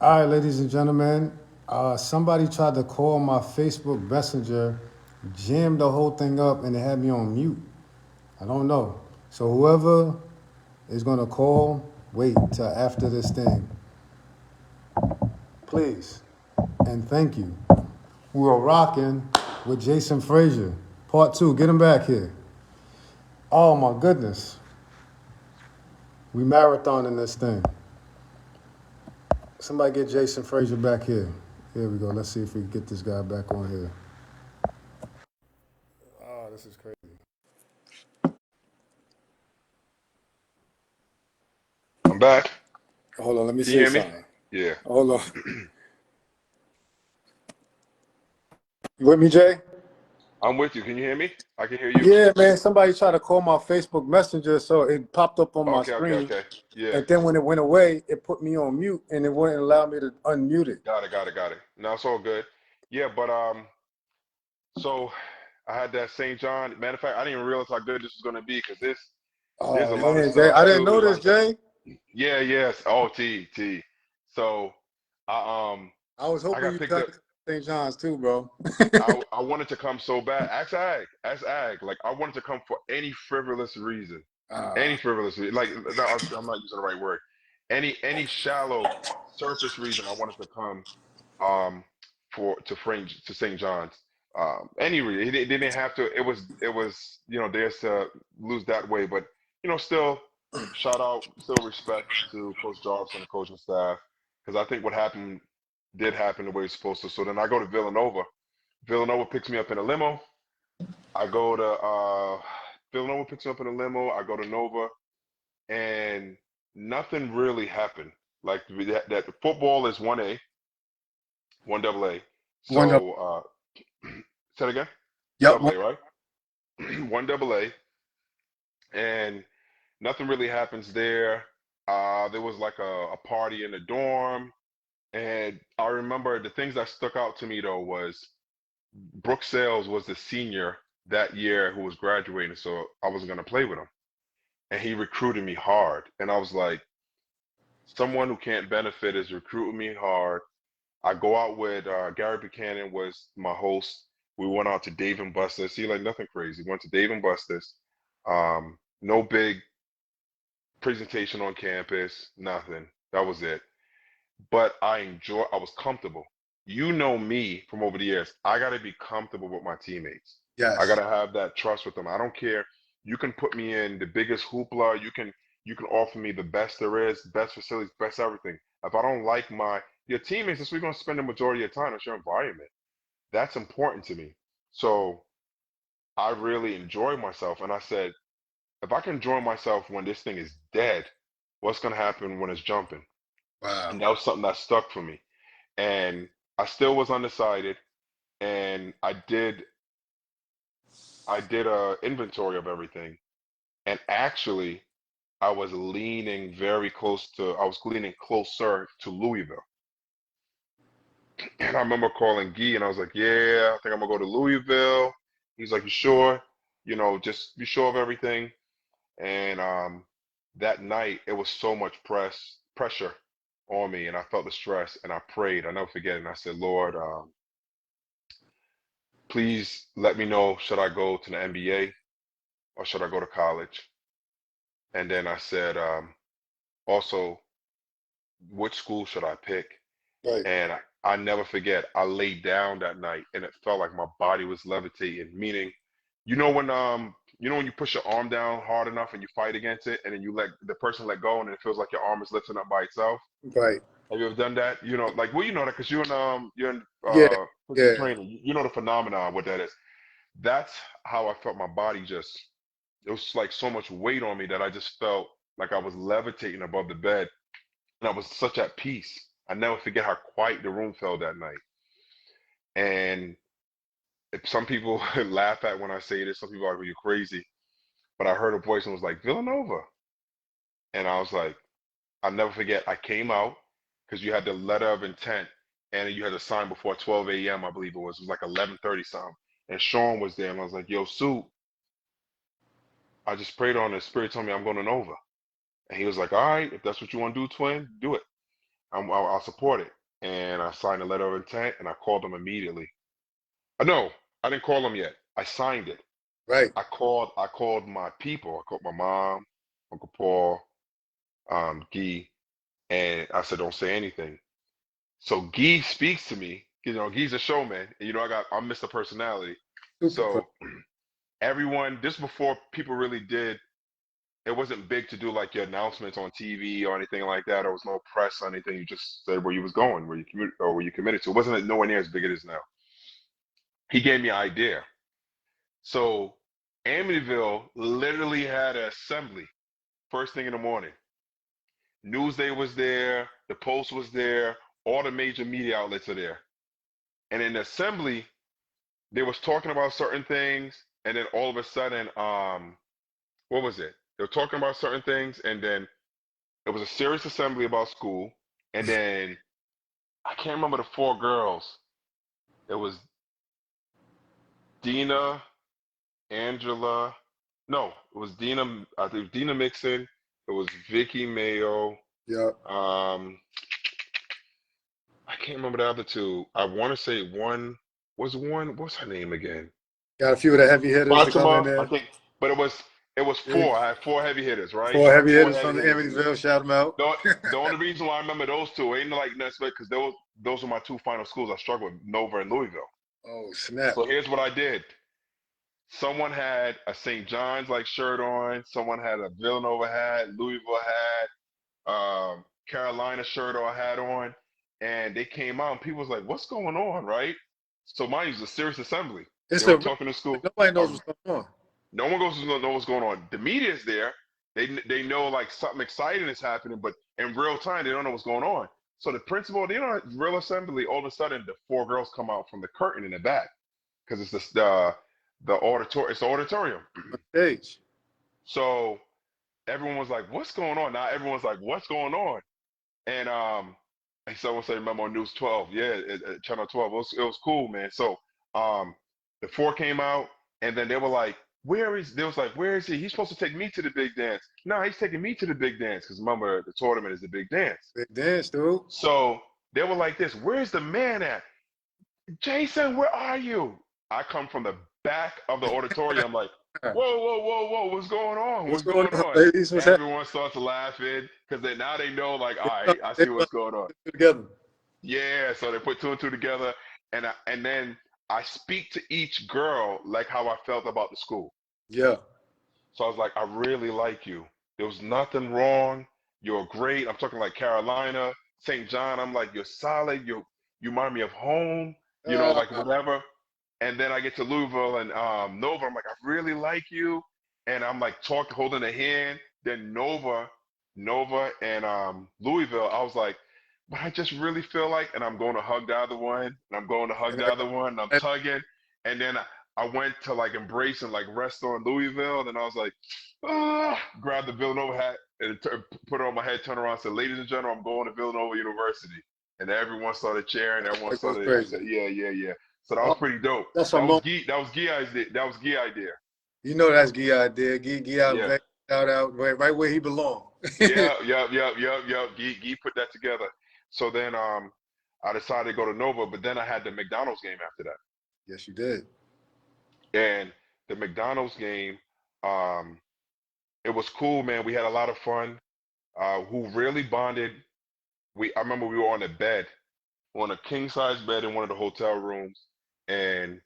All right, ladies and gentlemen. Somebody tried to call my Facebook Messenger, jammed the whole thing up, and it had me on mute. I don't know. So whoever is gonna call, wait till after this thing, please, and thank you. We are rocking with Jason Fraser, part two. Get him back here. Oh my goodness, we marathoning this thing. Somebody get Jason Fraser back here. Here we go. Let's see if we can get this guy back on here. Oh, this is crazy. I'm back. Hold on, let me Can you say hear me? something. Yeah. Hold on. You with me, Jay? I'm with you. Can you hear me? I can hear you. Yeah, man. Somebody tried to call my Facebook Messenger, so it popped up on my Okay, okay, screen. okay. Yeah. And then when it went away, it put me on mute and it wouldn't allow me to unmute it. Got it, got it, got it. No, it's all good. Yeah, but so I had that St. John. Matter of fact, I didn't even realize how good this was gonna be because there's Oh, a lot of man, Jay. stuff I didn't too. know this, Like, Jay. yeah, yes. Oh, T. So I was I hoping got you picked done up. St. John's too, bro. I wanted to come so bad. Ask Ag. Like I wanted to come for any frivolous reason. Any Ah, frivolous reason. Like no, I'm not using the right word. Any shallow surface reason I wanted to come um for to St. John's. Any reason. It didn't have to. It was there's to lose that way, but still shout out, still respect to Coach Jarvis and the coaching staff because I think what happened did happen the way it's supposed to. So then I go to Villanova. Villanova picks me up in a limo. I go to Villanova picks me up in a limo. I go to Nova, and nothing really happened. Like that football is 1A, 1AA. one up. So say it again. Yep. Double A, right? 1AA, and nothing really happens there. There was like a party in the dorm, and I remember the things that stuck out to me though was Brooke Sales was the senior that year who was graduating, so I wasn't gonna play with him. And he recruited me hard. And I was like, someone who can't benefit is recruiting me hard. I go out with Gary Buchanan was my host. We went out to Dave and Buster's. See, like nothing crazy. Went to Dave and Buster's. No big presentation on campus, nothing. That was it. But I was comfortable. You know me from over the years. I got to be comfortable with my teammates. I got Yes. to have that trust with them. I don't care. You can put me in the biggest hoopla. You can offer me the best there is, best facilities, best everything. If I don't like your teammates, that's where you're going to spend the majority of your time. It's your environment. That's important to me. So I really enjoy myself. And I said, if I can enjoy myself when this thing is dead, what's going to happen when it's jumping? Wow. And that was something that stuck for me. And I still was undecided, and I did a inventory of everything, and actually I was leaning closer to Louisville. And I remember calling Guy, and I was like, "Yeah, I think I'm gonna go to Louisville." He's like, "You sure? Just be sure of everything." And that night, it was so much pressure on me, and I felt the stress, and I prayed. I'll never forget it. And I said, "Lord, please let me know, should I go to the NBA or should I go to college?" And then I said, also, which school should I pick? Right. And I never forget, I laid down that night and it felt like my body was levitating, meaning, when you push your arm down hard enough and you fight against it and then you let the person let go and it feels like your arm is lifting up by itself. Right. Have you ever done that? Like, well, you know that because you're in Yeah. physical Yeah. training. You know the phenomenon, what that is. That's how I felt my body just, it was like so much weight on me that I just felt like I was levitating above the bed, and I was such at peace. I never forget how quiet the room felt that night. And if some people laugh at when I say this, some people are like, "Well, you're crazy." But I heard a voice and was like, "Villanova," and I was like, I'll never forget. I came out because you had the letter of intent, and you had to sign before 12 a.m. I believe it was. It was like 11:30 something. And Sean was there, and I was like, "Yo, Sue, I just prayed on the Spirit told me I'm going to Nova." And he was like, "All right, if that's what you want to do, twin, do it." I'll support it. And I signed a letter of intent, and I called them immediately. No, I didn't call them yet. I signed it. Right. I called my people. I called my mom, Uncle Paul, Guy, and I said, don't say anything. So Guy speaks to me. You know, Guy's a showman. And, you know, I'm Mr. Personality. Super. So everyone, this before people really did. It wasn't big to do like your announcements on TV or anything like that. There was no press or anything. You just said where you was going, where you committed, or where you committed to. It wasn't nowhere near as big as it is now. He gave me an idea. So Amityville literally had an assembly first thing in the morning. Newsday was there, the Post was there, all the major media outlets are there. And in the assembly, they was talking about certain things, and then all of a sudden, what was it? They were talking about certain things, and then it was a serious assembly about school, and then I can't remember the four girls. It was Dina, Angela. No, it was Dina. I think Dina Mixon. It was Vicky Mayo. Yeah. I can't remember the other two. I want to say one was one. What's her name again? Got a few of the heavy hitters to come in Fatima, I there. think. But it was Yeah. four. I had four heavy hitters, right? Four I had heavy four hitters heavy from the hitters. Amityville. Shout them out. The only reason why I remember those two ain't like nothing because those were my two final schools I struggled with, Nova and Louisville. Oh, snap. So here's what I did. Someone had a St. John's like shirt on. Someone had a Villanova hat. Louisville hat. Carolina shirt or hat on. And they came out and people was like, "What's going on?" Right? So mine was a serious assembly. They It's were a talking to school. nobody knows what's going on. No one goes to know what's going on. The media's there. They know like something exciting is happening, but in real time they don't know what's going on. So the principal, they don't real assembly. All of a sudden, the four girls come out from the curtain in the back because it's the auditorium. It's the auditorium. On stage. So everyone was like, "What's going on?" Now everyone's like, "What's going on?" And someone said, "Remember on News 12? Yeah, Channel 12. It was cool, man." So um, the four came out, and then they were like, "Where is?" They was like, "Where is he? He's supposed to take me to the big dance." No, he's taking me to the big dance because remember the tournament is the big dance. Big dance, dude. So they were like this, "Where's the man at? Jason, where are you?" I come from the back of the auditorium like, "Whoa, whoa, whoa, whoa, what's going on? What's What's going going on, on?" ladies? What's happening? Everyone starts laughing because now they know like, all right, I They see what's going on. together. Yeah, so they put two and two together, and then I speak to each girl like how I felt about the school. Yeah. So I was like, "I really like you. There was nothing wrong. You're great." I'm talking like Carolina, St. John. I'm like, "You're solid. You remind me of home. Like Uh, whatever." And then I get to Louisville and Nova. I'm like, "I really like you," and I'm like talking, holding a hand. Then Nova and Louisville. I was like, "But I just really feel like," and I'm going to hug the other one, and I'm going to hug and the other one, and I'm tugging, and then I went to like embrace and like rest on Louisville, and I was like, grab the Villanova hat and put it on my head, turn around, and said, "Ladies and gentlemen, I'm going to Villanova University," and everyone started cheering. Everyone that goes started. I crazy. said, "Yeah, yeah, yeah." So that was Oh, pretty dope. that's That some was moment. Guy. That was Guy idea. That was Guy idea. You know that's Guy idea. Guy out, Yeah. shout out right where he belongs. Yeah. Guy put that together. So then I decided to go to Nova, but then I had the McDonald's game after that. Yes, you did. And the McDonald's game, um, it was cool, man. We had a lot of fun. Who really bonded? I remember we were on a bed, on a king size bed in one of the hotel rooms, and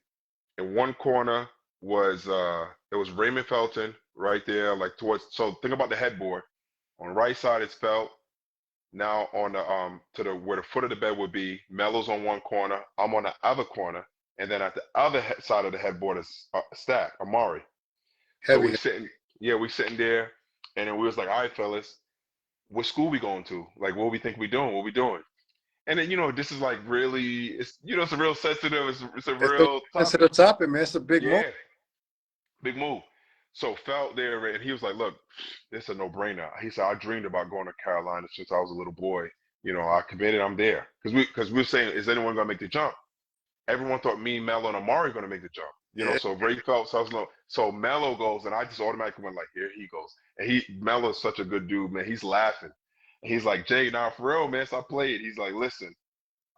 in one corner it was Raymond Felton right there, like towards. So think about the headboard. On the right side it's Felt. Now on the to the where the foot of the bed would be, Mello's on one corner. I'm on the other corner, and then at the other side of the headboard is Stack Amari. So Heavy. we sitting there, and then we was like, "All right, fellas, what school we going to? Like, what we think we doing? What we doing?" And then this is like really, it's a real sensitive, it's a real That's to the topic. topic, man. It's a big moment. Yeah, big move. So Felt there, and he was like, "Look, it's a no-brainer." He said, "I dreamed about going to Carolina since I was a little boy. I committed. I'm there." Because we were saying, "Is anyone gonna make the jump?" Everyone thought me, Melo, and Amari were gonna make the jump. Yeah. So Ray Phelps, I was no. So Melo goes, and I just automatically went like, "Here he goes." And Melo is such a good dude, man. He's laughing. And he's like, Jay, now for real, man, so I played. He's like, listen,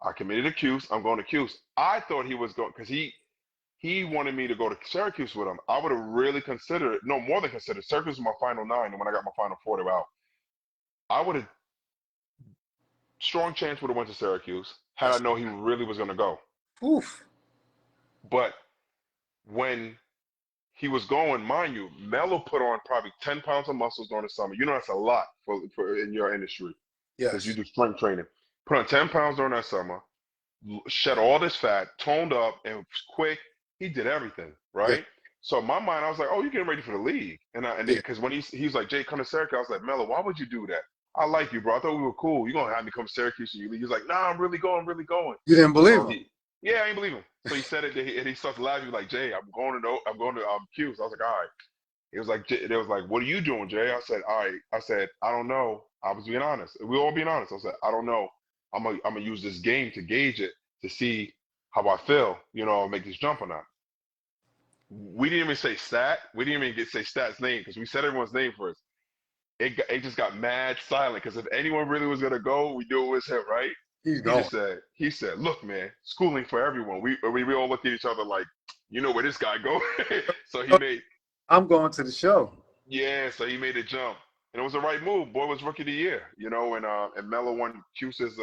I committed a Cuse. I'm going to Cuse. I thought he was going because he wanted me to go to Syracuse with him. I would have really considered it, no more than considered. Syracuse was my final nine, and when I got my final four, they were out. I would have strong chance would have went to Syracuse had I That's know he really was going to go. oof. But when he was going, mind you, Melo put on probably 10 pounds of muscles during the summer. You know that's a lot for in your industry because you Yes. do strength training. Put on 10 pounds during that summer, shed all this fat, toned up, and was quick. He did everything, Yeah. right? So in my mind, I was like, "Oh, you're getting ready for the league." And Yeah. because when he was like, "Jay, come to Syracuse," I was like, "Melo, why would you do that? I like you, bro. I thought we were cool. You're gonna have me come to Syracuse and you leave." He's like, "Nah, I'm really going, really going." You didn't believe So him. yeah, I didn't believe him. So he said it, and he starts laughing like, "Jay, I'm going to Q." So I was like, "All right." It was like, they was like, "What are you doing, Jay?" I said, "All right." I said, "I don't know." I was being honest. We all being honest. I said, "I don't know. I'm gonna use this game to gauge it to see how I feel. Make this jump or not." We didn't even say stat. We didn't even say stat's name because we said everyone's name first. It just got mad silent because if anyone really was gonna go, we knew it was him, right? He's going. He said, "Look, man, schooling for everyone." We all looked at each other like, you know where this guy go. So he made I'm going to the show. Yeah, so he made a jump, and it was the right move. Boy was rookie of the year, and Melo won Cuse's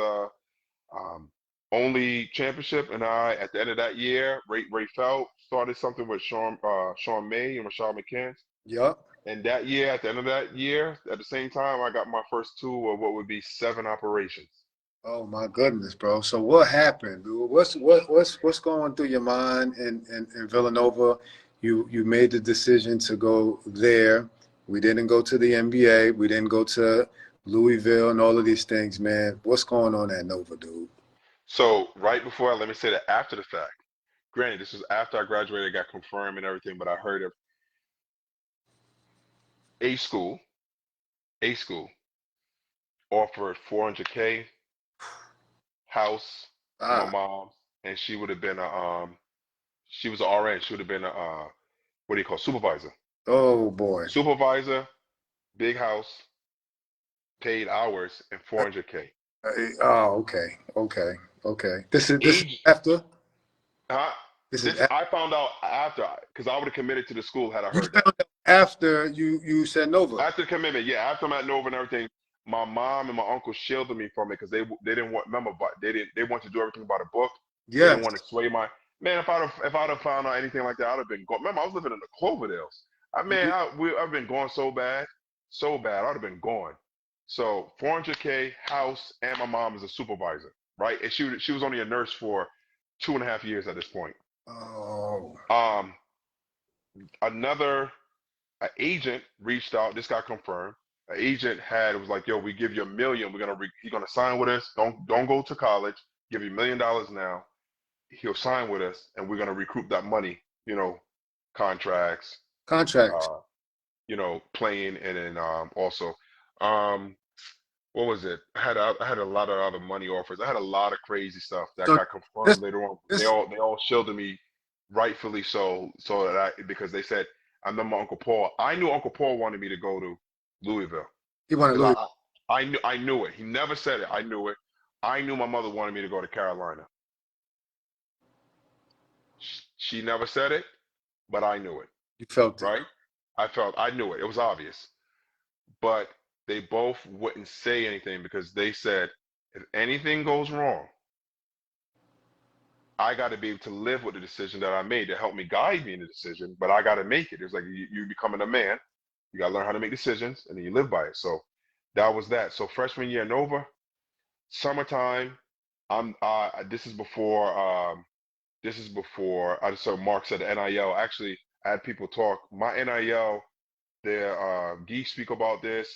um, only championship. And at the end of that year, Ray Felt started something with Sean May and Rashad McCants. Yup. And that year, at the end of that year, at the same time, I got my first two of what would be 7 operations. Oh my goodness, bro. So what happened, dude? What's going through your mind in Villanova? You made the decision to go there. We didn't go to the NBA. We didn't go to Louisville and all of these things, man. What's going on at Nova, dude? So right before, let me say that after the fact. Granted, this was after I graduated, got confirmed and everything, but I heard of a school, a school offered 400K house for my Ah, mom, and she would have been she was an RN. She would have been a what do you call supervisor? oh boy. Supervisor, big house, paid hours, and 400K. Oh, okay, okay, okay. This is Age, after. huh? This is This I found out after because I would have committed to the school had I you heard found that. out after you said Nova. After the commitment, yeah, after I'm at Nova and everything, my mom and my uncle shielded me from it because they didn't want remember, but they wanted to do everything by the book. They didn't Yes. want to sway my man. If I'd have found out anything like that, I'd have been gone. Remember, I was living in the Cloverdales. I've been going so bad, so bad. I'd have been gone. So 400K house, and my mom is a supervisor, right? And she was only a nurse for 2.5 years at this point. Oh, Um, another agent reached out. This got confirmed. An agent was like, "Yo, we give you 1 million. He's gonna sign with us. Don't go to college. Give you $1 million now. He'll sign with us, and we're gonna recoup that money. Contracts, contracts. uh, playing, and then also, um, what was it? I had a lot of other money offers. I had a lot of crazy stuff that So got this confirmed later on. They this all they all shielded me, rightfully so that because they said I know my Uncle Paul. I knew Uncle Paul wanted me to go to Louisville he wanted because Louis. I knew it. He never said it. I knew it. I knew my mother wanted me to go to Carolina. She never said it, but I knew it. You felt it. Right? I knew it. It was obvious. But they both wouldn't say anything because they said if anything goes wrong, I got to be able to live with the decision that I made to help me guide me in the decision, but I got to make it. It's like you becoming a man. You got to learn how to make decisions and then you live by it. So that was that. So freshman year Nova, summertime. This is before I just saw Mark said the NIL. Actually, I had people talk. My NIL, their geeks speak about this.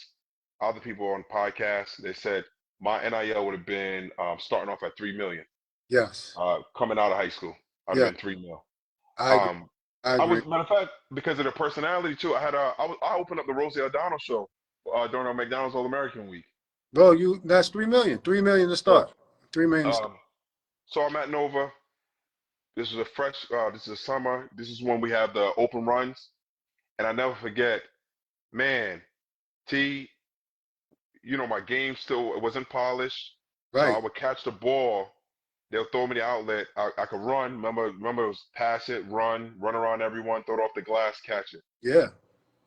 Other people on podcasts, they said my NIL would have been starting off at 3 million. Yes. Coming out of high school, I'd have Yeah. been 3 mil. I agree. Um, I I agree. was matter of fact because of the personality too. I opened up the Rosie O'Donnell show during our McDonald's All American Week. Bro, that's 3 million. 3 million to So, start. 3 million to start. um, so I'm at Nova. This is a fresh. This is a summer. This is when we have the open runs, and I never forget. Man, T, my game still wasn't polished. So I Right. would catch the ball. They'll throw me the outlet. I could run. Remember, it was pass it, run around everyone, throw it off the glass, catch it. Yeah.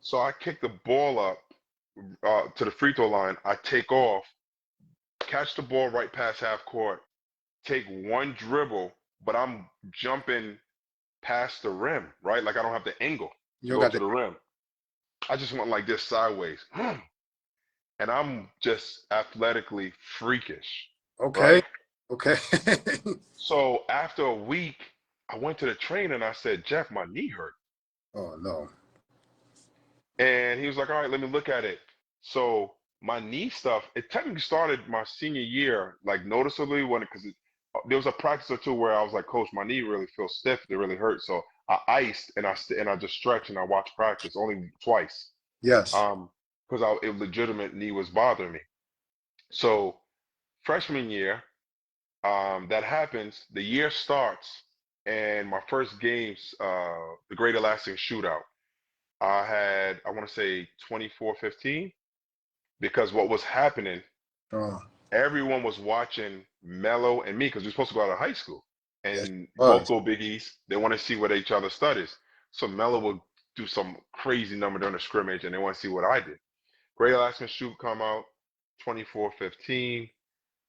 So I kick the ball up to the free throw line. I take off, catch the ball right past half court, take one dribble, but I'm jumping past the rim, right? Like I don't have the angle You to don't go got to the the rim. I just went like this sideways. And I'm just athletically freakish, okay. right? Okay. So after a week, I went to the trainer and I said, Jeff, my knee hurt. Oh no. And he was like, all right, let me look at it. So my knee stuff, it technically started my senior year, like noticeably because there was a practice or two where I was like, Coach, my knee really feels stiff. It really hurts. So I iced and I just stretched and I watched practice only twice. Yes. Um, because a legitimate knee was bothering me. So freshman year, that happens. The year starts, and my first games, the Great Alaskan Shootout. I want to say 24-15, because what was happening, Oh, everyone was watching Mello and me because we were supposed to go out of high school, yes. and both Was. go Big East. They want to see what each other studies. So Mello will do some crazy number during the scrimmage, and they want to see what I did. Great Alaskan Shoot come out 24-15,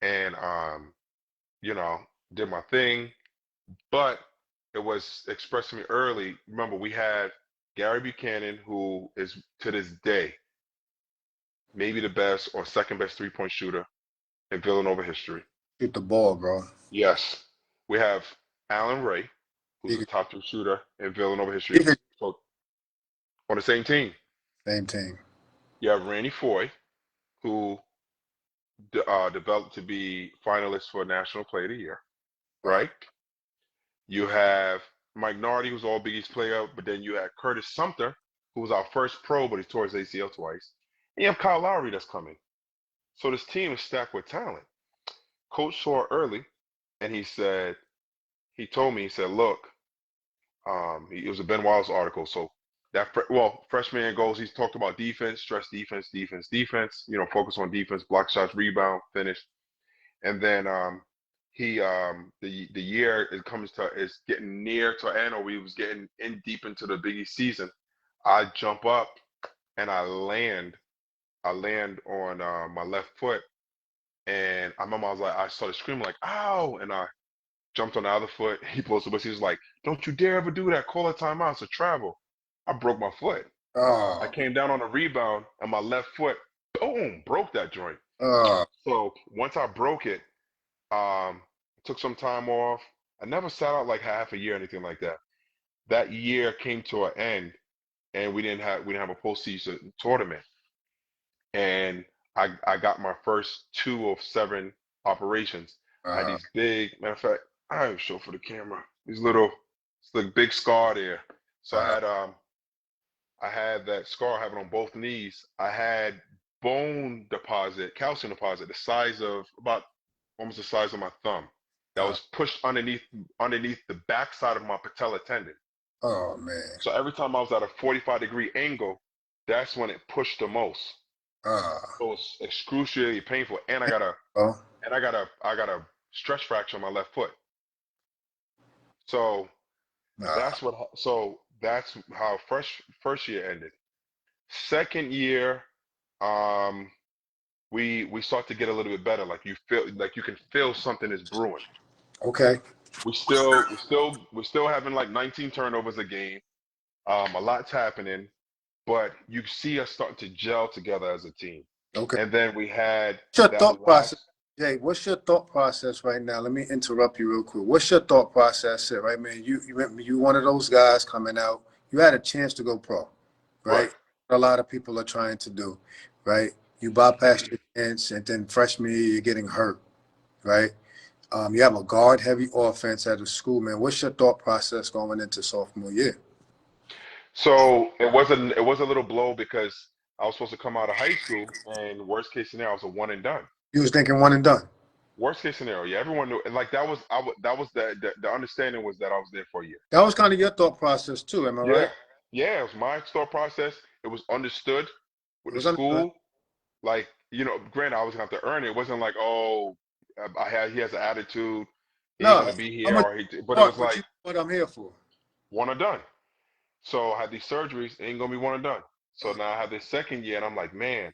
and you know, did my thing. But it was expressed to me early. Remember, we had Gary Buchanan, who is to this day maybe the best or second best 3-point shooter in Villanova history. Shoot the ball, bro. Yes. We have Alan Ray, who's He a could, top 2 shooter in Villanova he history. could, So on the same team, same team. you have Randy Foy, who developed to be finalist for National Player of the Year, Wow. right? You have Mike Nardi, who's all Big East player, but then you had Curtis Sumter, who was our first pro, but he tore his ACL twice. And you have Kyle Lowry that's coming. So this team is stacked with talent. Coach saw it early, and he told me, he said, look, it was a Ben Wallace article. So freshman year goals, he's talked about defense, stress defense, defense, defense, focus on defense, block shots, rebound, finish. And then the year it comes to is getting near to an end, or we was getting in deep into the Big East season. I jump up and I land on my left foot, and I remember I started screaming like "ow!" and I jumped on the other foot. He pulls the He was like, "Don't you dare ever do that! Call a timeout. It's a travel." I broke my foot. I Oh, came down on a rebound, and my left foot, boom, broke that joint. oh, So once I broke it, took some time off. I never sat out like half a year or anything like that. That year came to an end, and we didn't have a postseason tournament. And I got my first 2 of 7 operations. I had uh, these big, matter of fact, I will show for the camera. These little, it's like big scar there. So uh, I had that scar, I have it on both knees. I had bone deposit, calcium deposit, the size of about almost the size of my thumb, that uh, was pushed underneath the backside of my patella tendon. oh man. So every time I was at a 45-degree angle, that's when it pushed the most. Uh, So it's excruciatingly painful, and I got a oh, and I got a stress fracture on my left foot. So nah. that's how first year ended. Second year, um, we start to get a little bit better. Like you can feel something is brewing. Okay. We're still having like 19 turnovers a game. A lot's happening, but you see us starting to gel together as a team. Okay. And then we had What's your that thought process, last. Jay? What's your thought process right now? Let me interrupt you real quick. What's your thought process here, right, man? You one of those guys coming out. You had a chance to go pro, Right. right? A lot of people are trying to do, right? You bypass your chance, and then freshman year you're getting hurt, right? You have a guard-heavy offense at a school, man. What's your thought process going into sophomore year? So it was a little blow because I was supposed to come out of high school, and worst case scenario, I was a one and done. You was thinking one and done. Worst case scenario, yeah, everyone knew. And like that was the understanding was that I was there for a year. That was kind of your thought process too, am I Yeah, right? yeah, it was my thought process. It was understood It with the was understood. school. Like granted, I was gonna have to earn it. It wasn't like, oh, he has an attitude, he ain't No, gonna be I'm here, a but it part, was but like you know what I'm here for. one and done. So I had these surgeries, ain't gonna be one and done. So now I have this second year, and I'm like, man,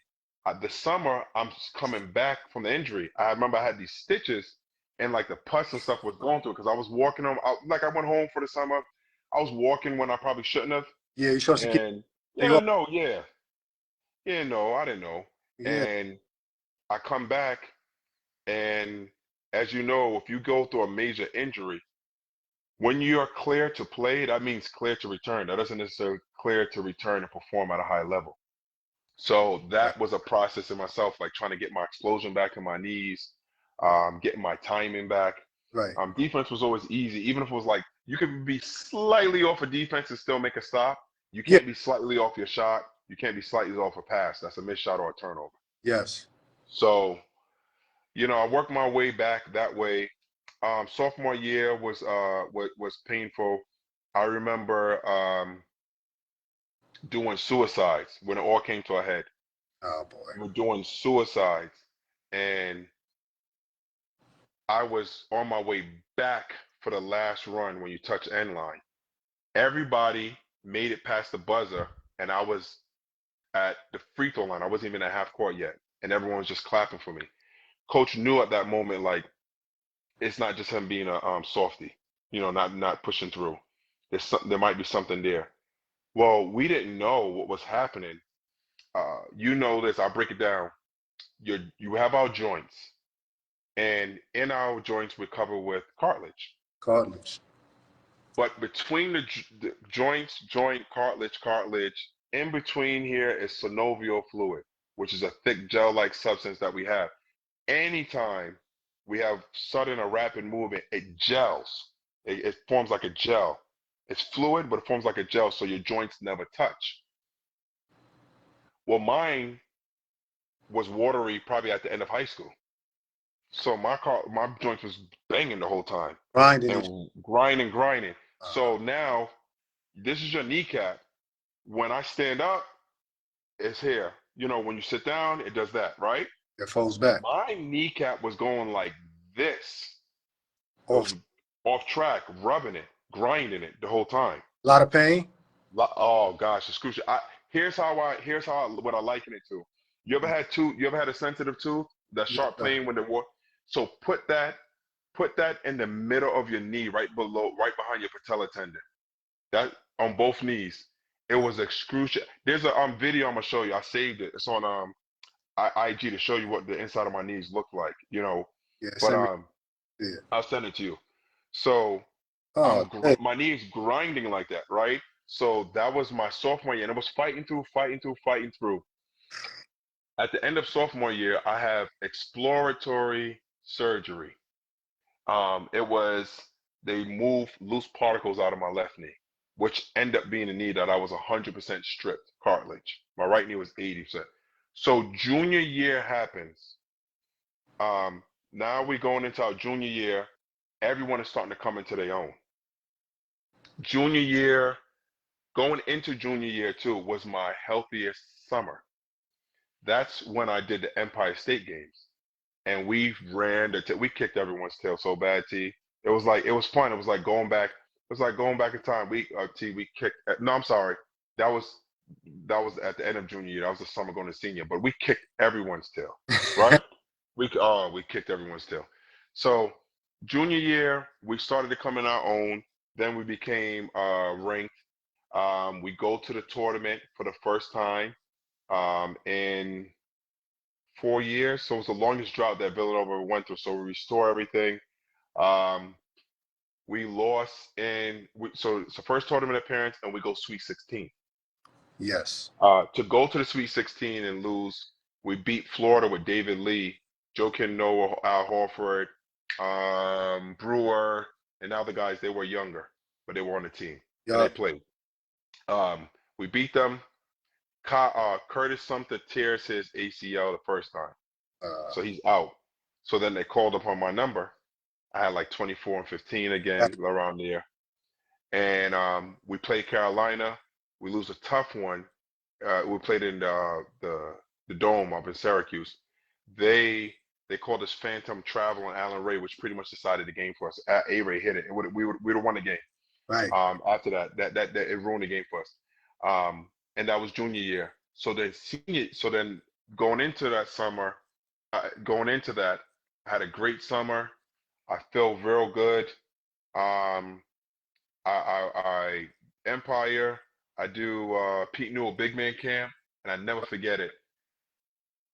this summer I'm coming back from the injury. I remember I had these stitches, and like the pus and stuff was going through because I was walking on. Like I went home for the summer, I was walking when I probably shouldn't have, Yeah, you're supposed to keep and thing yeah, off. no, yeah, yeah, no, I didn't know, Yeah, and I come back, and as you know, if you go through a major injury, when you're clear to play, that means clear to return. That doesn't necessarily clear to return and perform at a high level. So right, that was a process in myself, like trying to get my explosion back in my knees, getting my timing back. right. Defense was always easy, even if it was like you could be slightly off a defense and still make a stop. You Yeah, can't be slightly off your shot. You can't be slightly off a pass. That's a missed shot or a turnover. yes. So, I worked my way back that way. Sophomore year was painful. I remember doing suicides when it all came to a head. Oh boy. We were doing suicides, and I was on my way back for the last run when you touch end line. Everybody made it past the buzzer, and I was at the free throw line. I wasn't even at half court yet, and everyone was just clapping for me. Coach knew at that moment, like it's not just him being a softy, not pushing through. There might be something there. Well, we didn't know what was happening. You know this. I'll break it down. You have our joints, and in our joints we cover with cartilage. Cartilage. But between the joints, joint, cartilage, in between here is synovial fluid, which is a thick gel-like substance that we have. Anytime we have sudden or rapid movement, it gels. It forms like a gel. It's fluid, but it forms like a gel, so your joints never touch. Well, mine was watery probably at the end of high school. So my joints was banging the whole time Grinding each. and grinding. Uh, So now this is your kneecap. When I stand up, it's here. When you sit down, it does that, right? it folds back. My kneecap was going like this. It Off. was off track, rubbing it, grinding it the whole time. A lot of pain. Oh gosh, excruciating. Here's how what I liken it to. You ever had a sensitive tooth? That Yes, sharp sir. pain when the war. So put that in the middle of your knee, right behind your patella tendon. That on both knees. It was excruciating. There's a video I'm gonna show you. I saved it. It's on IG to show you what the inside of my knees look like. Yeah, But send me. Yeah. I'll send it to you. So Oh, hey, my knees grinding like that, right? So that was my sophomore year, and it was fighting through. At the end of sophomore year, I have exploratory surgery. It was they moved loose particles out of my left knee, which ended up being a knee that I was 100% stripped cartilage. My right knee was 80%. So junior year happens. Now we're going into our junior year. Everyone is starting to come into their own. Junior year, going into junior year too, was my healthiest summer. That's when I did the Empire State Games, and we kicked everyone's tail so bad. T. It was fun. It was like going back. It was like going back in time. We kicked. No, I'm sorry. That was that was at the end of junior year. That was the summer going to senior. But we kicked everyone's tail, right? We kicked everyone's tail. So junior year, we started to come in our own. Then we became ranked. We go to the tournament for the first time in 4 years. So it's the longest drought that Villanova went through. So we restore everything. Um, we lost so it's the first tournament appearance, and we go Sweet 16. yes. To go to the Sweet 16 and lose, we beat Florida with David Lee, Joe Noah, Al Horford, Brewer, and the other guys. They were younger, but they were on the team and they Yup. played. We beat them. Curtis Sumter tears his ACL the first time, Uh, so he's out. So then they called upon my number. I had like 24 and 15 again around there, and we played Carolina. We lose a tough one. We played in the dome up in Syracuse. they called us Phantom Travel and Alan Ray, which pretty much decided the game for us. A-Ray hit it. We would have won the game. Right. After that it ruined the game for us. And that was junior year. So then going into that summer, going into that, I had a great summer. I felt real good. Um, I Empire. I do Pete Newell Big Man Camp, and I never forget it.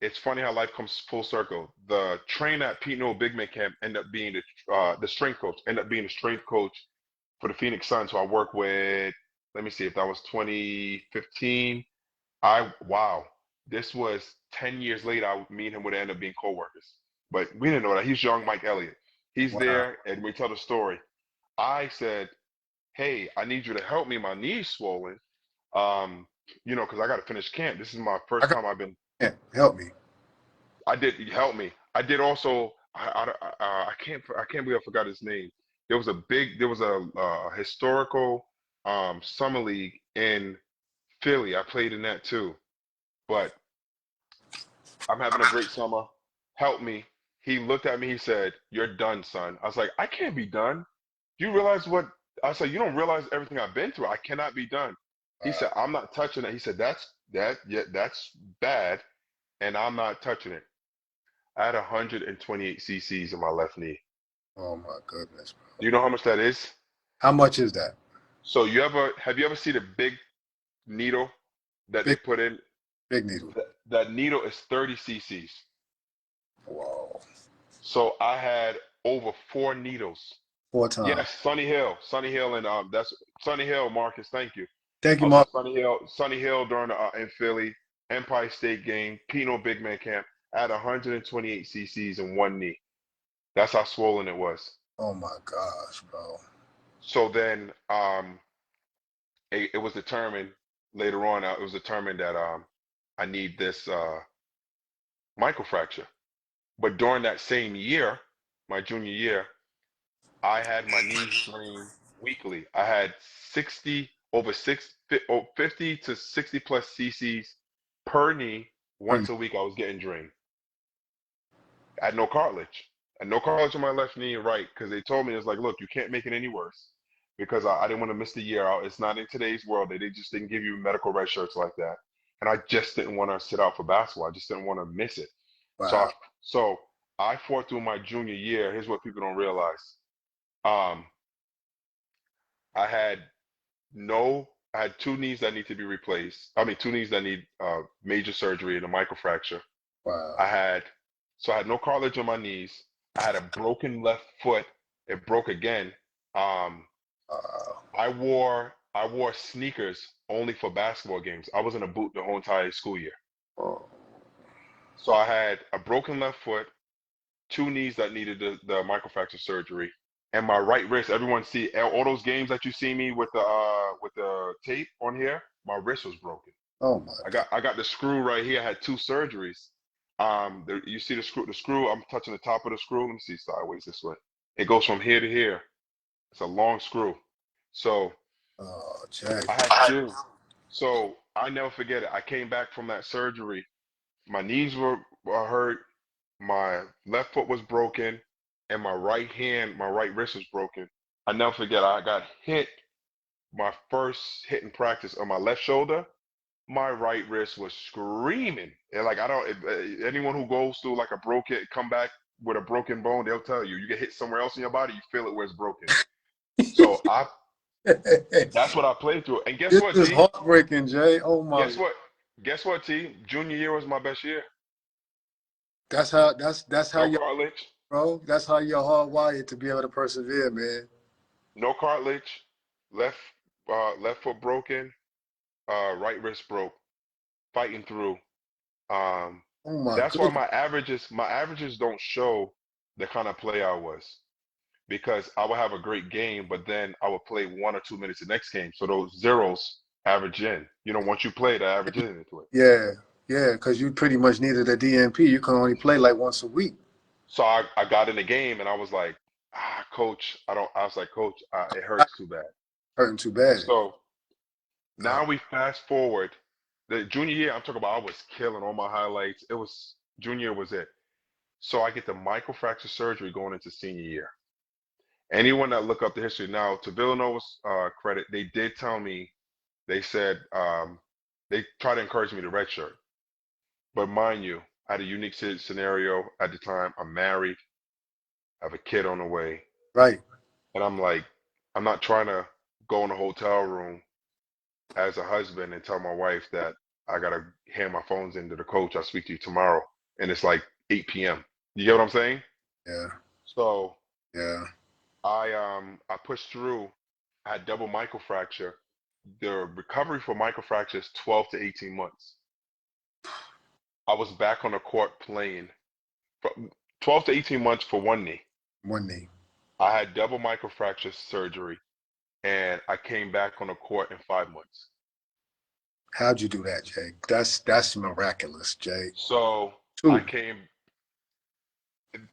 It's funny how life comes full circle. The trainer at Pete Newell Big Man Camp ended up being the strength coach. Ended up being the strength coach for the Phoenix Suns, who I work with. Let me see if that was 2015. Wow, this was 10 years later. Me and him would end up being co-workers, but we didn't know that. He's young Mike Elliott. He's Wow. there, and we tell the story. I said, "Hey, I need you to help me. My knee's swollen. Because I got to finish camp. This is my I first got time I've been. help me. I did help me. I did also. I can't believe I forgot his name. There was a historical summer league in Philly. I played in that too. But I'm having a great summer. Help me. He looked at me. He said, "You're done, son." I was like, "I can't be done. Do you realize what?" I said, "You don't realize everything I've been through. I cannot be done." He said, "I'm not touching it." He said, Yeah, that's bad, and I'm not touching it." I had 128 cc's in my left knee. Oh my goodness, Do bro. you know how much that is? How much is that? So have you ever seen a big needle that they Big put in? big needle. That needle is 30 cc's. Whoa. So I had over four needles. 4 times. Yes, Sunny Hill, and that's Sunny Hill, Marcus. Thank you. Thank I you, was in Mark. Sunny Hill during in Philly, Empire State game, Pino Big Man Camp. I had 128 cc's in one knee. That's how swollen it was. Oh my gosh, bro. So then, it was determined later on. It was determined that I need this microfracture. But during that same year, my junior year, I had my knees drained weekly. I had 50 to 60 plus cc's per knee once a week. I was getting drained. I had no cartilage. I had no cartilage on my left knee and right because they told me it's like, look, you can't make it any worse because I didn't want to miss the year out. It's not in today's world. They just didn't give you medical red shirts like that. And I just didn't want to sit out for basketball. I just didn't want to miss it. So I, Wow. so I fought through my junior year. Here's what people don't realize. Um, I had I had two knees that need to be replaced. I mean, two knees that need major surgery and a microfracture. Wow. I had, so I had no cartilage on my knees. I had a broken left foot. It broke again. Um, Uh, I wore sneakers only for basketball games. I was in a boot the whole entire school year. oh, So I had a broken left foot, two knees that needed the microfracture surgery, and my right wrist. Everyone see all those games that you see me with the tape on here. My wrist was broken. oh my I God. got the screw right here. I had two surgeries. You see the screw. The screw. I'm touching the top of the screw. Let me see sideways this way. It goes from here to here. It's a long screw. So Oh, Jack. I had two. So I never forget it. I came back from that surgery. My knees were hurt. My left foot was broken, and my right wrist was broken. I never forget. I got hit. My first hit in practice on my left shoulder. My right wrist was screaming. And like I don't, anyone who goes through like a broken, come back with a broken bone, they'll tell you. You get hit somewhere else in your body, you feel it where it's broken. So that's what I played through. And guess This what, is T? heartbreaking, Jay. Oh my. Guess what? Guess what, T? Junior year was my best year. That's how No you, cartilage, bro. That's how you're hardwired to be able to persevere, man. no cartilage, left left foot broken, right wrist broke, fighting through. Um, Oh my that's why goodness. my averages don't show the kind of player I was because I would have a great game, but then I would play 1 or 2 minutes the next game. So those zeros average in. Once you play, the average in into it. Yeah, yeah, because you pretty much needed a DNP. You can only play like once a week. So I got in the game and I was like, coach, I don't. I was like, coach, it hurts too bad. Hurting too bad. So Uh, now we fast forward. The junior year, I'm talking about, I was killing all my highlights. Junior year was it. So I get the microfracture surgery going into senior year. Anyone that look up the history now, to Villanova's credit, they did tell me, they said they tried to encourage me to redshirt. But mind you, I had a unique scenario at the time. I'm married, I have a kid on the way, Right. and I'm like, I'm not trying to go in a hotel room as a husband and tell my wife that I gotta hand my phones into the coach. I'll speak to you tomorrow, and it's like 8 p.m. You get what I'm saying? Yeah. So Yeah. I pushed through. I had double microfracture. The recovery for microfracture is 12 to 18 months. I was back on the court playing for 12 to 18 months for one knee. One knee. I had double microfracture surgery, and I came back on the court in 5 months. How'd you do that, Jay? That's miraculous, Jay. So I Two. came.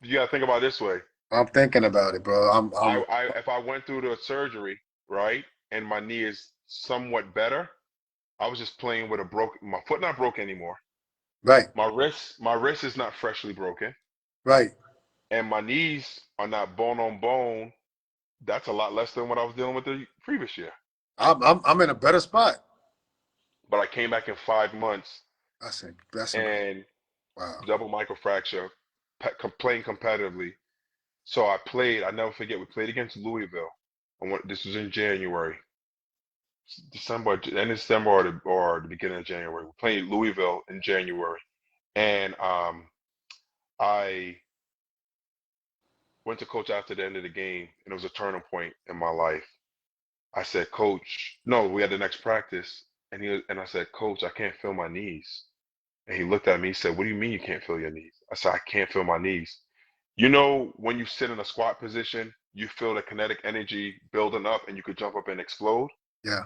You gotta think about it this way. I'm thinking about it, bro. I if I went through the surgery, right, and my knee is somewhat better, I was just playing with a broken. My foot not broken anymore. Right. My wrist is not freshly broken, Right. and my knees are not bone on bone. That's a lot less than what I was dealing with the previous year. I'm in a better spot. But I came back in 5 months That's and wow. double microfracture, playing competitively. So I played. I never forget. We played against Louisville. This was in January, December, end of December or the beginning of January. We played Louisville in January, and I went to coach after the end of the game, and it was a turning point in my life. I said, Coach, no, we had the next practice, and I said, Coach, I can't feel my knees. And he looked at me, he said, What do you mean you can't feel your knees? I said, I can't feel my knees. You know, when you sit in a squat position, you feel the kinetic energy building up and you could jump up and explode. Yeah.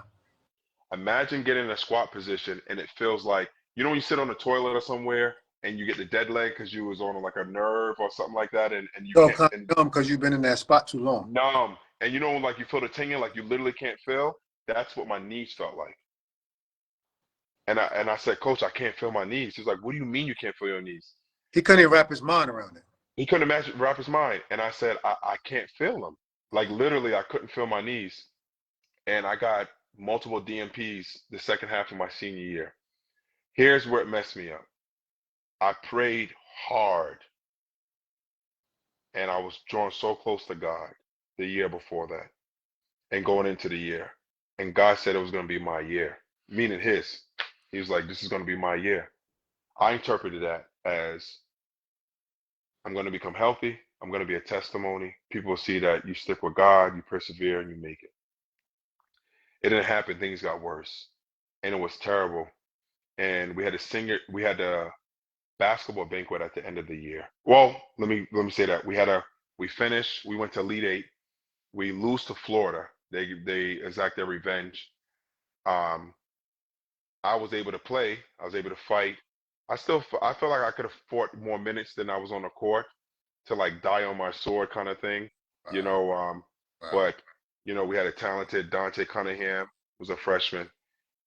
Imagine getting in a squat position and it feels like, you know, when you sit on the toilet or somewhere and you get the dead leg because you was on like a nerve or something like that, and you So can't, kind and of dumb because you've been in that spot too long. numb. And you know, like you feel the tingling, like you literally can't feel. That's what my knees felt like. And I said, Coach, I can't feel my knees. He's like, What do you mean you can't feel your knees? He couldn't even wrap his mind around it. He couldn't imagine wrap his mind. And I said, I can't feel them. Like literally, I couldn't feel my knees. And I got multiple DMPs the second half of my senior year. Here's where it messed me up. I prayed hard and I was drawn so close to God the year before that and going into the year. And God said it was going to be my year, meaning his. He was like, This is going to be my year. I interpreted that as I'm going to become healthy. I'm going to be a testimony. People will see that you stick with God, you persevere, and you make it. It didn't happen. Things got worse, and it was terrible. And we had a basketball banquet at the end of the year. Well, let me say that we finished. We went to Elite Eight. We lose to Florida. They exact their revenge. Um, I was able to play. I was able to fight. I felt like I could have fought more minutes than I was on the court to like die on my sword kind of thing, you Wow. know. Wow. But you know, we had a talented Dante Cunningham, who was a freshman,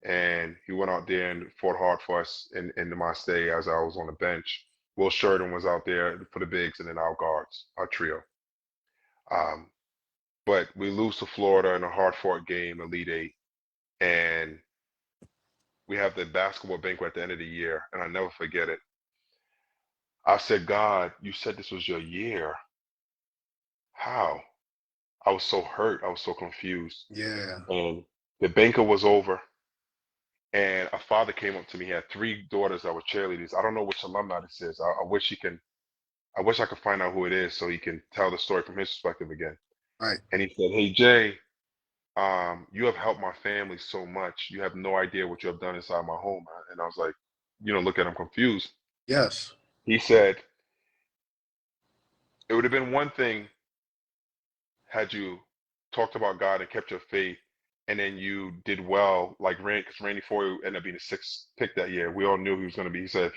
and he went out there and fought hard for us in my stay as I was on the bench. Will Sheridan was out there for the bigs and then our guards, our trio. Um, but we lose to Florida in a hard-fought game, Elite Eight, and we have the basketball banquet at the end of the year, and I never forget it. I said, God, you said this was your year. How? I was so hurt. I was so confused. Yeah. And the banquet was over, and a father came up to me. He had three daughters that were cheerleaders. I don't know which alumni this is. I wish he can. I wish I could find out who it is so he can tell the story from his perspective again. Right. And he said, "Hey Jay, you have helped my family so much. You have no idea what you have done inside my home." And I was like, look at him confused. Yes. He said, "It would have been one thing had you talked about God and kept your faith, and then you did well, like because Randy Foye ended up being the sixth pick that year. We all knew he was going to be. He said, if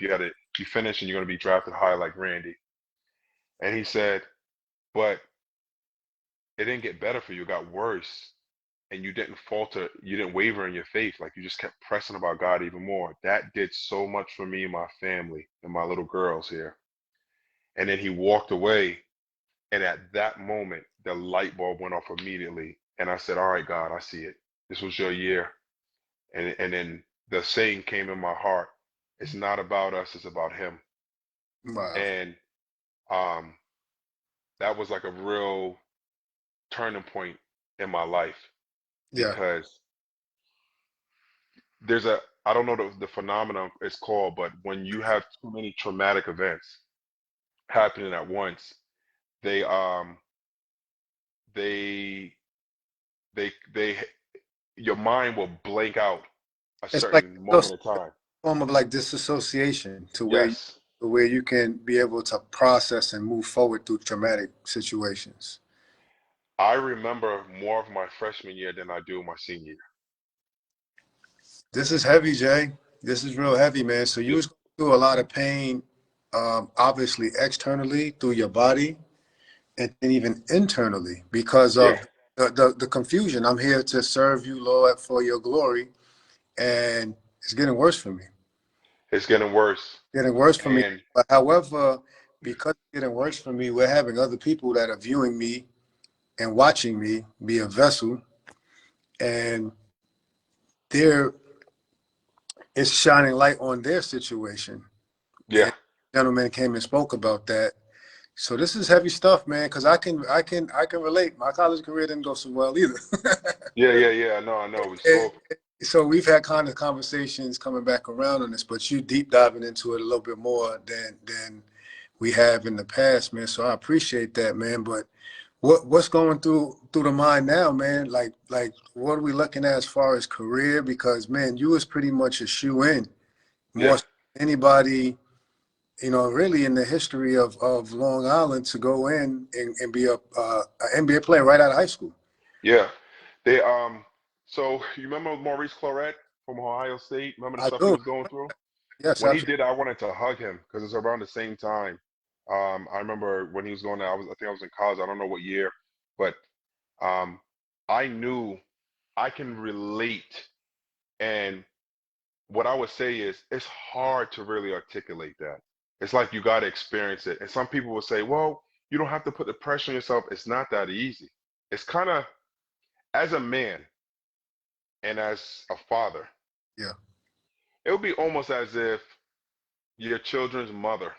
you finish and you're going to be drafted high like Randy." And he said, "But it didn't get better for you; it got worse. And you didn't falter, you didn't waver in your faith. Like you just kept pressing about God even more. That did so much for me and my family and my little girls here." And then he walked away. And at that moment, the light bulb went off immediately. And I said, all right, God, I see it. This was your year. And then the saying came in my heart. It's not about us, it's about him. Wow. And um, that was like a real turning point in my life Yeah. because there's I don't know the phenomenon it's called, but when you have too many traumatic events happening at once, they they they your mind will blank out a It's like certain a moment of time. form of like disassociation Yes. to where you can be able to process and move forward through traumatic situations. I remember more of my freshman year than I do my senior year. This is heavy, Jay. This is real heavy, man. So you Y- was going through a lot of pain, obviously externally through your body, and then even internally because Yeah, of the confusion. I'm here to serve you, Lord, for your glory, and it's getting worse for me. it's getting worse. Getting worse for me. And But however, because it's getting worse for me, we're having other people that are viewing me and watching me be a vessel, and they're it's shining light on their situation. yeah, And the gentleman came and spoke about that. So this is heavy stuff, man. Because I can relate. My college career didn't go so well either. yeah. I know. We spoke. So we've had kind of conversations coming back around on this, but you deep diving into it a little bit more than we have in the past, man. So I appreciate that, man. But what's going through the mind now, man? Like what are we looking at as far as career? Because man, you was pretty much a shoe in Yeah, more so than anybody, really in the history of Long Island to go in and be a NBA player right out of high school. yeah. They So you remember Maurice Claret from Ohio State? Remember the I stuff he do. was going through? Yes, When he absolutely. did, I wanted to hug him because it's around the same time. I remember when he was going there, I think I was in college. I don't know what year, but um, I knew I can relate. And what I would say is, it's hard to really articulate that. It's like you got to experience it. And some people will say, well, you don't have to put the pressure on yourself. It's not that easy. It's kind of, as a man and as a father, Yeah. it would be almost as if your children's mother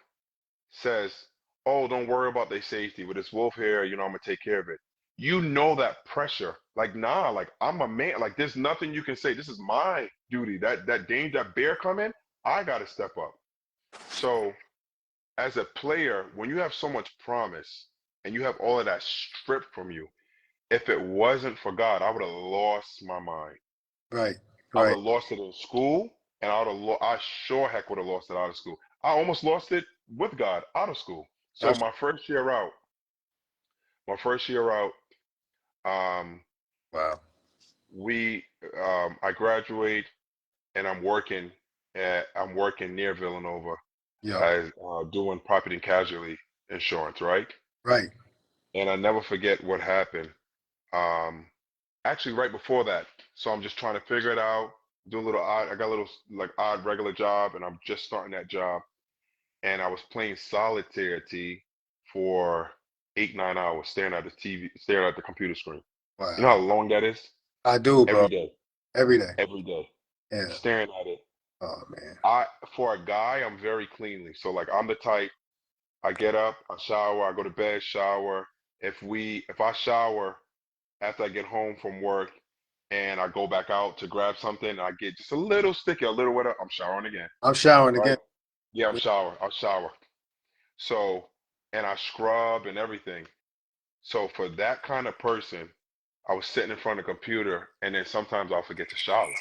says, "Oh, don't worry about their safety. With this wolf here, I'm gonna take care of it." You know that pressure. Like, nah, like I'm a man. Like, there's nothing you can say. This is my duty. That danger, that bear coming, I gotta step up. So, as a player, when you have so much promise and you have all of that stripped from you, if it wasn't for God, I would have lost my mind. Right. I would Right. have lost it in school, and I sure heck would have lost it out of school. I almost lost it with God out of school. So Absolutely. my first year out, um, Wow. we I graduate and I'm working near Villanova Yeah. as doing property and casualty insurance, right? Right. And I never forget what happened. Um, Actually, right before that, so I'm just trying to figure it out. Do a little odd. I got a little like odd regular job, and I'm just starting that job. And I was playing solitaire for 8, 9 hours, staring at the TV, staring at the computer screen. You know Wow. how long that is? I do, bro. Every day, Every day. every day, Yeah. staring at it. Oh man. For a guy, I'm very cleanly. So like, I'm the type. I get up, I shower, I go to bed, shower. If I shower after I get home from work and I go back out to grab something, I get just a little sticky, a little wetter, I'm showering again, I'm showering right? again. Yeah, I'll shower. So, and I scrub and everything. So for that kind of person, I was sitting in front of the computer and then sometimes I'll forget to shower.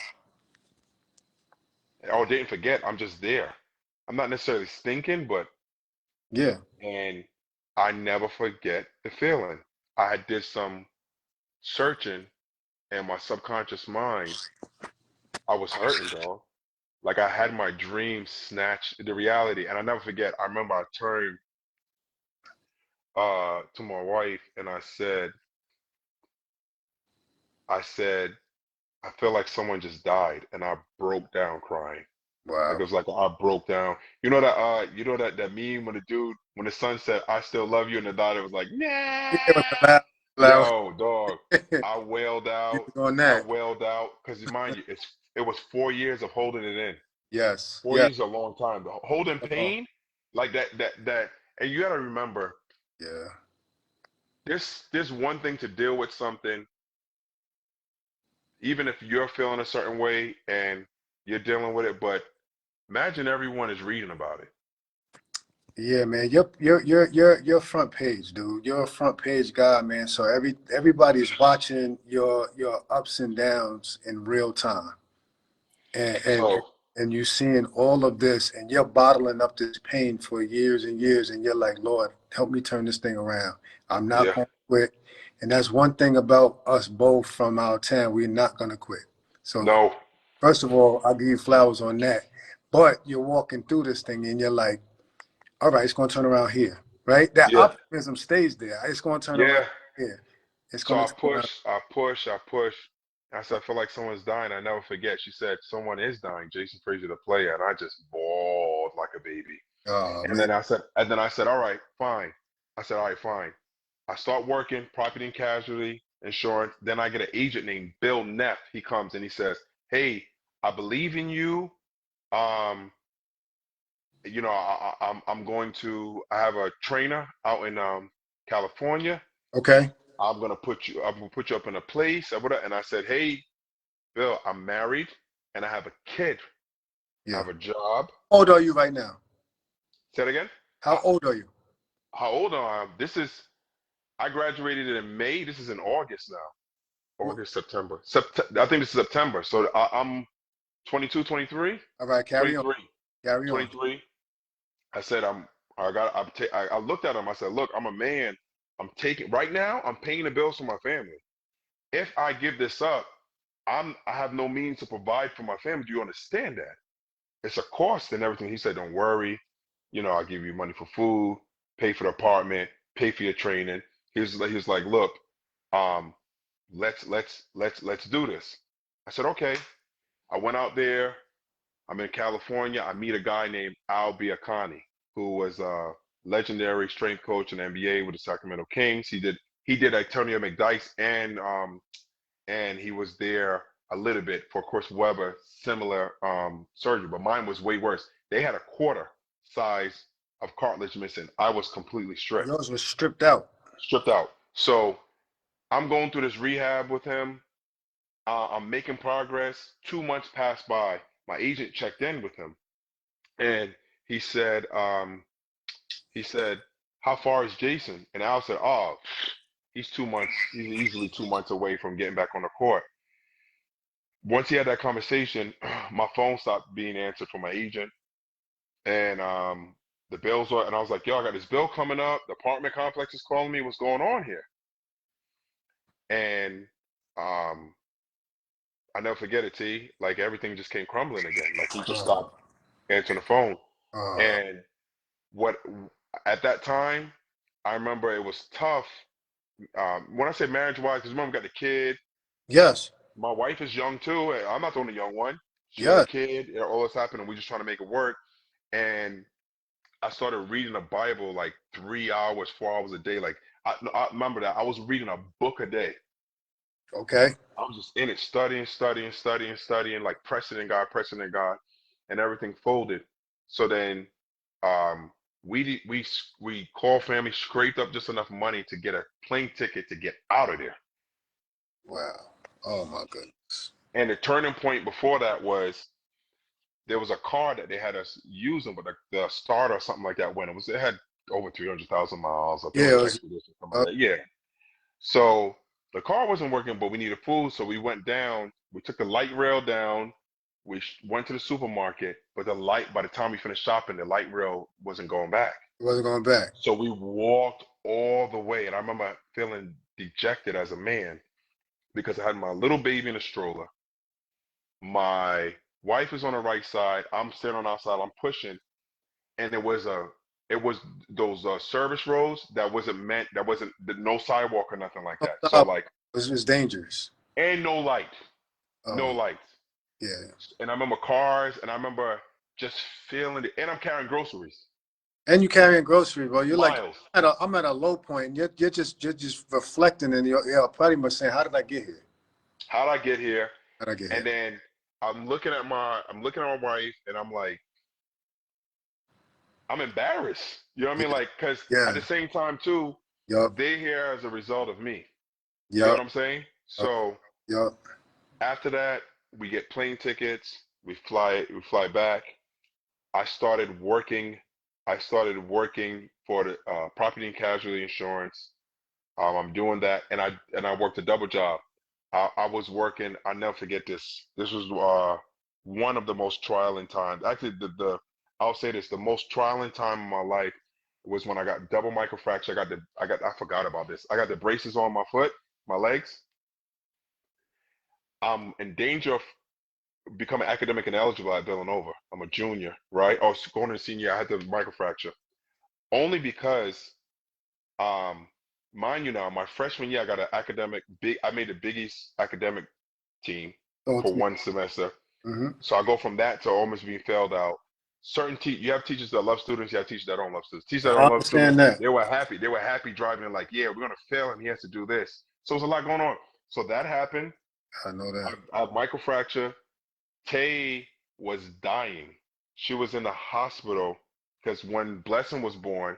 Or didn't forget, I'm just there. I'm not necessarily stinking, but, Yeah. and I never forget the feeling. I did some searching in my subconscious mind. I was hurting, dog. Like I had my dream snatched, the reality. And I never forget, I remember I turned to my wife and I said, I feel like someone just died, and I broke down crying. Like Wow. it was like I broke down. You know that meme when the dude when the son said I still love you and the daughter was like, Yeah, nah. it was the loud, loud. Yo, dog. You I wailed out. was on I that. wailed out because mind you, it was 4 years of holding it in. Yes. Four Yes. years is a long time. Holding pain like that, and you got to remember, Yeah. there's one thing to deal with something, even if you're feeling a certain way and you're dealing with it, but imagine everyone is reading about it. Yeah, man. You're front page, dude. You're a front page guy, man. So everybody's watching your ups and downs in real time. and and So and you seeing all of this and you're bottling up this pain for years and years and you're like, Lord, help me turn this thing around. I'm not yeah, going to quit. And that's one thing about us both from our town. We're not going to quit. So no, first of all, I'll give you flowers on that. But you're walking through this thing and you're like, all right, it's going to turn around here, right? That yeah, optimism stays there. It's going to turn around yeah. here. It's So going I to turn around. push, I push, I push. I said, I feel like someone's dying. I never forget. She said, someone is dying. Jason Fraser, the player, and I just bawled like a baby. Oh, And man. then I said, all right, fine. I said, all right, fine. I start working, property and casualty insurance. Then I get an agent named Bill Neff. He comes and he says, hey, I believe in you. Um, I'm going to. I have a trainer out in California. Okay. I'm gonna put you up in a place. And I said, hey, Bill, I'm married and I have a kid. I Yeah. have a job. How old are you right now? Say it again. How How, old are you? how old am I? I graduated in May. This is in August now. August, September. I think this is September. So I'm 22, 23, All right, carry on. 23, Carry on. 23. I said, I looked at him. I said, look, I'm a man. Right now, I'm paying the bills for my family. If I give this up, I have no means to provide for my family. Do you understand that? It's a cost and everything. He said, don't worry. I'll give you money for food, pay for the apartment, pay for your training. He was like, look, um, let's do this. I said, okay. I went out there. I'm in California. I meet a guy named Al Biacani, who was a legendary strength coach in the NBA with the Sacramento Kings. He did Antonio McDyess and he was there a little bit for Chris Webber, similar surgery, but mine was way worse. They had a quarter size of cartilage missing. I was completely Yours was stripped out. stripped out. So I'm going through this rehab with him. I'm making progress. 2 months passed by. My agent checked in with him, and he said, um, he said, "How far is Jason?" And Al said, "Oh, he's 2 months. He's easily 2 months away from getting back on the court." Once he had that conversation, my phone stopped being answered from my agent, and the bills were, and I was like, "Yo, I got this bill coming up. The apartment complex is calling me. What's going on here?" And um, I never forget it, T. Like everything just came crumbling again. Like he just Uh, stopped answering the phone. uh, And what at that time, I remember it was tough. When I say marriage-wise, because remember we got the kid. yes. My wife is young too. I'm not the only young one. She got a Yes. kid. All this happened, and we just trying to make it work. And I started reading the Bible like 3 hours, 4 hours a day. Like I remember that I was reading a book a day. Okay. I was just in it, studying, studying, studying, studying, like pressing in God, and everything folded. So then, um, we called family, scraped up just enough money to get a plane ticket to get out of there. Wow. Oh my goodness. And the turning point before that was there was a car that they had us using, but the starter or something like that went. It had over 300,000 miles. I think it Yeah, was it an was. Expedition, something like that. Yeah. So the car wasn't working, but we needed food, so we went down. We took the light rail down. We went to the supermarket, but by the time we finished shopping, the light rail wasn't going back. It wasn't going back. So we walked all the way, and I remember feeling dejected as a man because I had my little baby in a stroller. My wife is on the right side. I'm sitting on the outside. I'm pushing, and it was those service roads that wasn't no sidewalk or nothing like Oh, that. So stop. like, It was dangerous. and no light, no Oh, light. yeah. And I remember cars, and I remember just feeling it. And I'm carrying groceries, And you carrying groceries, bro. You're like, miles. I'm at a low point. You're just reflecting and you're pretty much saying, how did I get here? How did I get here? How did I get And here? then I'm looking at my wife, and I'm like, I'm embarrassed. You know what I mean? Yeah, Like, because at yeah, the same time too, yup, they're here as a result of me. You get what yup, I'm saying? yup, So yup. after that, we get plane tickets. We fly back. I started working. I started working for the property and casualty insurance. I'm doing that, and I worked a double job. I was working. I never forget this. This was one of the most trying times. Actually, the I'll say this: the most trying time of my life was when I got double microfracture. I forgot about this. I got the braces on my foot, my legs. I'm in danger of becoming academic ineligible at Villanova. I'm a junior, right? I was going to senior. I had the microfracture only because Um, mind you now, my freshman year, I got an academic big. I made the Big East academic team Oh, for one semester. mm-hmm. So I go from that to almost being failed out. You have teachers that love students. You have teachers that don't love students. Teachers that I don't love students, understand that. they were happy. They were happy driving like, yeah, we're gonna fail him. He has to do this. So there's a lot going on. So that happened. I know that. I have microfracture. Tay was dying. She was in the hospital because when Blessing was born,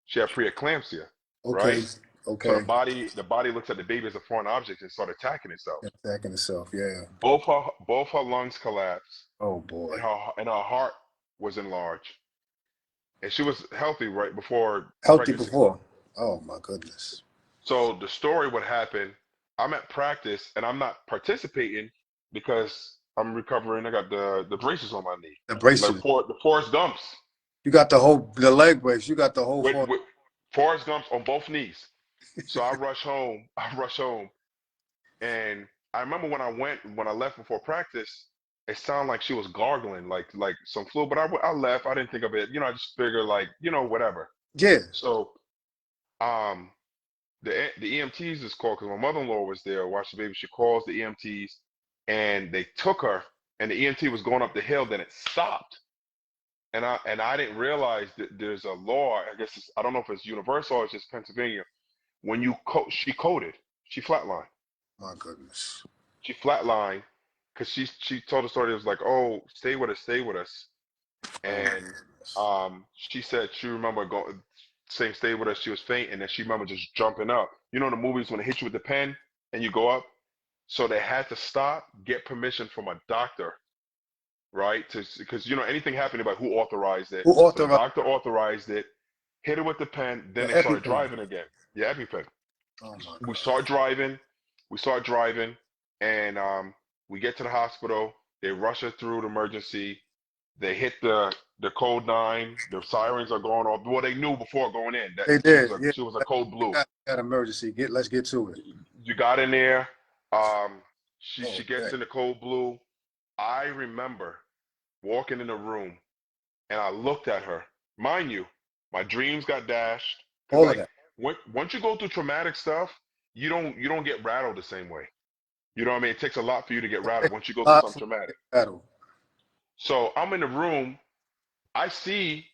she had preeclampsia, Okay, right? So the okay. body the body looks at the baby as a foreign object and started attacking itself. Attacking itself. Yeah. Both her lungs collapsed Oh boy. and her heart was enlarged. And she was healthy right before Healthy pregnancy. before. Oh my goodness. So the story would happen. I'm at practice and I'm not participating because I'm recovering. I got the braces on my knee, The like braces. the Forrest Gumps You got the leg brace. You got the whole with four. Forrest Gumps on both knees. So I rush home. I rush home, and I remember when I left before practice. It sounded like she was gargling, like some fluid. But I left. I didn't think of it. I just figured like whatever. Yeah. So um, the EMTs is called because my mother-in-law was there watching the baby. She calls the EMTs, and they took her, and the EMT was going up the hill. Then it stopped, and I didn't realize that there's a law. I guess I don't know if it's universal or it's just Pennsylvania. When she coded, she flatlined. My goodness. She flatlined because she told the story. It was like, oh, stay with us, Oh my and goodness. she said she remember going saying stay with us. She was faint, and then she remember just jumping up. You know the movies when they hit you with the pen and you go up. So they had to stop, get permission from a doctor, right? Because anything happening about who authorized it. Who So the authorized doctor authorized it, hit it with the pen, the then they started EpiPen? driving again. Yeah, EpiPen. Oh my We God. start driving, we start driving, and we get to the hospital. They rush her through the emergency. They hit the code 9. The sirens are going off. Well, they knew before going in that They she was did. a Yeah. she was a code blue. Got emergency. Let's get to it. You got in there. Um, she Okay. gets in the code blue. I remember walking in the room and I looked at her. Mind you, my dreams got dashed because All of like that. once you go through traumatic stuff, you don't get rattled the same way. You know what I mean? It takes a lot for you to get rattled once you go through something traumatic. Battle. So I'm in the room. I see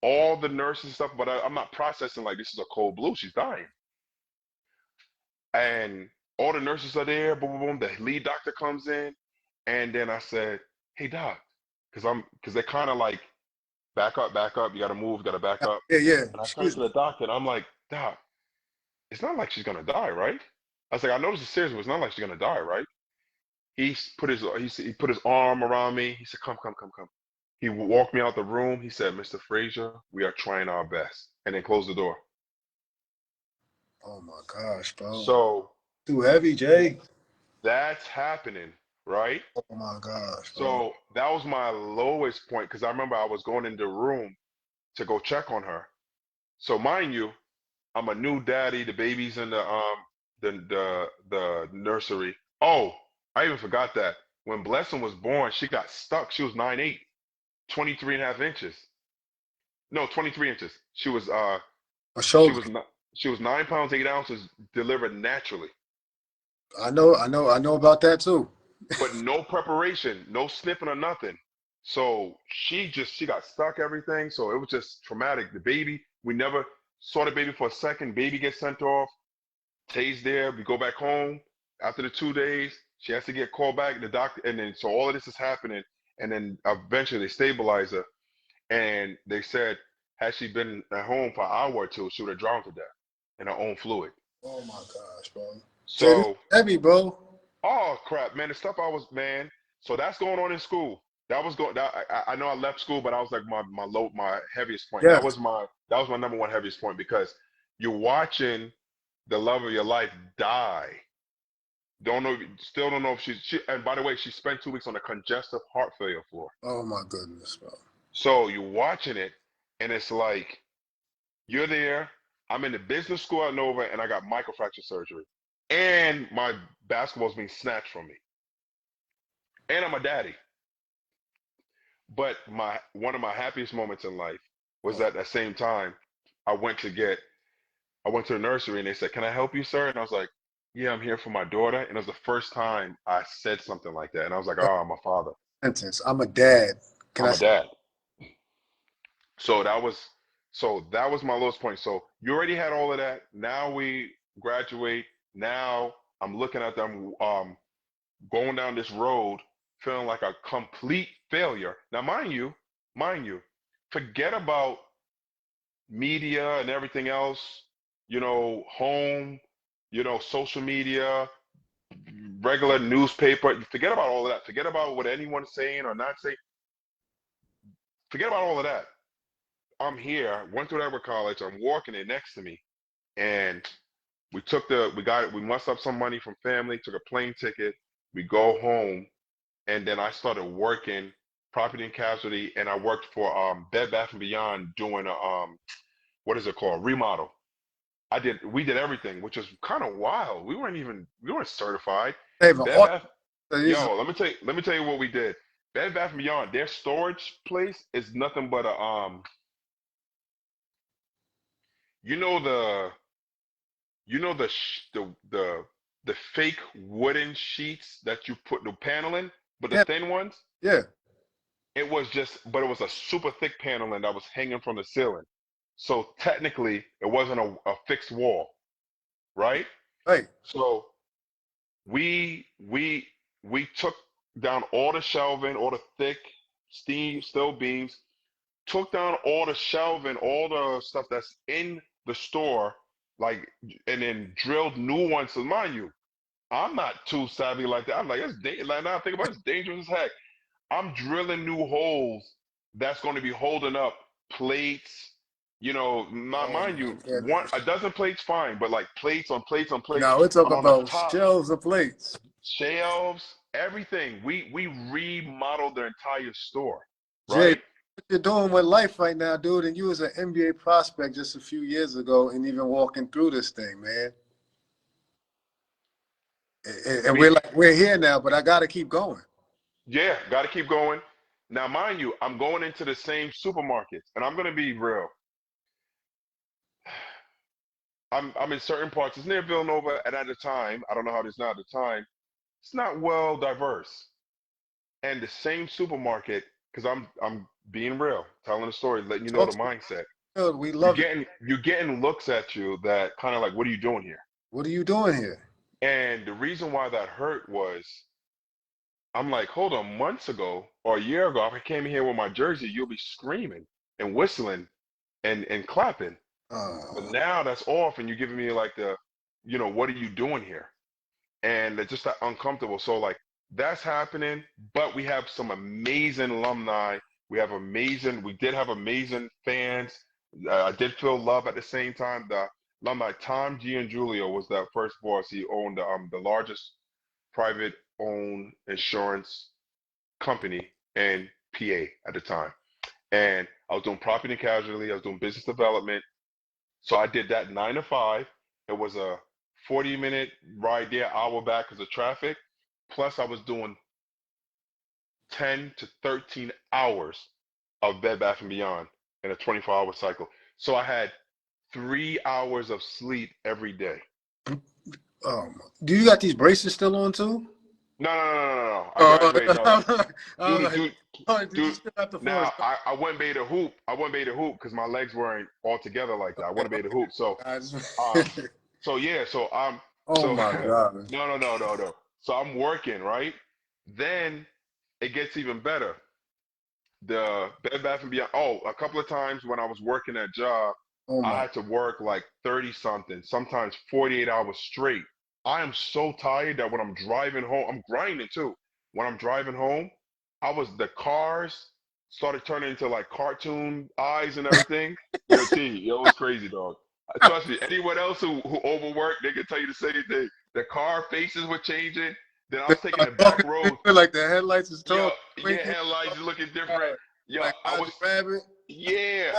all the nurses and stuff, but I'm not processing like this is a cold blue. She's dying, and all the nurses are there. Boom, boom, boom. The lead doctor comes in, and then I said, "Hey, doc," because they're kind of like back up, back up. You got to move, got to back up. Yeah, yeah. And I turned Excuse to me. the doctor, and I'm like, "Doc, it's not like she's gonna die, right?" I was like, "I know this is serious, but it's not like she's gonna die, right?" He put his arm around me. He said, "Come, come, come, come." He walked me out the room. He said, "Mr. Fraser, we are trying our best," and then closed the door. Oh my gosh, bro. So Too heavy, Jay. that's happening, right? Oh my gosh, bro. So that was my lowest point because I remember I was going in the room to go check on her. So mind you, I'm a new daddy. The baby's in the nursery. Oh, I even forgot that when Blessing was born, she got stuck. She was 9'8", 23 and a half inches. No, 23 inches. My She shoulder. was not she was 9 pounds 8 ounces delivered naturally, I know about that too. but no preparation, no snipping or nothing. So she got stuck everything. So it was just traumatic. The baby, we never saw the baby for a second. Baby gets sent off. Tay's there. We go back home. After the 2 days, she has to get called back. The doctor, and then so all of this is happening. And then eventually they stabilize her. And they said, had she been at home for an hour or two, she would have drowned to death in her own fluid. Oh my gosh, bro. Jay, this is So, heavy, bro. oh crap, man, the stuff I was, man. So that's going on in school. That was going. I know I left school, but I was like my heaviest point. Yes. That was my number one heaviest point because you're watching the love of your life die. Still don't know if she. And by the way, she spent 2 weeks on a congestive heart failure floor. Oh my goodness, bro. So you're watching it, and it's like you're there. I'm in the business school at Nova, and I got microfracture surgery, and my basketball's being snatched from me, and I'm a daddy. But one of my happiest moments in life was Oh, at that same time I went to the nursery, and they said, "Can I help you, sir?" And I was like, "Yeah, I'm here for my daughter." And it was the first time I said something like that, and I was like, "Oh, I'm a father. sentence. I'm a dad. Can I I'm a say dad." So that was my lowest point. So you already had all of that. Now we graduate. Now I'm looking at them going down this road feeling like a complete failure. Now mind you, forget about media and everything else, home, social media, regular newspaper. Forget about all of that. Forget about what anyone's saying or not saying. Forget about all of that. I'm here, went through Edward College, I'm walking it next to me. And we mustered up some money from family, took a plane ticket, we go home, and then I started working property and casualty, and I worked for Bed Bath and Beyond doing a what is it called? Remodel. We did everything, which is kind of wild. We weren't certified. even Bed auto? Bath, These yo, let me tell you what we did. Bed Bath and Beyond, their storage place is nothing but a you know the you know the fake wooden sheets that you put the paneling, but the Yeah, thin ones. yeah, But it was a super thick paneling that was hanging from the ceiling. So technically, it wasn't a fixed wall, right? right. So we we we took down all the shelving, all the thick steel beams, took down all the shelving, all the stuff that's in the store, like, and then drilled new ones. So mind you, I'm not too savvy like that. I'm like, like now I think about it, it's dangerous as heck. I'm drilling new holes that's going to be holding up plates. Oh mind my you, a goodness. dozen plates fine, but like plates on plates on plates, Now we're but talking on the about top shelves of plates. shelves, everything. We remodeled the entire store, Jay, right? what you're doing with life right now, dude, and you was an NBA prospect just a few years ago and even walking through this thing, man. I And mean, we're here now, but I gotta keep going. yeah, got to keep going. Now, mind you, I'm going into the same supermarkets, and I'm going to be real. I'm in certain parts. It's near Villanova, and at the time, I don't know how it is now. At the time, it's not well diverse. And the same supermarket, because I'm being real, telling the story, letting you know Talk the to me, mindset. dude. We love it. You're getting looks at you that kind of like, what are you doing here? What are you doing here? And the reason why that hurt was I'm like, hold on, months ago or a year ago, if I came here with my jersey, you'll be screaming and whistling and clapping. But Oh, now that's off, and you're giving me like what are you doing here? And it's just that uncomfortable. So like that's happening, but we have some amazing alumni. We did have amazing fans. I did feel love at the same time. The alumni, Tom G and Julio was that first boss. He owned the largest private owned insurance company in PA at the time. And I was doing property and casualty, I was doing business development. So I did that 9 to 5. It was a 40-minute ride there, hour back because of traffic. Plus, I was doing 10 to 13 hours of Bed Bath and Beyond in a 24-hour cycle. So I had 3 hours of sleep every day. do you got these braces still on too? No. I Oh, graduated. No, I was dude, like, dude, oh, did you dude. still have to force? Now I wouldn't be able to hoop. I wouldn't be able to hoop because my legs weren't all together like that. I Okay, wouldn't be able to hoop. So, I just, um, so yeah. oh So my God. no. So I'm working, right? Then it gets even better. The Bed Bath and Beyond. Oh, a couple of times when I was working that job, Oh I my. had to work like 30 something, sometimes 48 hours straight. I am so tired that when I'm driving home, I'm grinding too. When I'm driving home, the cars started turning into like cartoon eyes and everything. Yo, T, it was crazy, dog. Trust me, anyone else who overworked, they can tell you the same thing. The car faces were changing. Then I They was taking start the back talking roads. like the headlights is Yo, talking, your winking, headlights looking different. uh, Yo, like I was Roger Rabbit. yeah.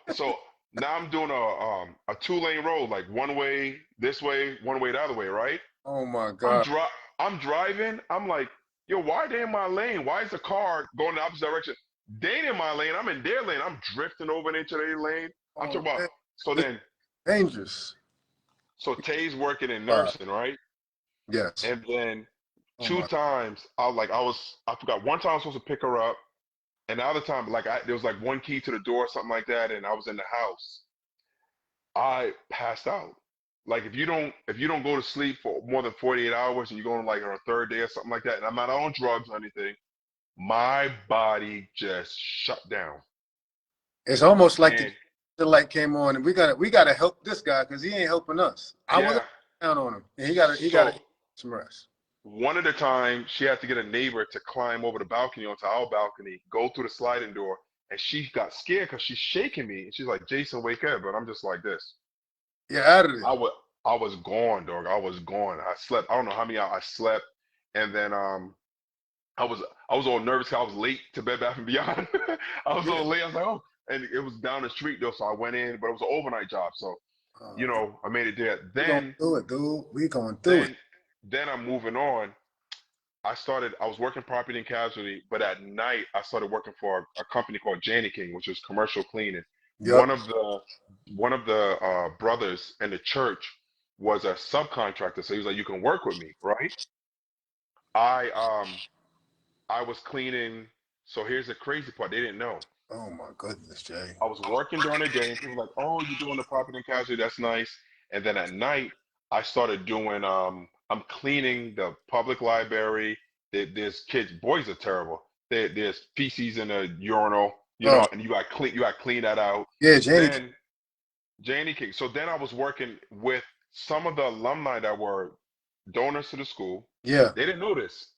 So now I'm doing a 2 lane road, like one way this way, one way the other way, right? Oh my I'm God. dri I'm driving. I'm like, yo, why are they in my lane? Why is the car going the opposite direction? They ain't in my lane. I'm in their lane. I'm drifting over into their lane. I'm Oh talking about. man, So it's then, dangerous. so Tay's working in Wow. nursing, right? Yes. And then Oh two my. times, I forgot. One time I was supposed to pick her up. And the other time, there was like one key to the door, something like that, and I was in the house. I passed out. Like if you don't go to sleep for more than 48 hours and you're going like on a third day or something like that, and I'm not on drugs or anything, my body just shut down. It's almost like And the light came on, and we gotta help this guy because he ain't helping us. I wasn't yeah, down on him, and he gotta so some rest. one of the times she had to get a neighbor to climb over the balcony onto our balcony, go through the sliding door, and she got scared because she's shaking me. And she's like, Jason, wake up. But I'm just like this. You're out of there. I was I was gone, dog. I was gone. I slept. I don't know how many hours I slept, and then I was I was all nervous 'cause I was late to Bed Bath and Beyond. I was Yeah. all late. I was like, oh, and it was down the street though, so I went in, but it was an overnight job, so I made it there. We gonna do it, dude. We gonna do it. Then, then I'm moving on. I was working property and casualty, but at night I started working for a company called Janney King, which was commercial cleaning. Yep. One of the brothers in the church was a subcontractor, so he was like, "You can work with me, right?" I I was cleaning. So here's the crazy part: they didn't know. Oh my goodness, Jay. I was working during the day, and people were like, "Oh, you're doing the property and casualty. That's nice." And then at night, I started doing. I'm cleaning the public library. There's kids. Boys are terrible. There's feces in the urinal, Oh and you got to clean that out. yeah, Janie. Then Janie King. So then I was working with some of the alumni that were donors to the school. Yeah, They didn't know this.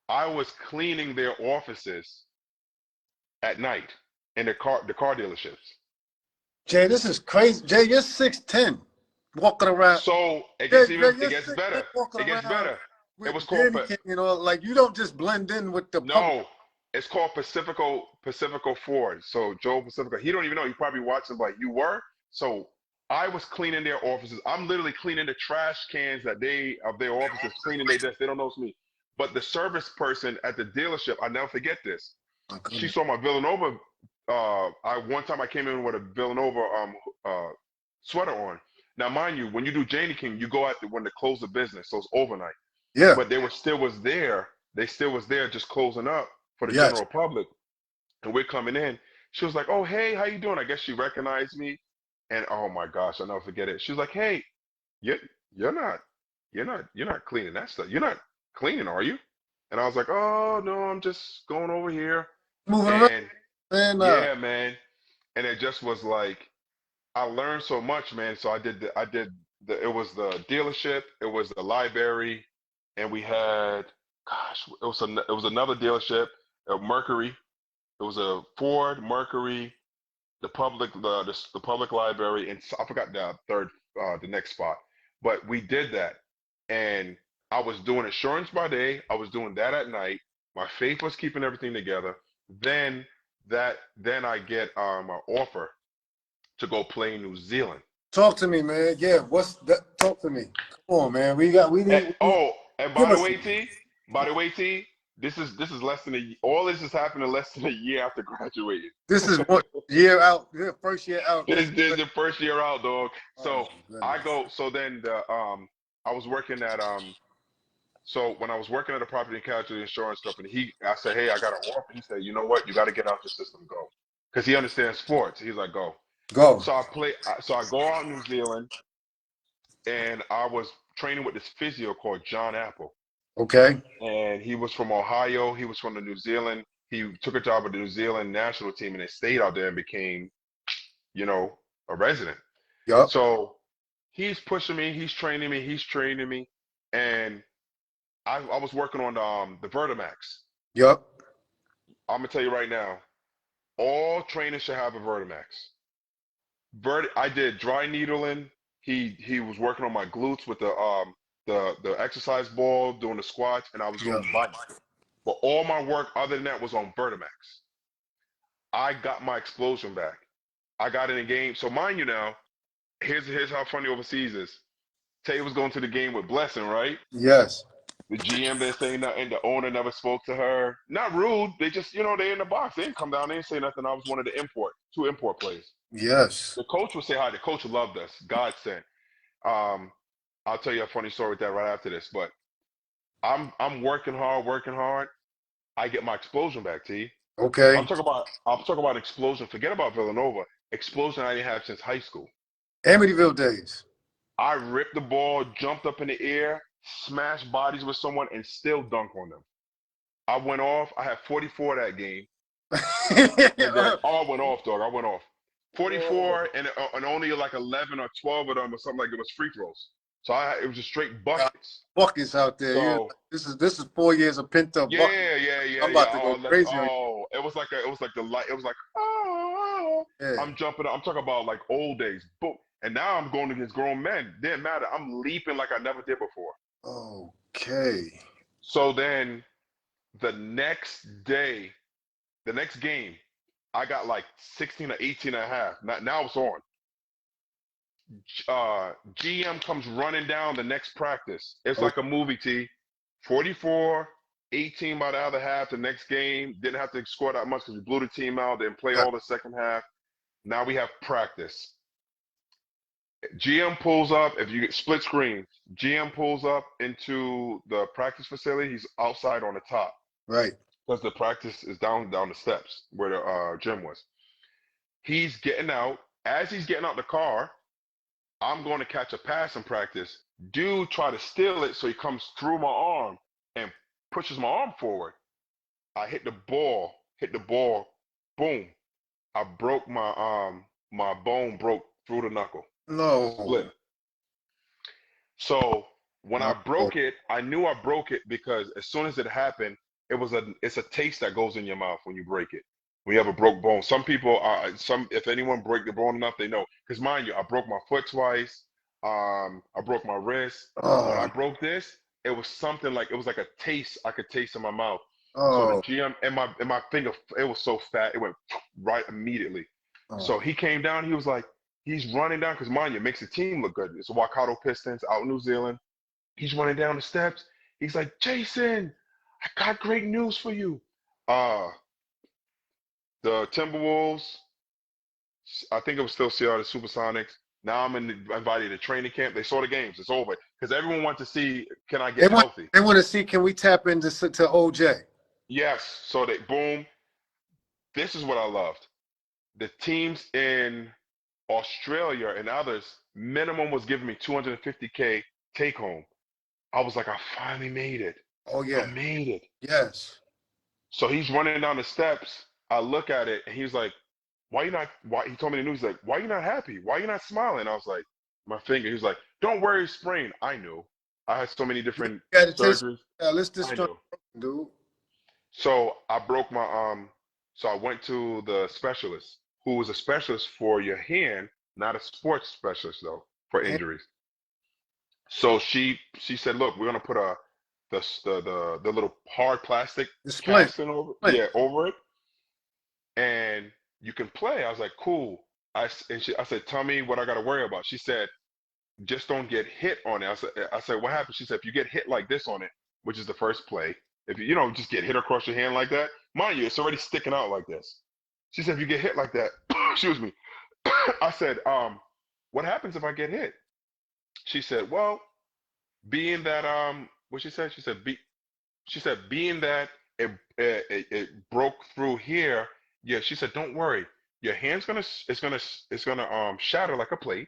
I was cleaning their offices at night in the car dealerships. Jay, this is crazy. Jay, you're 6'10", walking around. So Jay, Jay, it you're gets 6'10", better. walking It gets around better. It with was called Danny King and all. Like you don't just blend in with the public. no, it's called Pacifico Ford. So Joe Pacifico, he don't even know. He probably watching like you were. So I was cleaning their offices. I'm literally cleaning the trash cans that they of their offices, cleaning their desk. They don't know it's me. But the service person at the dealership, I never forget this. My She goodness. saw my Villanova. I one time I came in with a Villanova uh sweater on. Now, mind you, when you do Janie King, you go out when they close the business, so it's overnight. Yeah. But they were still was there. They still was there, just closing up for the Yes. general public. And we're coming in. She was like, "Oh, hey, how you doing?" I guess she recognized me. And oh my gosh, I'll never forget it. She was like, "Hey, you you're not you're not cleaning that stuff. You're not cleaning, are you?" And I was like, "Oh no, I'm just going over here." Moving around, And man. yeah, man. And it just was like I learned so much, man. So it was the dealership, it was the library, and we had gosh, it was another dealership, Mercury. It was a Ford, Mercury, the public library, and I forgot the next spot. But we did that, and I was doing insurance by day. I was doing that at night. My faith was keeping everything together. Then then I get an offer to go play in New Zealand. Talk to me, man. Yeah. What's that? Talk to me. Come on, man. And Give by the us. way, T, this is less than all this is happening less than a year after graduating. This is one year out. Yeah, first year out. This is the first year out, dog. Oh So my I goodness. go. So then I was working at So when I was working at a property and casualty insurance company, I said, hey, I got an offer. He said, you know what? You got to get out the system, go, because he understands sports. He's like, go. Go. So I go out in New Zealand, and I was training with this physio called John Apple, Okay. and he was from Ohio. He was from the New Zealand. He took a job with the New Zealand national team, and they stayed out there and became, a resident. Yup. So he's pushing me. He's training me. He's training me, and I was working on the Vertimax. Yup. I'm gonna tell you right now, all trainers should have a Vertimax. I did dry needling. He was working on my glutes with the exercise ball, doing the squats, and I was Yup. doing bike. But all my work other than that was on Vertimax. I got my explosion back. I got in a game. So mind you now, here's how funny overseas is. Tay was going to the game with Blessing, right? Yes. The GM didn't say nothing. The owner never spoke to her. Not rude. They just, they in the box. They didn't come down. They didn't say nothing. I was one of the two import players. Yes. The coach would say hi. The coach loved us. God sent. Um, I'll tell you a funny story with that right after this. But I'm working hard, working hard. I get my explosion back, T. Okay. I'm talking about explosion. Forget about Villanova. Explosion I didn't have since high school. Amityville days. I ripped the ball, jumped up in the air, smashed bodies with someone, and still dunk on them. I went off. I had 44 that game. And then I went off, dog. I went off. 44 and only like 11 or 12 of them or something like it was free throws. So it was just straight buckets. Buckets out there. So This is 4 years of pent up bucket. I'm yeah. about to go crazy on you. It was like the light. It was like, oh, Yeah. I'm jumping. I'm talking about like old days. Boom. And now I'm going against grown men. Didn't matter. I'm leaping like I never did before. Okay. So then the next day, the next game, I got like 16 or 18 and a half. Now it's on. GM comes running down the next practice. It's like a movie, T. 44, 18 by the other half. The next game, didn't have to score that much because we blew the team out. Didn't play all the second half. Now we have practice. GM pulls up. If you get split screen, GM pulls up into the practice facility. He's outside on the top. Right. Because the practice is down the steps where the gym was. He's getting out. As he's getting out the car, I'm going to catch a pass in practice. Dude try to steal it, so he comes through my arm and pushes my arm forward. I hit the ball, boom. I broke my bone broke through the knuckle. No. Split. So when I No. broke it, I knew I broke it because as soon as it happened, it's a taste that goes in your mouth when you break it. When you have a broke bone. Some people if anyone break the bone enough, they know. Because mind you, I broke my foot twice. I broke my wrist. When I broke this, it was something like it was like a taste I could taste in my mouth. So the GM and my finger, it was so fat, it went right immediately. So he came down, he was like, he's running down, because mind you, it makes the team look good. It's the Waikato Pistons out in New Zealand. He's running down the steps. He's like, Jason, I got great news for you. The Timberwolves, I think it was still Seattle Supersonics. Now I'm invited to training camp. They saw the games. It's over. Because everyone wants to see, can I get healthy? They want to see, can we tap into to OJ? Yes. So boom. This is what I loved. The teams in Australia and others, minimum was giving me 250K take home. I was like, I finally made it. Oh, yeah. I made it. Yes. So he's running down the steps. I look at it and he's like, why he told me the news, like, why are you not happy? Why are you not smiling? I was like, my finger. He's like, don't worry, sprain. I knew. I had so many different surgeries. Let's just I knew. dude. So I broke so I went to the specialist, who was a specialist for your hand, not a sports specialist though, for injuries. So she said, look, we're gonna put the little hard plastic casting over it, and you can play. I was like, cool. I said, tell me what I got to worry about. She said, just don't get hit on it. I said, what happens? She said, if you get hit like this on it, which is the first play, if you just get hit across your hand like that, mind you, it's already sticking out like this. She said, if you get hit like that, excuse me. I said, what happens if I get hit? She said, well, being that what she said? She said, being that it broke through here, yeah. She said, don't worry, your hand's gonna it's gonna shatter like a plate,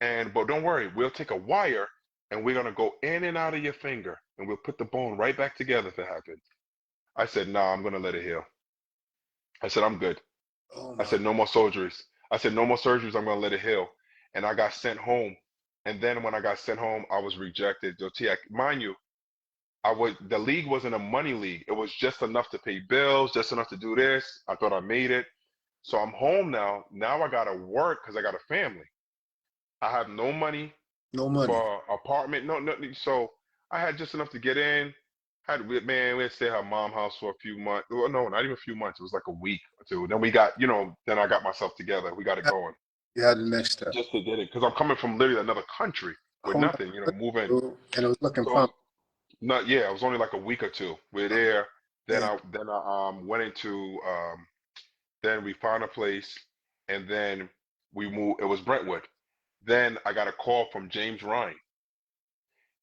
but don't worry, we'll take a wire and we're gonna go in and out of your finger, and we'll put the bone right back together if it happens. I said, nah, I'm gonna let it heal. I said, I'm good. Oh I my. said, no more surgeries. I said, no more surgeries. I'm gonna let it heal. And I got sent home. And then when I got sent home, I was rejected. So, mind you, the league wasn't a money league. It was just enough to pay bills, just enough to do this. I thought I made it. So I'm home now. Now I gotta work because I got a family. I have no money No money. for apartment. No, no. So I had just enough to get in. Man, we had to stay at her mom house for a few months. Well, no, not even a few months. It was like a week or two. Then we got, then I got myself together. We got it going You had the next step. just to get it because I'm coming from literally another country with Hold nothing, on. moving. And it was looking So promising. not yeah, it was only like a week or two. We're there. Then Yeah. I went into then we found a place, and then we moved. It was Brentwood. Then I got a call from James Ryan.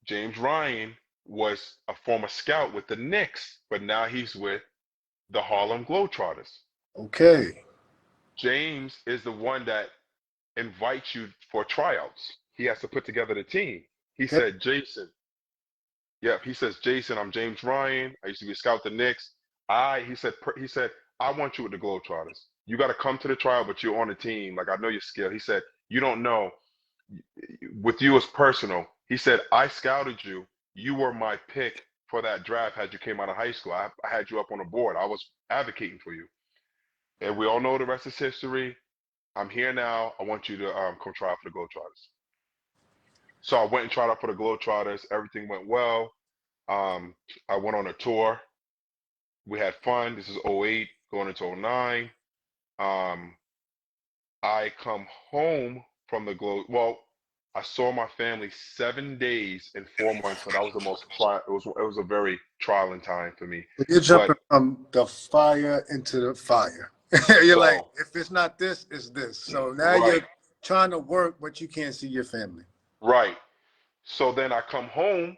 James Ryan was a former scout with the Knicks, but now he's with the Harlem Globetrotters. Okay. James is the one that invites you for tryouts. He has to put together the team. He Okay. said, Jason, yep, he says, Jason, I'm James Ryan. I used to be a scout the Knicks. He said, I want you with the Globetrotters. You got to come to the trial, but you're on the team. Like, I know your skill. He said, you don't know. With you, it's personal. He said, I scouted you. You were my pick for that draft had you came out of high school. I had you up on the board. I was advocating for you. And we all know the rest is history. I'm here now. I want you to come try out for the Globetrotters. So I went and tried out for the Globetrotters. Everything went well. I went on a tour. We had fun. This is '08 going into '09. Um, I come home from the Globe. Well, I saw my family 7 days in 4 months, so that was the most try. It was a very trying time for me. So you're But jumping from the fire into the fire. You're like, so if it's not this, it's this. So now right, you're trying to work, but you can't see your family. right. So then I come home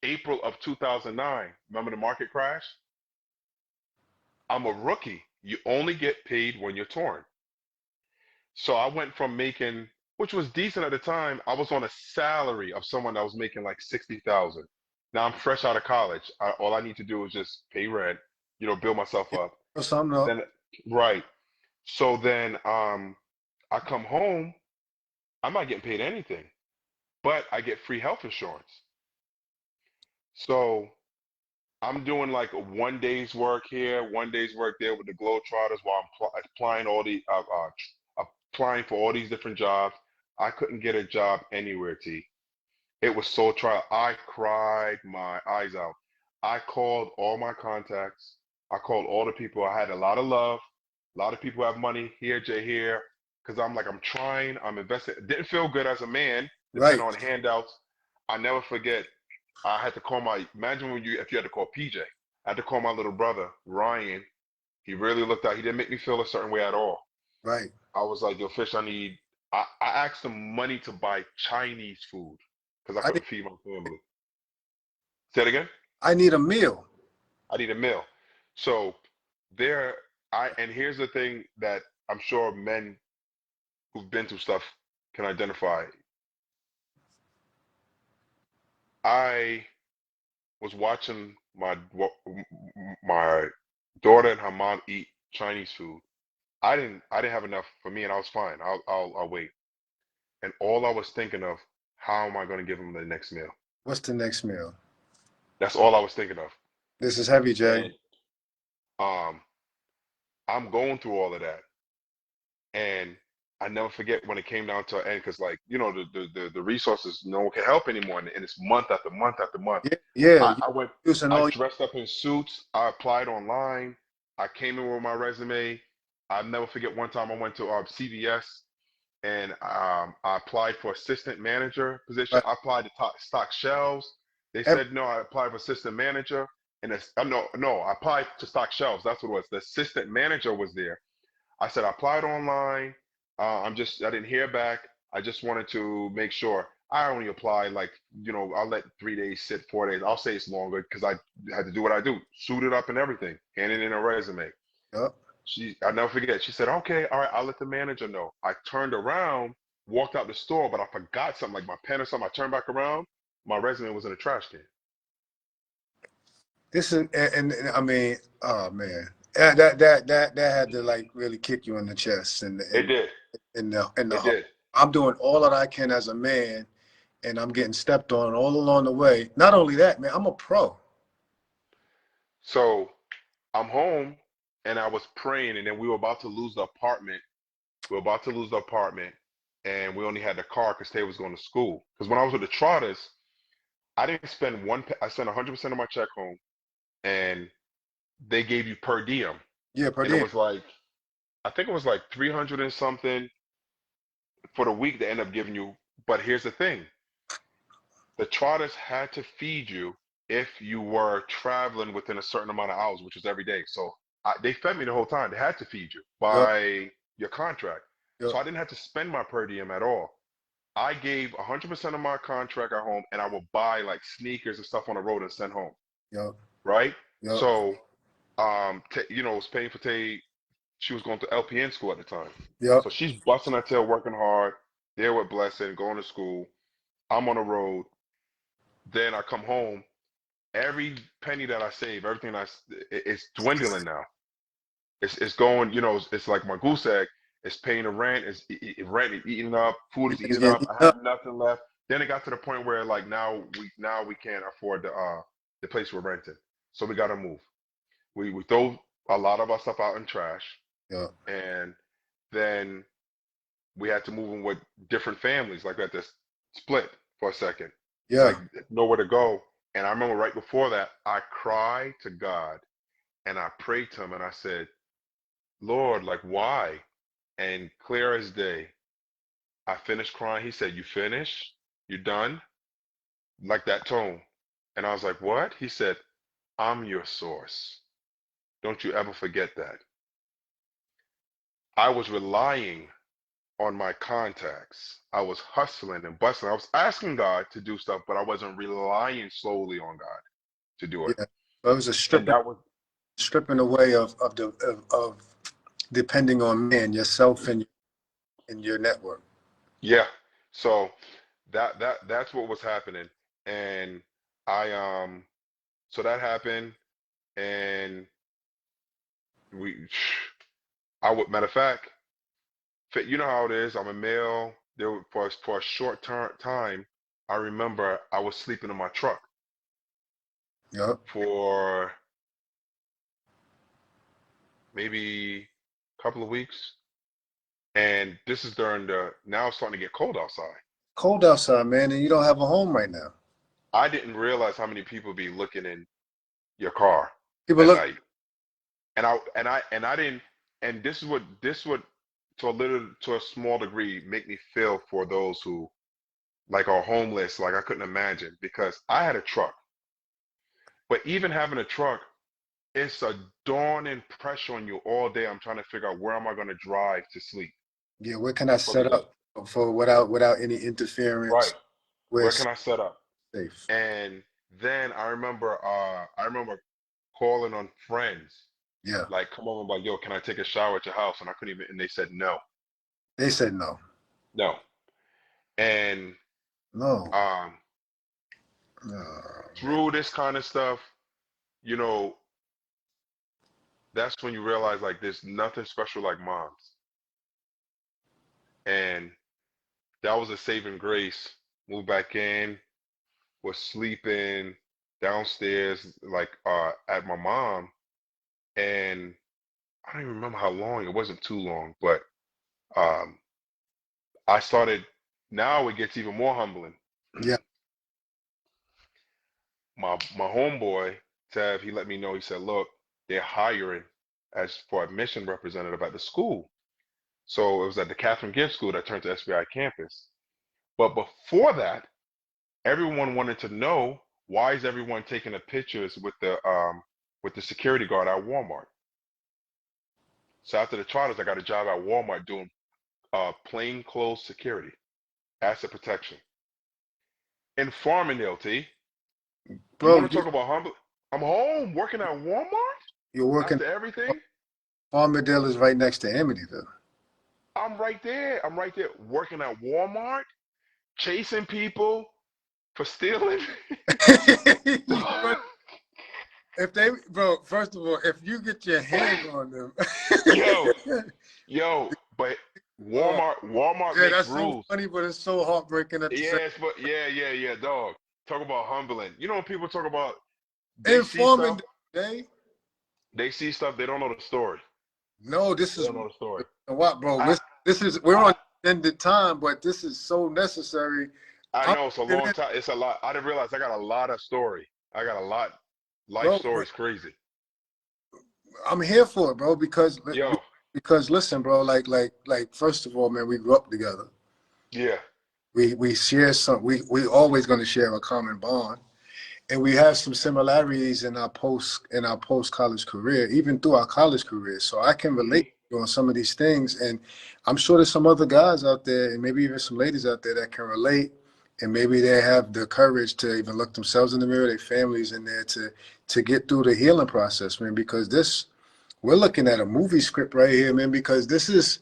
April of 2009. Remember the market crash? I'm a rookie. You only get paid when you're torn. So I went from making, which was decent at the time, I was on a salary of someone that was making like 60,000. Now I'm fresh out of college. All I need to do is just pay rent, build myself up. Or something else. Then, right. So then, I come home. I'm not getting paid anything, but I get free health insurance. So I'm doing like a 1 day's work here, 1 day's work there with the Globetrotters while I'm applying applying for all these different jobs. I couldn't get a job anywhere, T. It was so trial. I cried my eyes out. I called all my contacts. I called all the people. I had a lot of love. A lot of people have money here, Jay, here. Because I'm trying, I'm investing. It didn't feel good as a man, Right. depending on handouts. I never forget. I had to call imagine if you had to call PJ. I had to call my little brother, Ryan. He really looked out. He didn't make me feel a certain way at all. Right. I was like, yo, Fish, I asked him money to buy Chinese food because I I need, couldn't feed my family. Say it again? I need a meal. I need a meal. So and here's the thing that I'm sure men who've been through stuff can identify. I was watching my daughter and her mom eat Chinese food. I didn't have enough for me, and I was fine. I'll wait. And all I was thinking of, how am I going to give them the next meal? What's the next meal? That's all I was thinking of. This is heavy, Jay. And um, I'm going through all of that, and I never forget when it came down to an end, because the resources, no one can help anymore, and it's month after month after month. Yeah. Yeah. I, You I went, using I all dressed up in suits. I applied online. I came in with my resume. I'll never forget one time I went to CVS, and I applied for assistant manager position. right. I applied to stock shelves. They Every, said no. I applied for assistant manager, and no, I applied to stock shelves. That's what it was. The assistant manager was there. I said I applied online. I didn't hear back. I just wanted to make sure. I only apply like, I'll let 3 days sit, 4 days. I'll say it's longer because I had to do what I do, suit it up and everything, hand it in a resume. Yep. I'll never forget. She said, "Okay, all right, I'll let the manager know." I turned around, walked out the store, but I forgot something like my pen or something. I turned back around, my resume was in a trash can. This is, and I mean, oh man, that had to like really kick you in the chest and It did. in the It heart. did. I'm doing all that I can as a man, and I'm getting stepped on all along the way. Not only that, man, I'm a pro. So I'm home and I was praying, and then we were about to lose the apartment. We were about to lose the apartment, and we only had the car because Tay was going to school. Because when I was with the Trotters, I didn't spend I sent 100% of my check home, and they gave you per diem. Yeah, per And it diem. was like, I think it was like 300 and something for the week they end up giving you. But here's the thing, the Trotters had to feed you if you were traveling within a certain amount of hours, which was every day. So they fed me the whole time. They had to feed you Yep, by your contract. yep, So I didn't have to spend my per diem at all. I gave 100% of my contract at home, and I would buy like sneakers and stuff on the road and send home. yep, Right? yep, So, was paying for Tay. She was going to LPN school at the time. yep. So she's busting her tail, working hard. There with Blessing, going to school. I'm on the road. Then I come home. Every penny that I save, everything it's dwindling now. It's going, it's like my goose egg. It's paying the rent. Rent is eating up. Food It is is eating getting up. eaten I up. have nothing left. Then it got to the point where like now we can't afford the place we're renting. So we got to move. We throw a lot of our stuff out in trash, Yep, and then we had to move in with different families. Like we had to split for a second, like yeah. nowhere to go. And I remember right before that, I cried to God and I prayed to him and I said, Lord, like why? And clear as day, I finished crying. He said, "You finished? You done?" Like that tone. And I was like, "What?" He said, "I'm your source. Don't you ever forget that." I was relying on my contacts. I was hustling and bustling. I was asking God to do stuff, but I wasn't relying solely on God to do it. Yeah. So it was a And that was, stripping away of depending on man, yourself and your network. yeah. So that's what was happening. And I so that happened and we I would matter of fact, you know how it is. I'm a male. For a short time, I remember I was sleeping in my truck Yep. for maybe a couple of weeks. And this is during now it's starting to get cold outside. Cold outside, man, and you don't have a home right now. I didn't realize how many people be looking in your car People at look. night. And I didn't, and this would to a small degree make me feel for those who like are homeless, like I couldn't imagine because I had a truck. But even having a truck, it's a dawning pressure on you all day. I'm trying to figure out where am I going to drive to sleep. Yeah, where can I For set up for without any interference? right, Where where it's can I set up? safe. And then I remember calling on friends, Yeah. like come over, like, yo, can I take a shower at your house? And I couldn't even, and they said no, They said no. no. And No. um, Oh, man. through this kind of stuff, you know, that's when you realize like there's nothing special like moms. And that was a saving grace. Moved back in, was sleeping downstairs, like at my mom, and I don't even remember how long. It wasn't too long, but um, I started. Now it gets even more humbling. Yeah. My homeboy Tav, he let me know. He said, "Look, they're hiring as for admission representative at the school." So it was at the Catherine Gibbs School that turned to SBI campus. But before that, everyone wanted to know why is everyone taking the pictures with the security guard at Walmart. So after the charters, I got a job at Walmart doing plain clothes security, asset protection. in Farmingdale, T. You Bro, want to talk about humble? I'm home working at Walmart you're working. after everything. Farmingdale is right next to Amityville. I'm right there. I'm right there working at Walmart, chasing people for stealing. If they, bro, first of all, if you get your hands on them, Yo, yo, but oh, Walmart yeah, makes that's so rules. funny, but it's so heartbreaking at the same. Yes, but yeah, dog. Talk about humbling. You know when people talk about they see stuff, Informing day. they don't know the story. No, this They is don't know the story. what, bro. I This is we're on extended time, but this is so necessary. I I'm know it's a long time. It's a lot. I didn't realize I got a lot of story. I got a lot. Life bro, but stories crazy. I'm here for it, bro, Yo, because listen, bro, like first of all, man, we grew up together. yeah. We share some. We always going to share a common bond, and we have some similarities in our post college career, even through our college career. So I can relate Hmm. to you on some of these things, and I'm sure there's some other guys out there, and maybe even some ladies out there that can relate, and maybe they have the courage to even look themselves in the mirror, their families in there to get through the healing process, man. Because this, we're looking at a movie script right here, man. Because this is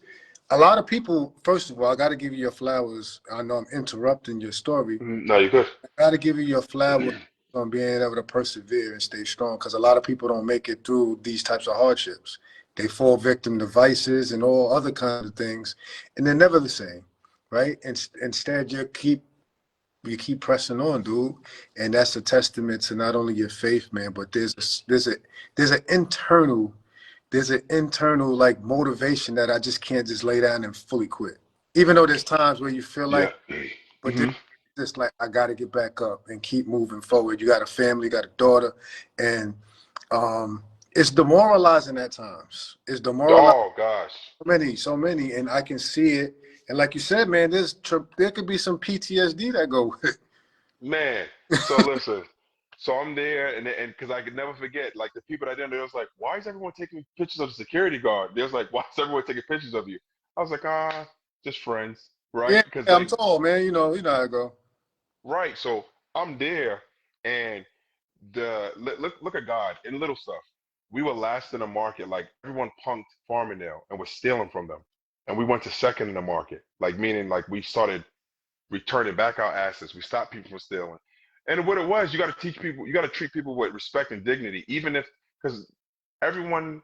a lot of people. First of all, I got to give you your flowers. I know I'm interrupting your story. No, you good. I got to give you your flowers on being able to persevere and stay strong, because a lot of people don't make it through these types of hardships. They fall victim to vices and all other kinds of things, and they're never the same, right? And instead, you keep pressing on, dude, and that's a testament to not only your faith, man, but there's an internal like motivation that I just can't just lay down and fully quit. Even though there's times where you feel Yeah. like, but Hmm. just like I got to get back up and keep moving forward. You got a family, you got a daughter, and um, it's demoralizing at times. It's demoralizing. Oh gosh. So many, and I can see it. And like you said, man, there could be some PTSD that go with Man, so it. listen, so I'm there, and because I could never forget, like the people that didn't, they was like, "Why is everyone taking pictures of the security guard?" They was like, "Why is everyone taking pictures of you?" I was like, just friends, right?" Yeah, Because I'm like, tall, man. You know how I go. right, so I'm there, and look at God in little stuff. We were last in the market, like everyone punked Farmingdale and was stealing from them, and we went to second in the market, like meaning like we started returning back our assets. We stopped people from stealing. And what it was, you got to teach people, you got to treat people with respect and dignity, even if, because everyone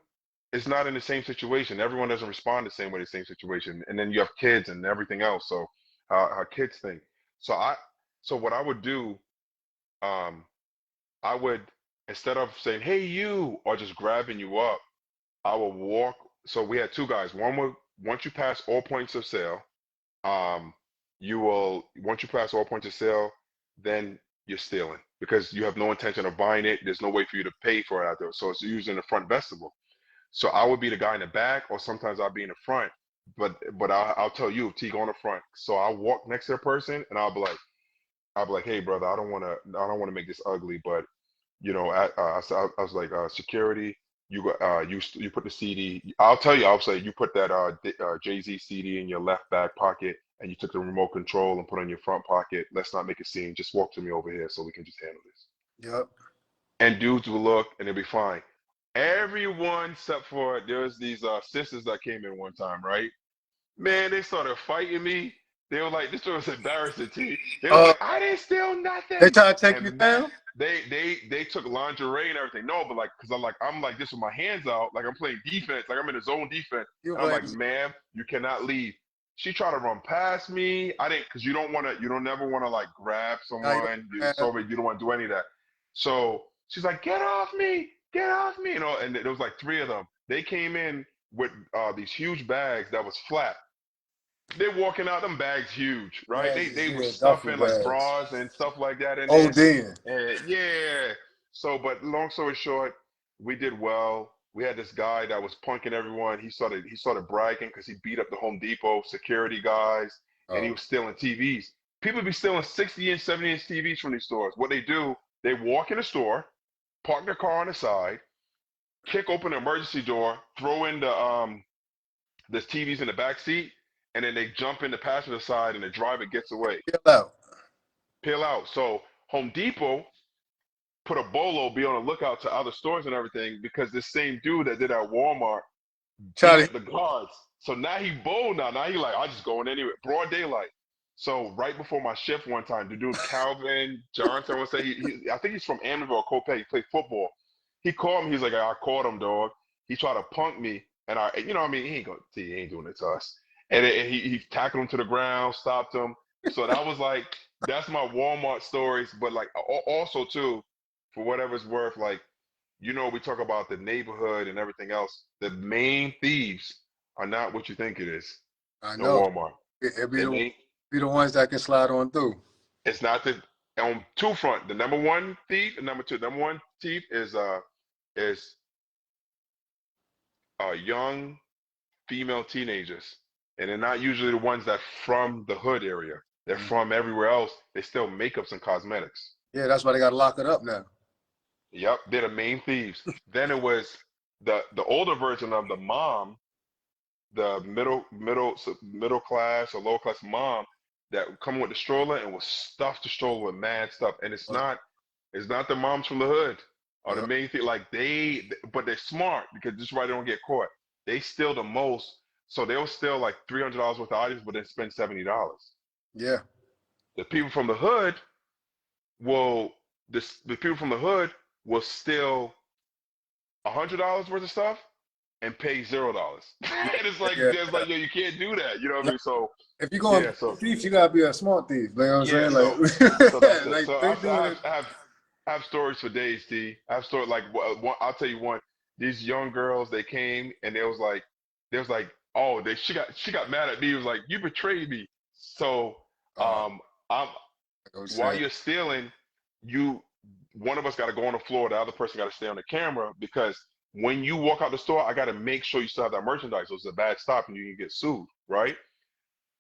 is not in the same situation. Everyone doesn't respond the same way to the same situation. And then you have kids and everything else. So how kids think. So so what I would do, um, I would, instead of saying, "Hey, you," or just grabbing you up, I would walk. So we had two guys. One would, once you pass all points of sale, um, you will, once you pass all points of sale, then you're stealing because you have no intention of buying it. There's no way for you to pay for it out there. So it's usually in the front vestibule. So I would be the guy in the back, or sometimes I'll be in the front. But I'll tell you, T, go in the front. So I'll walk next to the person and I'll be like, "Hey, brother, I don't want to make this ugly, but I was like, security, you put the CD. I'll tell you, I'll say you put that Jay-Z CD in your left back pocket, and you took the remote control and put it in your front pocket. Let's not make a scene. Just walk to me over here so we can just handle this." Yep. And dudes will look, and they'll be fine. Everyone except for there's these sisters that came in one time, right? Man, they started fighting me. They were like, this was embarrassing to me. They was Uh, like, "I didn't steal they nothing." try to take you And man, down. they took lingerie and everything. No, but like, cause I'm like this with my hands out, like I'm playing defense, like I'm in a zone defense. You And I'm like, like, "Ma'am, you cannot leave." She tried to run past me. I didn't, cause you don't never want to like grab now you someone. don't have, You don't want to do any of that. So she's like, "Get off me, get off me," and there was like three of them. They came in with these huge bags that was flat. They're walking out, them bags huge, right? They were yeah, duffel stuffing like bags. bras and stuff like that in Oh, there. then. And yeah. So, but long story short, we did well. We had this guy that was punking everyone. He started bragging because he beat up the Home Depot security guys, and he Oh, was stealing TVs. People be stealing 60-inch, 70-inch TVs from these stores. What they do, they walk in the store, park their car on the side, kick open the emergency door, throw in the TVs in the back seat, and then they jump in the passenger side, and the driver gets away. chill out. peel out. So Home Depot put a bolo, be on the lookout to other stores and everything because this same dude that did at Walmart beat Charlie. up the guards. So now he bold now. Now he like, I just going anywhere. Broad daylight. So right before my shift one time, the dude Calvin Johnson, I want to say, I think he's from Amityville, Copac. He played football. He called me. He's like, I caught him, dog. He tried to punk me. And you know what I mean? He ain't doing it to us. And he tackled him to the ground, stopped him. So that was like, that's my Walmart stories. But like also too, for whatever it's worth, like, you know, we talk about the neighborhood and everything else. The main thieves are not what you think it is. I No know. Walmart. It The main, be the ones that can slide on through. it's not the on two front. The number one thief and number two. Number one thief is young female teenagers, and they're not usually the ones that from the hood area. They're from everywhere else. They still makeups and cosmetics. Yeah, that's why they got to lock it up now. Yep, they're the main thieves. Then it was the older version of the mom, the middle class or lower class mom that would come with the stroller and will stuff the stroller with mad stuff. And it's not the moms from the hood or the Yeah. main thing. Like but they're smart because this is why they don't get caught. They steal the most, so they'll steal like $300 worth of items, but then spend $70. Yeah. The people from the hood will the people from the hood will steal $100 worth of stuff and pay $0. And it's like, Yeah. there's like, yo, you can't do that. You know what I mean? So If you're going yeah, so thief, you gotta be a smart thief. You know what I'm yeah, saying? so that's it. Like So they doing it. I have stories for days, T. I have stories like one. I'll tell you one. These young girls, they came and they was like, oh, she got mad at me. It was like, you betrayed me. So Uh, I'm like I was while saying. you're stealing, one of us got to go on the floor, the other person got to stay on the camera because when you walk out the store, I got to make sure you still have that merchandise. So it's a bad stop and you can get sued, right?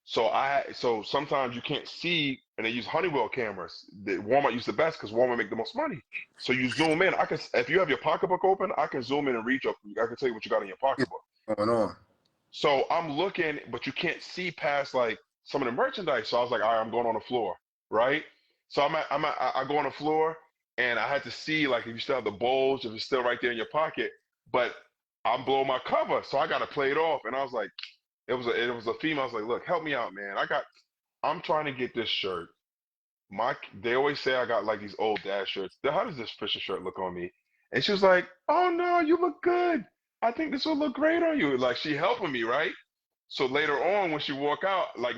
So sometimes you can't see, and they use Honeywell cameras. Walmart use the best because Walmart make the most money. So you zoom in. If you have your pocketbook open, I can zoom in and read I can tell you what you got in your pocketbook. Going on. So I'm looking, but you can't see past like some of the merchandise. So I was like, all right, I'm going on the floor, right? So I go on the floor, and I had to see like if you still have the bulge, if it's still right there in your pocket. But I'm blowing my cover, so I got to play it off. And I was like, it was a female. I was like, look, help me out, man. I'm trying to get this shirt. They always say I got like these old dad shirts. How does this Fisher shirt look on me? And she was like, oh no, you look good. I think this will look great on you. Like she helping me, right? So later on when she walk out, like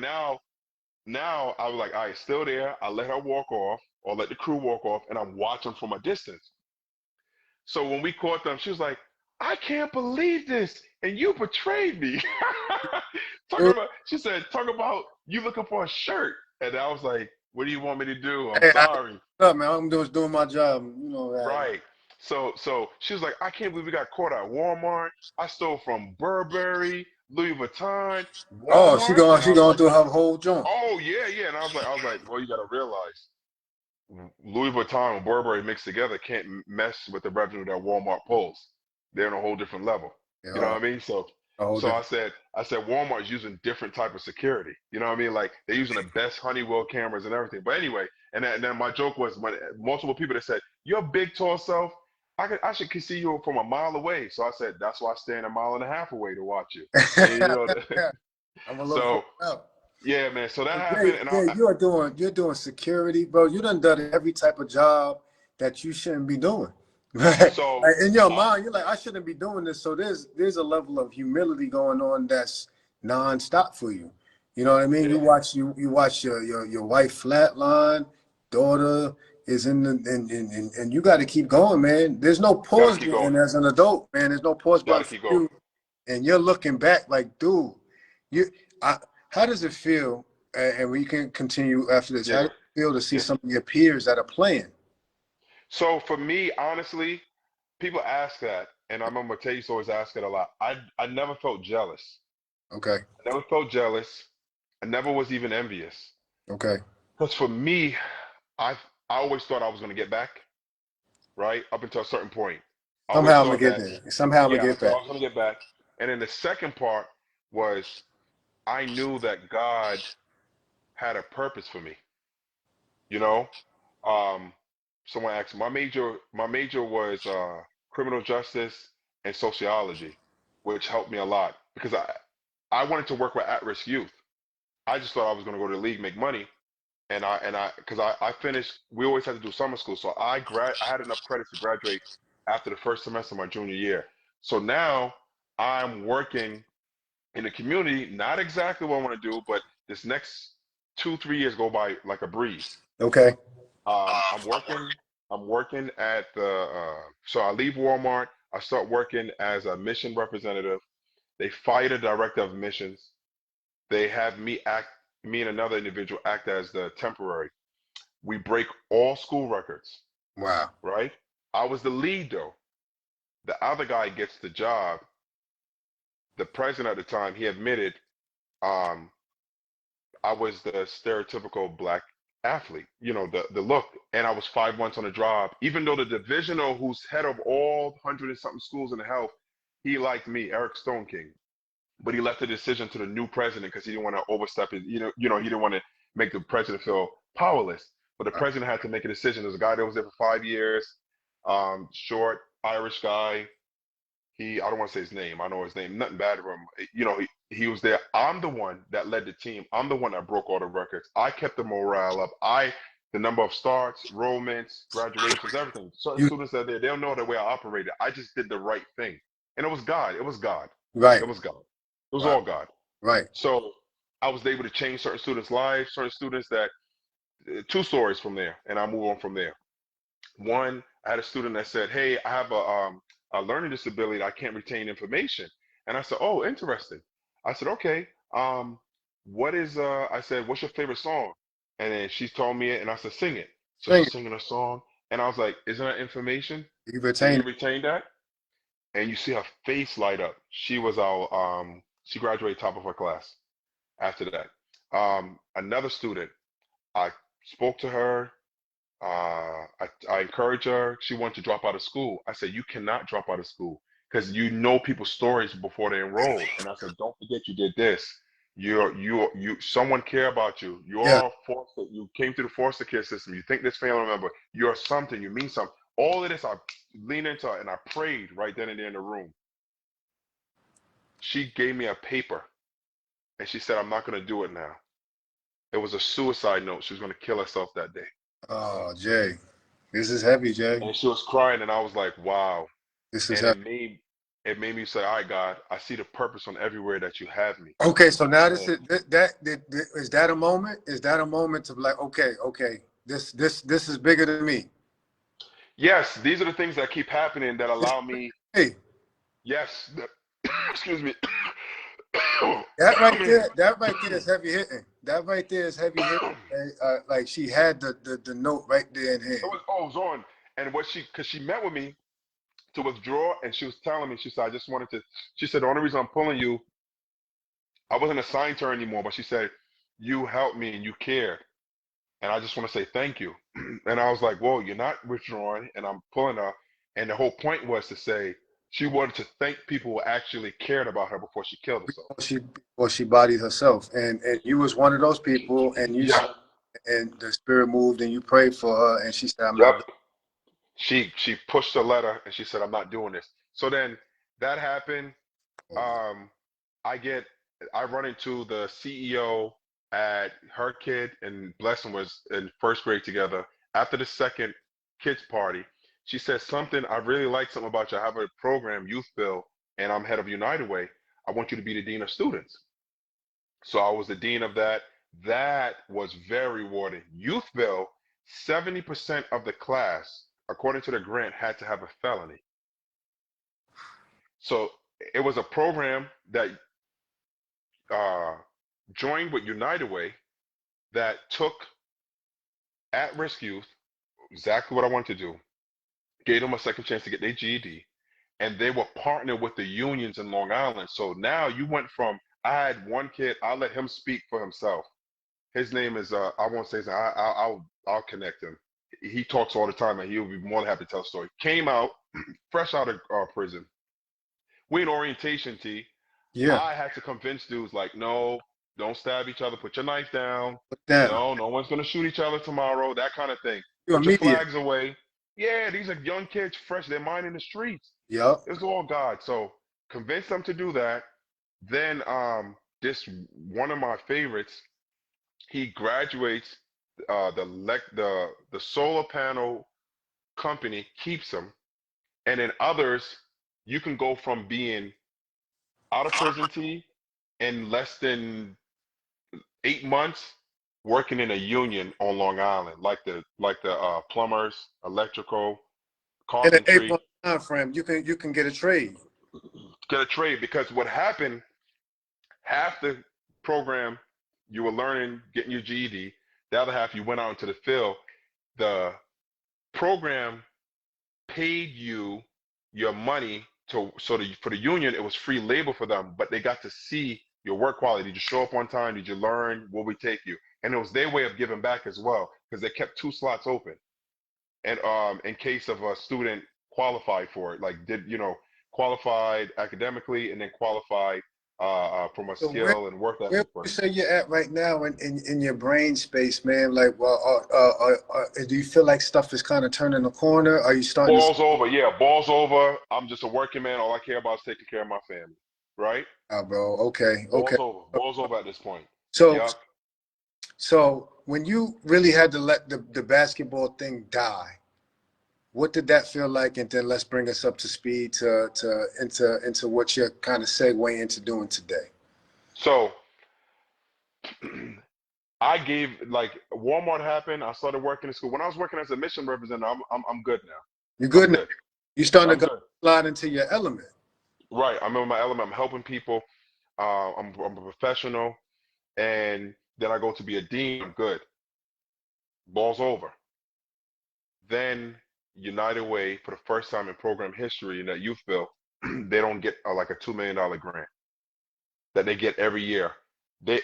now I was like, all right, still there. I let her walk off or let the crew walk off and I'm watching from a distance. So when we caught them, she was like, I can't believe this. And you betrayed me. She said, talk about you looking for a shirt. And I was like, what do you want me to do? I'm Hey, sorry. up, man. I'm doing my job. You know that. Right. So she was like, I can't believe we got caught at Walmart. I stole from Burberry, Louis Vuitton, Oh, Walmart. And she I was going like, through her whole joint. oh yeah, yeah. And I was like, well, you gotta realize Louis Vuitton and Burberry mixed together can't mess with the revenue that Walmart pulls. They're on a whole different level. You know Yeah, what I mean? So a whole so different. I said Walmart's using different type of security. You know what I mean? Like they're using the best Honeywell cameras and everything. But anyway, and then my joke was when multiple people that said, your big tall self, I should see you from a mile away. So I said, that's why I stand a mile and a half away to watch you. And, you know, I'm a little so out. yeah, man. So that Yeah, happened, and yeah, you're doing security, bro. You done every type of job that you shouldn't be doing. Right? so Like in your mind, you're like, I shouldn't be doing this. So there's a level of humility going on that's nonstop for you. You know what I mean? yeah, You watch your wife flatline, daughter is in the and you got to keep going, man. There's no gotta pause keep going. button as an adult, man. There's no pause Gotta button for keep going. you, and you're looking back like, dude, you. How does it feel? And we can continue after this. How Yeah, does it feel to see yeah. some of your peers that are playing? So for me, honestly, people ask that, and I remember Taste always ask it a lot. I never felt jealous. Okay, I never felt jealous. I never was even envious. okay. Because for me, I I always thought I was gonna get back, right? Up until a certain point. I always Somehow I'm gonna thought get that, there. Somehow I'm gonna yeah, I get thought back. I was gonna get back. And then the second part was I knew that God had a purpose for me. you know. Um, Someone asked my major was criminal justice and sociology, which helped me a lot because I wanted to work with at-risk youth. I just thought I was going to go to the league, make money, because I finished. We always had to do summer school, so I had enough credits to graduate after the first semester of my junior year. So now I'm working in the community, not exactly what I want to do, but this next 2, 3 years go by like a breeze. Okay. I'm working. I'm working at the. So I leave Walmart. I start working as a mission representative. They fire the director of missions. They have me and another individual act as the temporary. We break all school records, Wow. right? I was the lead though. The other guy gets the job. The president at the time, he admitted, um, I was the stereotypical black athlete, the look. And I was 5 months on the job. Even though the divisional who's head of all 100 and something schools in the health, he liked me, Eric Stone King. But he left the decision to the new president because he didn't want to overstep his, he didn't want to make the president feel powerless. But the president had to make a decision. There's a guy that was there for 5 years, short Irish guy. I don't want to say his name. I know his name. Nothing bad for him. He was there. I'm the one that led the team. I'm the one that broke all the records. I kept the morale up. The number of starts, enrollments, graduations, everything. Certain You students that are there, they don't know the way I operated. I just did the right thing. And it was God. It was God. right. It was God. It was Wow. all God. Right. So I was able to change certain students' lives, certain students that, two stories from there, and I move on from there. One, I had a student that said, "Hey, I have a learning disability. I can't retain information." And I said, "Oh, interesting." I said, "Okay. I said, what's your favorite song?" And then she told me it, and I said, "Sing it." So Sing she's it. singing a song, and I was like, "Isn't that information? You Can retain you it. retain that?" And you see her face light up. She graduated top of her class after that. Another student, I spoke to her. I encouraged her. She wanted to drop out of school. I said, "You cannot drop out of school because you know people's stories before they enrolled." And I said, "Don't forget you did this. Someone care about you. Yeah. You came through the foster care system. You think this family member, you're something, you mean something." All of this, I leaned into her and I prayed right then and there in the room. She gave me a paper and she said, "I'm not going to do it now." It was a suicide note. She was going to kill herself that day. Oh, Jay. This is heavy, Jay. And she was crying, and I was like, wow. This is And heavy. it made me say, "All right, God, I see the purpose on everywhere that you have me." Okay, so now this And is is that a moment? Is that a moment to be like, okay, this is bigger than me. yes, these are the things that keep happening that It's, allow me, hey, yes, excuse me. that right there is heavy hitting. That right there is heavy hitting. Like she had the note right there in hand. It was on. And because she met with me to withdraw, and she was telling me, she said, she said, "The only reason I'm pulling you, I wasn't assigned to her anymore, but she said, you helped me and you cared. And I just want to say thank you." And I was like, "Whoa, you're not withdrawing," and I'm pulling her. And the whole point was to say she wanted to thank people who actually cared about her before she killed herself. She bodied herself, and you was one of those people, and you Yeah. and the spirit moved, and you prayed for her, and she said, "I'm not Yep. doing." She pushed the letter and she said, "I'm not doing this." So then that happened. Um, I get I run into the CEO at her kid and Blessing was in first grade together. After the second kids party, she said something, "I really like something about you. I have a program, Youthville, and I'm head of United Way. I want you to be the dean of students." So I was the dean of that. That was very rewarding. Youthville, 70% of the class, according to the grant, had to have a felony. So it was a program that uh, joined with United Way that took at-risk youth, exactly what I wanted to do, gave them a second chance to get their GED, and they were partnered with the unions in Long Island. So now you went from, I had one kid, I'll let him speak for himself. His name is I won't say his name. I'll connect him. He talks all the time, and he'll be more than happy to tell a story. Came out fresh out of prison. We in orientation, T. Yeah. I had to convince dudes like, no, Don't stab each other. Put your knife down. Put down. No one's gonna shoot each other tomorrow. That kind of thing. You Put your immediate. flags away. Yeah, these are young kids, fresh. They're minding the streets. Yup. It's all God. So convince them to do that. Then this one of my favorites. He graduates. The solar panel company keeps him, and in others, you can go from being out of prison T in less than 8 months working in a union on Long Island, like the plumbers, electrical, In an carpentry. 8 month time frame, you can get a trade. Get a trade because what happened, half the program you were learning, getting your GED, the other half you went out into the field. The program paid you your money for the union it was free labor for them, but they got to see your work quality. Did you show up on time? Did you learn? Will we take you? And it was their way of giving back as well because they kept 2 slots open, and in case of a student qualified for it, like did qualified academically and then qualified from a So where skill and work where ethic. would you say you're at right now in your brain space, man? Like, well, do you feel like stuff is kind of turning the corner? Are you starting to? Ball's over. Yeah, ball's over. I'm just a working man. All I care about is taking care of my family. Right? Ah, bro. Okay. Okay. Ball's over. Ball's over at this point. So Yep. so when you really had to let the basketball thing die, what did that feel like? And then let's bring us up to speed into what you're kind of segue into doing today. So I gave like Walmart happened. I started working in school. When I was working as a mission representative, I'm good now. You're I'm good now. good. You're starting I'm to go good. slide into your element. Right. I'm in my element. I'm helping people. I'm a professional, and then I go to be a dean. I'm good. Ball's over. Then United Way, for the first time in program history in that youth bill, they don't get like a $2 million grant that they get every year. We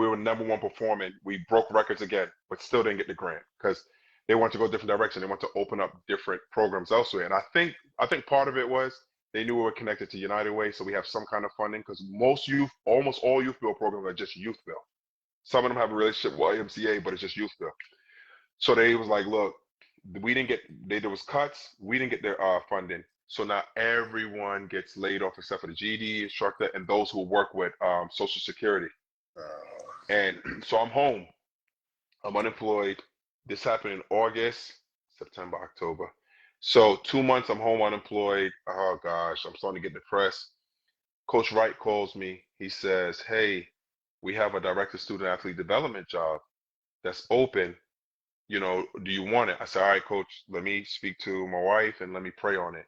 were number one performing. We broke records again, but still didn't get the grant because they want to go a different direction. They want to open up different programs elsewhere. And I think part of it was they knew we were connected to United Way, so we have some kind of funding because almost all youth bill programs are just youth bill. Some of them have a relationship with YMCA, but it's just youth bill. So they was like, look, we didn't get there was cuts. We didn't get their funding. So now everyone gets laid off except for the GD instructor and those who work with Social Security. And so I'm home. I'm unemployed. This happened in August, September, October. So 2 months I'm home unemployed. Oh gosh, I'm starting to get depressed. Coach Wright calls me. He says, hey, we have a director student athlete development job that's open. Do you want it? I said, all right, coach, let me speak to my wife and let me pray on it.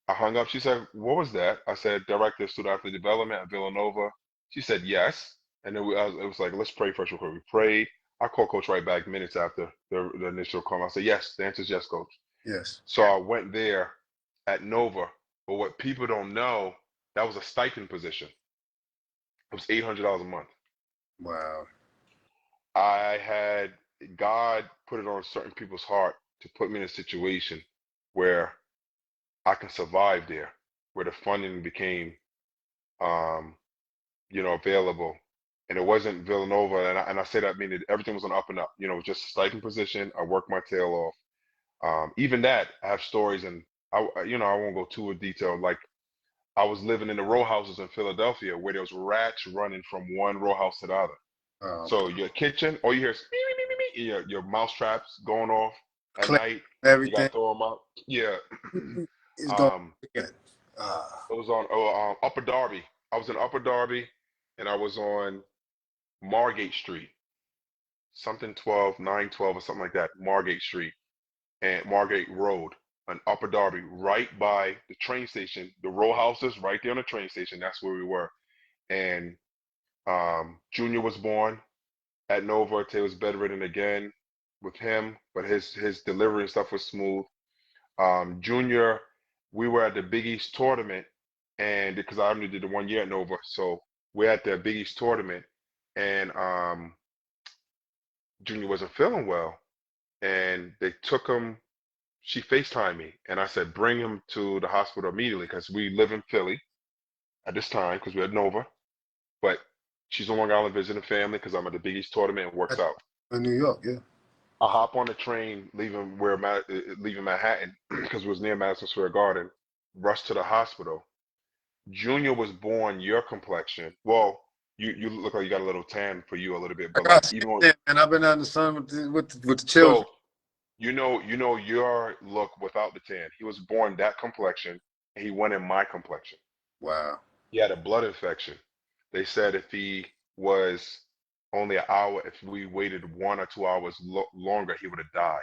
I hung up. She said, what was that? I said, director of student athlete development at Villanova. She said, yes. And then it was like, let's pray first before we prayed. I called coach right back minutes after the initial call. I said, yes, the answer is yes, coach. Yes. So I went there at Nova. But what people don't know, that was a stipend position. It was $800 a month. Wow. I had God put it on certain people's heart to put me in a situation where I can survive there, where the funding became, um, available. And it wasn't Villanova, and I say that meaning everything was on up and up. Just a stipend position. I worked my tail off. Even that, I have stories, and I won't go too in detail. Like I was living in the row houses in Philadelphia where there was rats running from one row house to the other. Oh, So your kitchen, all you hear is beep, beep, beep, beep, beep, your mouse traps going off at click night. You got everything to throw them out. Yeah. is going um, again. it was on Upper Darby. I was in Upper Darby, and I was on Margate Street, something 12, 912 or something like that. Margate Street and Margate Road on Upper Darby, right by the train station. The row houses right there on the train station. That's where we were. And Junior was born at Nova. Tay was bedridden again with him, but his delivery and stuff was smooth. Junior, we were at the Big East tournament, and because I only did the 1 year at Nova, so we're at the Big East tournament, and Junior wasn't feeling well, and they took him. She FaceTimed me, and I said, bring him to the hospital immediately because we live in Philly at this time because we're at Nova. But She's on Long Island visiting family because I'm at the Big East tournament and works out. In New York, yeah. I hop on the train leaving Manhattan because it was near Madison Square Garden. Rush to the hospital. Junior was born your complexion. Well, you look like you got a little tan for you a little bit, I but like got sick even then, and I've been out in the sun with the children. so you know your look without the tan. He was born that complexion, and he went in my complexion. Wow. He had a blood infection. They said if he was only an hour, if we waited 1 or 2 hours longer, he would have died.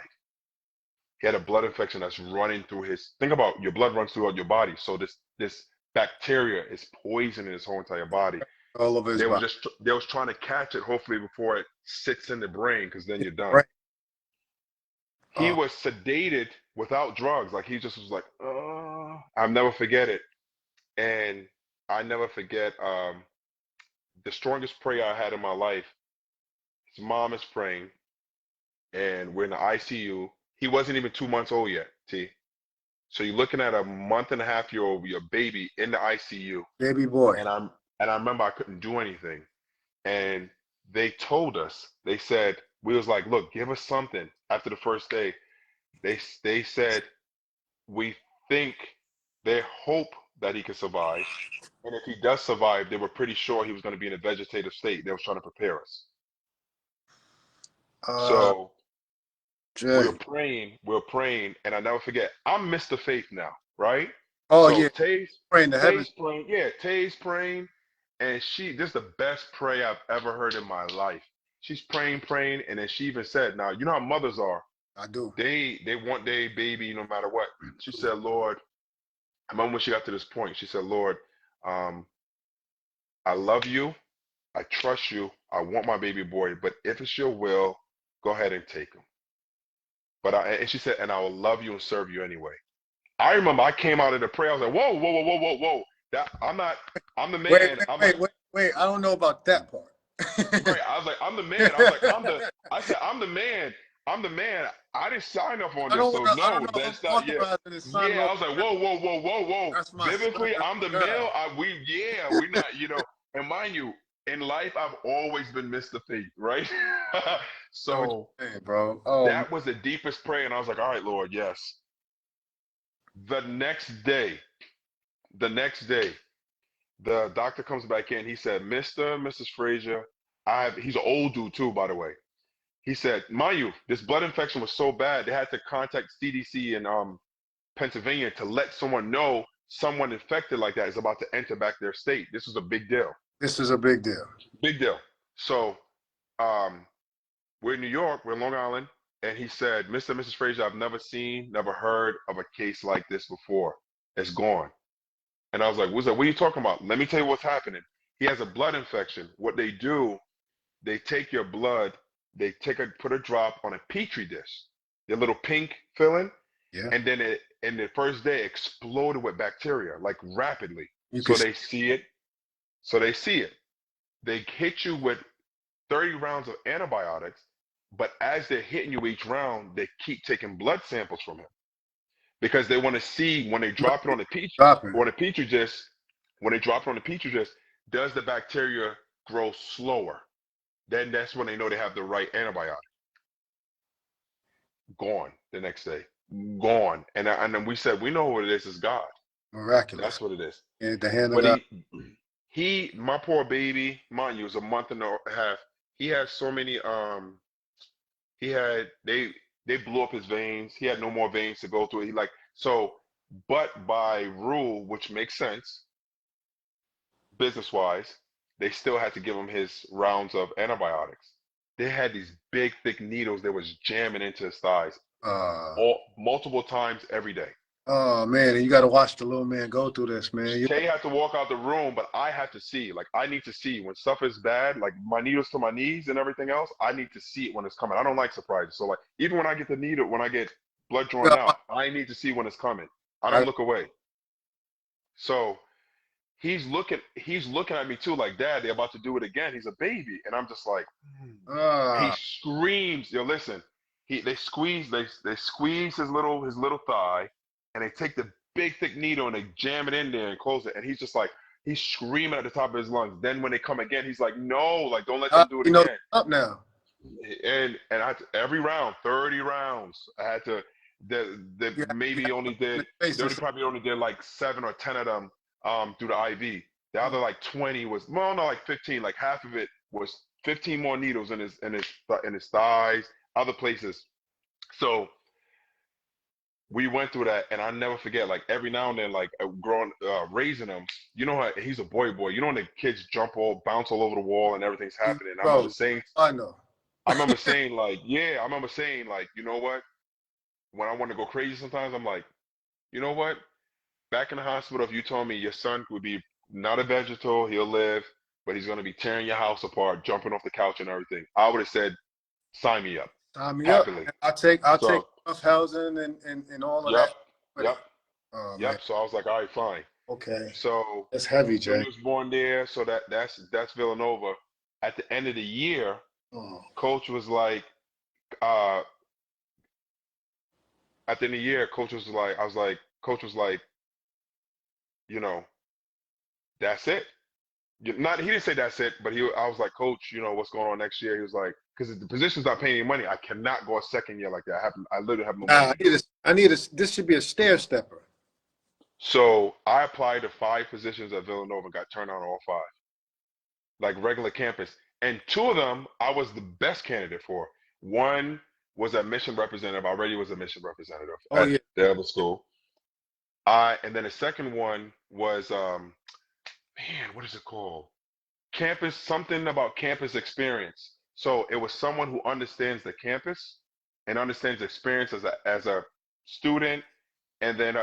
He had a blood infection that's running through his. Think about your blood runs throughout your body, so this bacteria is poisoning his whole entire body. All over his body. They was trying to catch it, hopefully before it sits in the brain, because then you're done. Right. He was sedated without drugs, like he just was like, I'll never forget it, and I never forget the strongest prayer I had in my life. His mom is praying, and we're in the ICU. He wasn't even 2 months old yet, T. So you're looking at a month and a half year old, your baby in the ICU, Baby boy. and I remember I couldn't do anything, and they told us, they said we was like, look, give us something. After the first day, they said we think they hope that he could survive, and if he does survive, they were pretty sure he was going to be in a vegetative state. They was trying to prepare us. Uh, So Jay. we're praying, and I never forget. I'm Mr. Faith now, right? Oh So yeah. Praying to heaven. Tay's praying, yeah, Tay's praying, and this is the best prayer I've ever heard in my life. She's praying, and then she even said, "Now you know how mothers are. I do. They want their baby no matter what." She said, "Lord," I remember when she got to this point. She said, "Lord, um, I love you, I trust you, I want my baby boy, but if it's your will, go ahead and take him." And she said, "And I will love you and serve you anyway." I remember I came out of the prayer. I was like, "Whoa, whoa, whoa, whoa, whoa, whoa! That I'm not. I'm the Wait, man. wait, I'm wait, like, wait, wait. I don't know about that part. right." I was like, "I'm the man." I was like, "I'm the." I said, "I'm the man. I'm the man. I didn't sign up on this, so I don't no, know if I'm that's not yet." authorized to sign Yeah, off. I was like, "Whoa, whoa, whoa, whoa, whoa!" That's my son. Biblically, That's I'm the my male. guy. We not, And mind you, in life, I've always been Mr. Faith, right? Know what So you're saying, bro. Oh, man. that was the deepest prayer, and I was like, "All right, Lord, yes." The next day, the next day, the doctor comes back in. He said, "Mr. and Mrs. Fraser, he's an old dude too, by the way." He said, "Mind you, this blood infection was so bad they had to contact CDC in Pennsylvania to let someone know someone infected like that is about to enter back their state. This was a big deal. This is a big deal. Big deal." So um, we're in New York, we're in Long Island, and he said, "Mr. and Mrs. Fraser, I've never heard of a case like this before. It's gone." And I was like, "What are you talking about? Let me tell you what's happening. He has a blood infection. What they do, they take your blood, put a drop on a petri dish, the little pink filling, Yeah. and then it in the first day exploded with bacteria, like rapidly. You can So they see it. So they see it. They hit you with 30 rounds of antibiotics, but as they're hitting you each round, they keep taking blood samples from him because they want to see when they drop it on the dropping. petri dish, when they drop it on the petri dish, does the bacteria grow slower? Then that's when they know they have the right antibiotic. Gone the next day. Gone. And then we said, we know what it is. It's God. Miraculous. That's what it is. Yeah, the hand of But God. my poor baby, mind you, was a month and a half. He had so many, he had, they blew up his veins. He had no more veins to go through. But by rule, which makes sense, business wise, they still had to give him his rounds of antibiotics. They had these big, thick needles that was jamming into his thighs Uh, multiple times every day. oh man, and you got to watch the little man go through this, man. Tay had to walk out the room, but I had to see. Like, I need to see when stuff is bad, like my needles to my knees and everything else. I need to see it when it's coming. I don't like surprises. So, like, even when I get the needle, when I get blood drawn out, I need to see when it's coming. I don't look away. So he's looking at me too, like, Dad, they're about to do it again. He's a baby, and I'm just like, he screams. Yo, listen, they squeeze his little thigh, and they take the big thick needle and they jam it in there and close it. And he's just like, He's screaming at the top of his lungs. Then when they come again, he's like, no, like don't let them do it You know, again. up now. And every round, 30 rounds, I had to. The Yeah, maybe only did they only probably only did like 7 or 10 of them through the IV. The other like 20 was, well, no, like 15. Like half of it was 15 more needles in his thighs, other places. So we went through that, and I never forget. Like every now and then, like raising him. You know how he's a boy. You know when the kids bounce all over the wall, and everything's happening. I remember Bro, saying, I know. I remember saying like, yeah, I remember saying like, you know what? When I want to go crazy sometimes, I'm like, you know what? Back in the hospital, if you told me your son would be not a vegetal, he'll live, but he's gonna be tearing your house apart, jumping off the couch and everything, I would have said, sign me up, Sign me up. happily. I'll take So, rough housing and all of yep, that. yep, Oh man. yep. So I was like, all right, fine. Okay. So That's heavy, Jay. Junior was born there, so that's Villanova. At the end of the year, Oh. coach was like, uh, at the end of the year, coach was like, you know, that's it. Not he didn't say that's it, but I was like, Coach, you know what's going on next year? He was like, because the position's not paying any money, I cannot go a second year like that. I literally have no money Nah, to do it. this should be a stair stepper. So I applied to 5 positions at Villanova and got turned on all 5, like regular campus. And 2 of them I was the best candidate for. One was a mission representative. I already was a mission representative Oh at yeah. the other school. And then the second one was man, what is it called? Campus, something about campus experience. So it was someone who understands the campus and understands the experience as a student, and then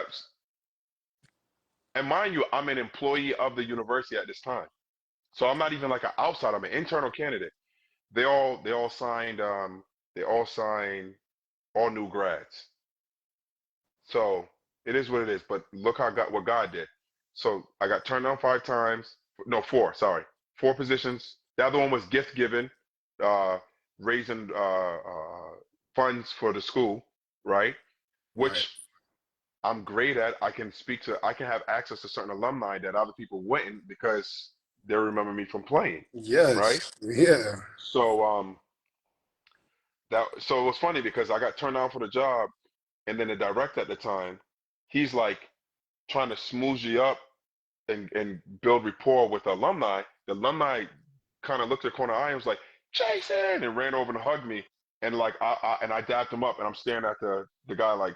and mind you, I'm an employee of the university at this time, so I'm not even like an outsider. I'm an internal candidate. They all signed they all signed all new grads. So it is what it is. But look how what God did. So I got turned down 5 times. No, 4. Sorry, 4 positions. The other one was gift giving, uh, raising funds for the school, right? Right. Which I'm great at. I can speak to. I can have access to certain alumni that other people wouldn't because they remember me from playing, right? Yes. Yeah. So so it was funny because I got turned down for the job, and then the director at the time, he's like trying to smooth you up and build rapport with the alumni. The alumni kind of looked at the corner eye and was like, Jason, and ran over and hugged me. And like I dapped him up, and I'm staring at the guy like,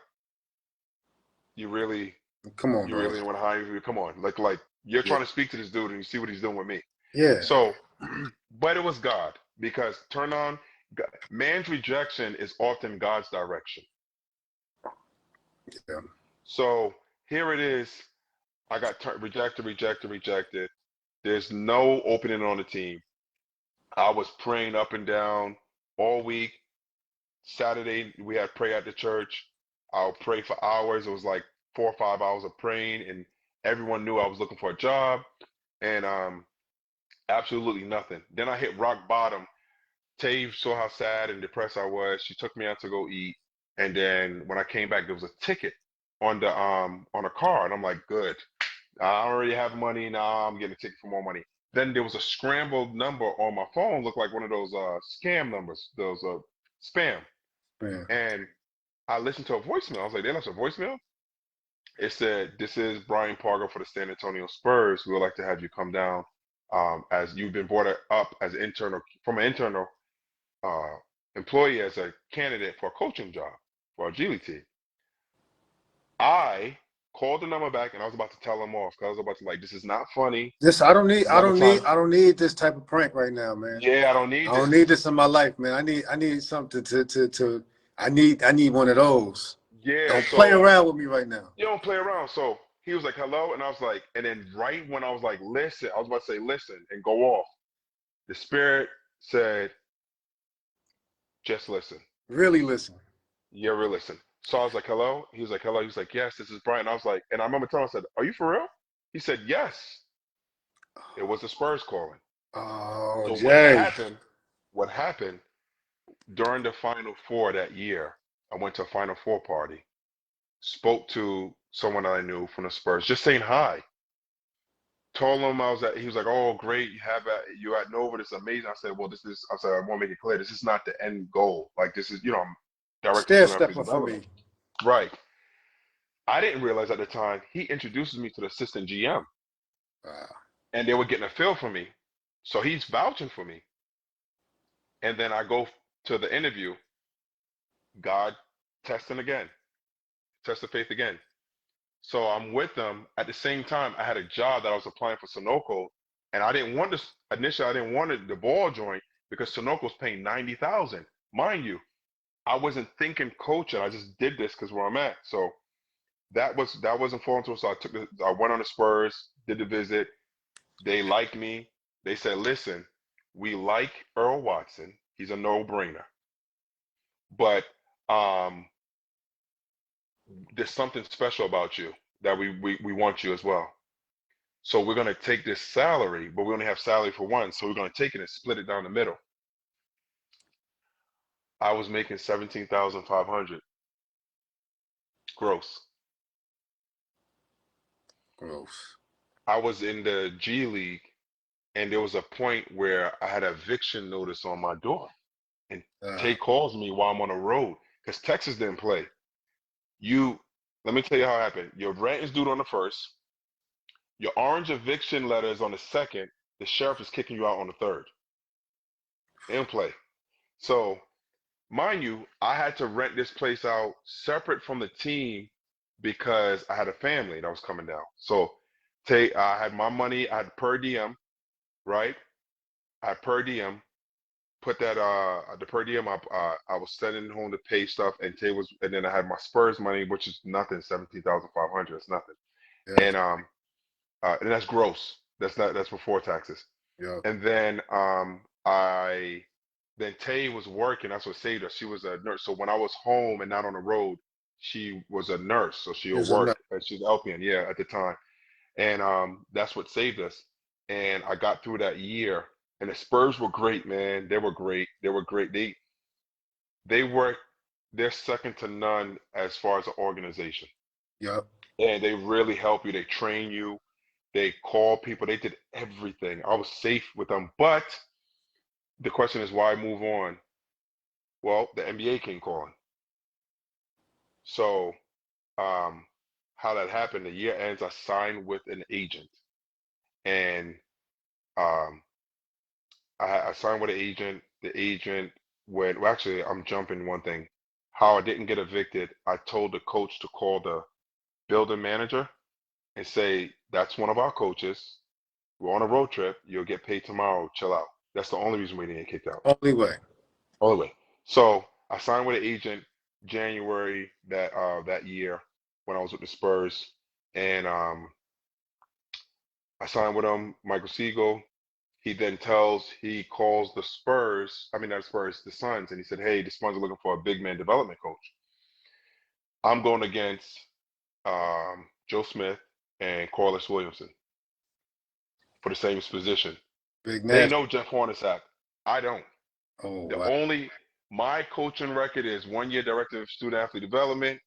you really Come on, you bro. really want to hire me? Come on, like you're Yeah. trying to speak to this dude and you see what he's doing with me. Yeah. So, but it was God, because man's rejection is often God's direction. Yeah. So here it is. I got rejected. There's no opening on the team. I was praying up and down all week. Saturday, we had prayer at the church. I'll pray for hours. It was like 4 or 5 hours of praying, and everyone knew I was looking for a job, and absolutely nothing. Then I hit rock bottom. Tave saw how sad and depressed I was. She took me out to go eat, and then when I came back, there was a ticket on a car, and I'm like, good. I already have money. Now I'm getting a ticket for more money. Then there was a scrambled number on my phone, looked like one of those scam numbers, those spam. Man. And I listened to a voicemail. I was like, they left a voicemail. It said, "This is Brian Parker for the San Antonio Spurs. We would like to have you come down, as you've been brought up as an internal uh, employee as a candidate for a coaching job for our G League team." I called the number back, and I was about to tell them off because I was about to like, this is not funny. This This is not the time. I don't need this type of prank right now, man. Yeah, I don't I need don't this. need this in my life, man. I need something to I need one of those. Yeah, Don't play so around with me right now. you don't play around. So he was like, hello. And I was like, and then right when I was like, listen, I was about to say, listen, and go off. The spirit said, just listen. Really listen. Yeah, real listen. So I was like, hello. He was like, hello. He was like, yes, this is Brian. I was like, and I remember telling him, I said, are you for real? He said, yes. It was the Spurs calling. Oh, So Jay. what happened during the Final Four that year, I went to a Final Four party, spoke to someone that I knew from the Spurs, just saying hi. told him I was at. He was like, "Oh, great, you at Nova. This is amazing." I said, "Well, this is." I said, "I want to make it clear. This is not the end goal. Like this is, I'm director of Stair student athletes stepper for development." me. Right. I didn't realize at the time he introduces me to the assistant GM, Wow. and they were getting a feel for me, so he's vouching for me. And then I go to the interview. God testing again, test of faith again. So I'm with them. At the same time, I had a job that I was applying for Sunoco, and I didn't want this initially. I didn't want the ball joint because Sunoco's paying 90,000. Mind you, I wasn't thinking coaching. I just did this because where I'm at. So that wasn't falling to us. So I went on the Spurs, did the visit. They liked me. They said, "Listen, we like Earl Watson. He's a no-brainer, but um, there's something special about you that we want you as well. So we're going to take this salary, but we only have salary for one. So we're going to take it and split it down the middle." I was making 17,500 gross. Gross. I was in the G League, and there was a point where I had an eviction notice on my door. And Tay calls me while I'm on the road because Texas didn't play. Let me tell you how it happened. Your rent is due on the first. Your orange eviction letter is on the second. The sheriff is kicking you out on the third. They didn't play. So, mind you, I had to rent this place out separate from the team because I had a family that was coming down. So, I had my money. I had per diem, right? I had per diem. Put that the per diem up. I was sending home to pay stuff, and and then I had my Spurs money, which is nothing, 17,500. It's nothing, Yeah. and that's gross. That's before taxes. Yeah. And then then Tay was working. That's what saved her. She was a nurse. So when I was home and not on the road, she was a nurse. So she'll Here's a work. nut. She's LPN, yeah, at the time. And that's what saved us. And I got through that year. And the Spurs were great, man. They were great. They were great. They work. They're second to none as far as an organization. Yep. And they really help you. They train you. They call people. They did everything. I was safe with them. But the question is, why move on? Well, the NBA came calling. So, how that happened, the year ends, I signed with an agent. And um, I signed with an agent. The agent went, well, actually, I'm jumping one thing. How I didn't get evicted, I told the coach to call the building manager and say, "That's one of our coaches. We're on a road trip. You'll get paid tomorrow. Chill out." That's the only reason we didn't get kicked out. Only way. All the way. So I signed with an agent January that year when I was with the Spurs, and I signed with him, Michael Siegel. He calls the Spurs, I mean not Spurs, the Suns, and he said, "Hey, the Suns are looking for a big man development coach." I'm going against Joe Smith and Corliss Williamson for the same position. Big They nasty. know Jeff Hornacek. I don't. Oh The wow. only My coaching record is 1 year director of student athlete development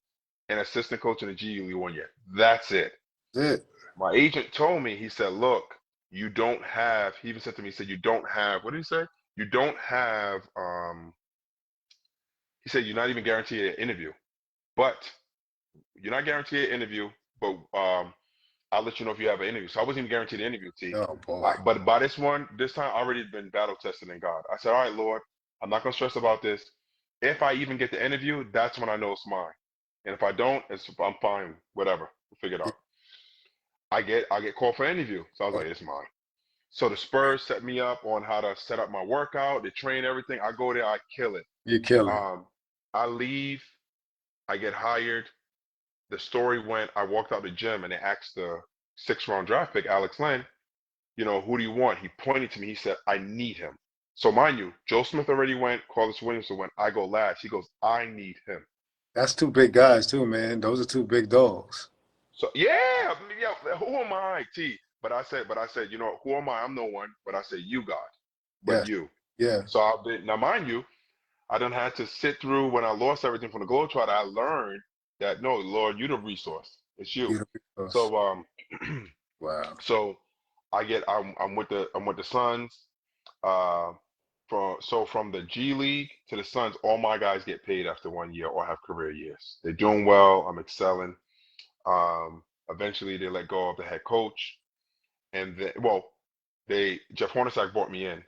and assistant coach in the G League 1 year. That's it. That's it. My agent told me, he said, "Look, you don't have," he even said to me, he said, "You don't have," what did he say? You don't have, he said, "You're not even guaranteed an interview, but you're not guaranteed an interview, but I'll let you know if you have an interview." So I wasn't even guaranteed an interview, T. Oh boy. But by this time, I already been battle tested in God. I said, "All right, Lord, I'm not going to stress about this. If I even get the interview, that's when I know it's mine. And if I don't, I'm fine, whatever. We'll figure it out." I get called for an interview. So I was Oh, like, "It's mine." So the Spurs set me up on how to set up my workout, they train everything. I go there, I kill it. you kill it. I leave, I get hired. The story went, I walked out the gym and they asked the 6th round draft pick, Alex Len, "Who do you want?" He pointed to me, he said, "I need him." So mind you, Joe Smith already went, Carlos Williamson went, I go last. He goes, "I need him." That's two big guys too, man. Those are two big dogs. So yeah, who am I, T? But I said, who am I? I'm no one. But I said, "You, God, but Yes. you." Yeah. So I've been, now mind you, I done had to sit through when I lost everything from the Globetrotter. I learned that no, Lord, you the resource. It's you. You the boss. So Wow. so I'm with the Suns. Uh, from the G League to the Suns, all my guys get paid after 1 year or have career years. They're doing well. I'm excelling. Eventually they let go of the head coach, and they Jeff Hornacek brought me in.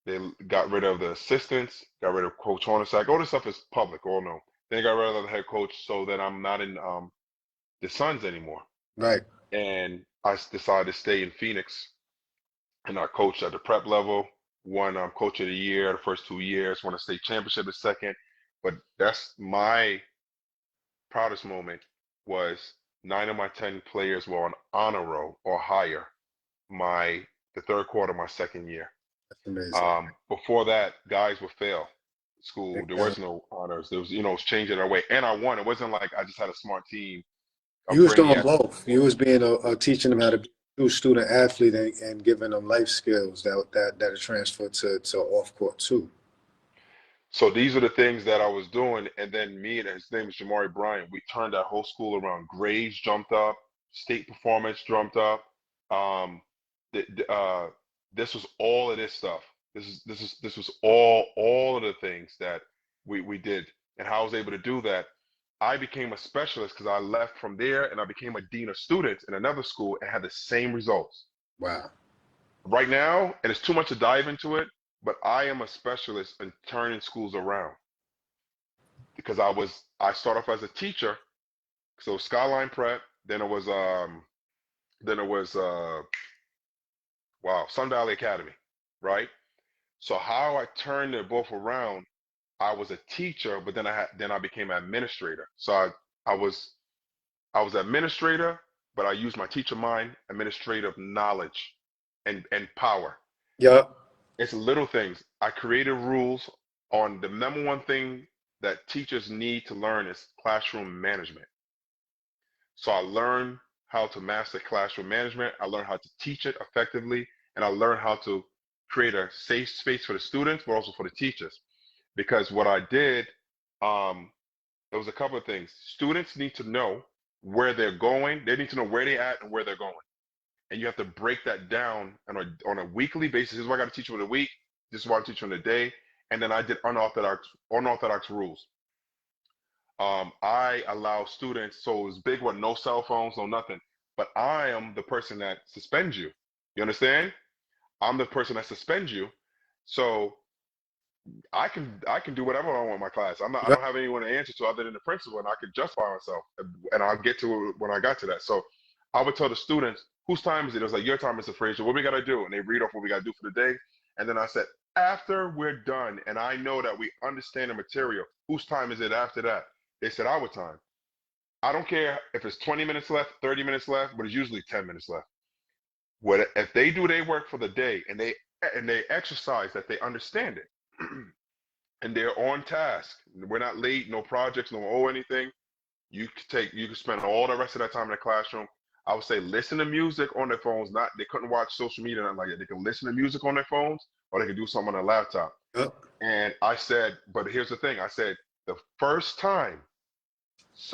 They got rid of the assistants, got rid of Coach Hornacek. All this stuff is public, all know. Then got rid of the head coach so that I'm not in the Suns anymore. Right. And I decided to stay in Phoenix, and I coached at the prep level. Won Coach of the Year the first 2 years. Won a state championship the second. But that's my proudest moment was 9 of my 10 players were on honor roll or higher the third quarter of my second year. That's amazing. Before that, guys would fail school. There Yeah. was no honors. There was, it was changing our way. And I won. It wasn't like I just had a smart team, a You was doing brainiac. both. You was being teaching them how to be a true student athlete and giving them life skills that are transferred to off court too. So these are the things that I was doing. And then me and his name is Jamari Bryant, we turned that whole school around. Grades jumped up, state performance jumped up. Um, th- th- uh, this was all of this stuff. This was all of the things that we did, and how I was able to do that. I became a specialist because I left from there and I became a dean of students in another school and had the same results. Wow. Right now, and it's too much to dive into it, but I am a specialist in turning schools around because I started off as a teacher. So Skyline Prep, then it was Sun Valley Academy, right? So how I turned it both around, I was a teacher, but then I became an administrator. So I was I was administrator, but I used my teacher mind, administrative knowledge and power. Yep. It's little things. I created rules on the number one thing that teachers need to learn is classroom management. So I learned how to master classroom management. I learned how to teach it effectively, and I learned how to create a safe space for the students, but also for the teachers. Because what I did, there was a couple of things. Students need to know where they're going. They need to know where they're at and where they're going. And you have to break that down on a weekly basis. This is what I got to teach them in a week. This is what I teach them in a day. And then I did unorthodox rules. I allow students, so it's big one, no cell phones, no nothing. But I am the person that suspends you. You understand? I'm the person that suspends you. So I can do whatever I want in my class. I Right. don't have anyone to answer to other than the principal, and I could justify myself. And I'll get to it when I got to that. So I would tell the students, whose time is it? It was like, your time, Mr. Fraser. What we gotta do? And they read off what we gotta do for the day. And then I said, after we're done, and I know that we understand the material, whose time is it after that? They said our time. I don't care if it's 20 minutes left, 30 minutes left, but it's usually 10 minutes left. What if they do their work for the day and they exercise that they understand it? And they're on task. We're not late, no projects, no anything. You can spend all the rest of that time in the classroom. I would say listen to music on their phones. Not they couldn't watch social media, nothing like that. They can listen to music on their phones, or they can do something on their laptop. Yep. And I said, but here's the thing. I said the first time,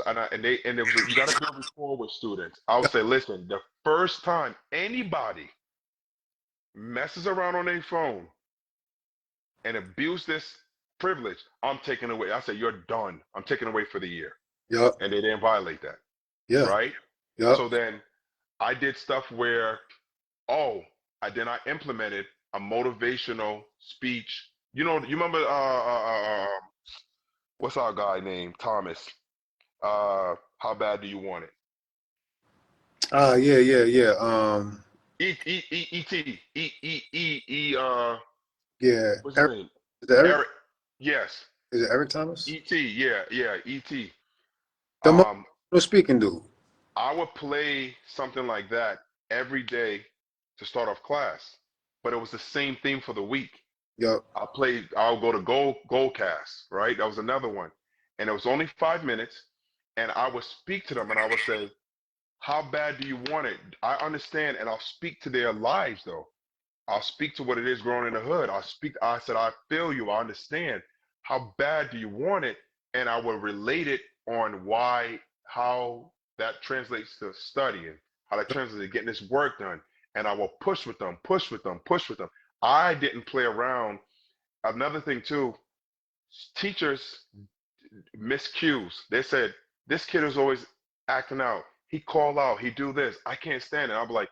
and there was you got to build rapport with students. I would say, listen, the first time anybody messes around on their phone and abuse this privilege, I'm taking away. I said, you're done. I'm taking away for the year. Yep. And they didn't violate that. Yeah. Right? Yep. So then I did stuff where, I implemented a motivational speech. You remember what's our guy named Thomas? How bad do you want it? Yeah. Yeah. What's his Eric, name? is it Eric? Eric. Yes. Is it Eric Thomas? E.T. Yeah, E.T. The Um, motivational speaking dude. I would play something like that every day to start off class, but it was the same theme for the week. Yep. I'll go to Goldcast, right? That was another one. And it was only 5 minutes. And I would speak to them and I would say, how bad do you want it? I understand. And I'll speak to their lives though. I'll speak to what it is growing in the hood. I said, I feel you. I understand. How bad do you want it? And I will relate it on how that translates to studying, how that translates to getting this work done. and I will push with them, push with them, push with them. I didn't play around. Another thing too, teachers miss cues. They said, this kid is always acting out. He call out, he do this. I can't stand it. I'll be like,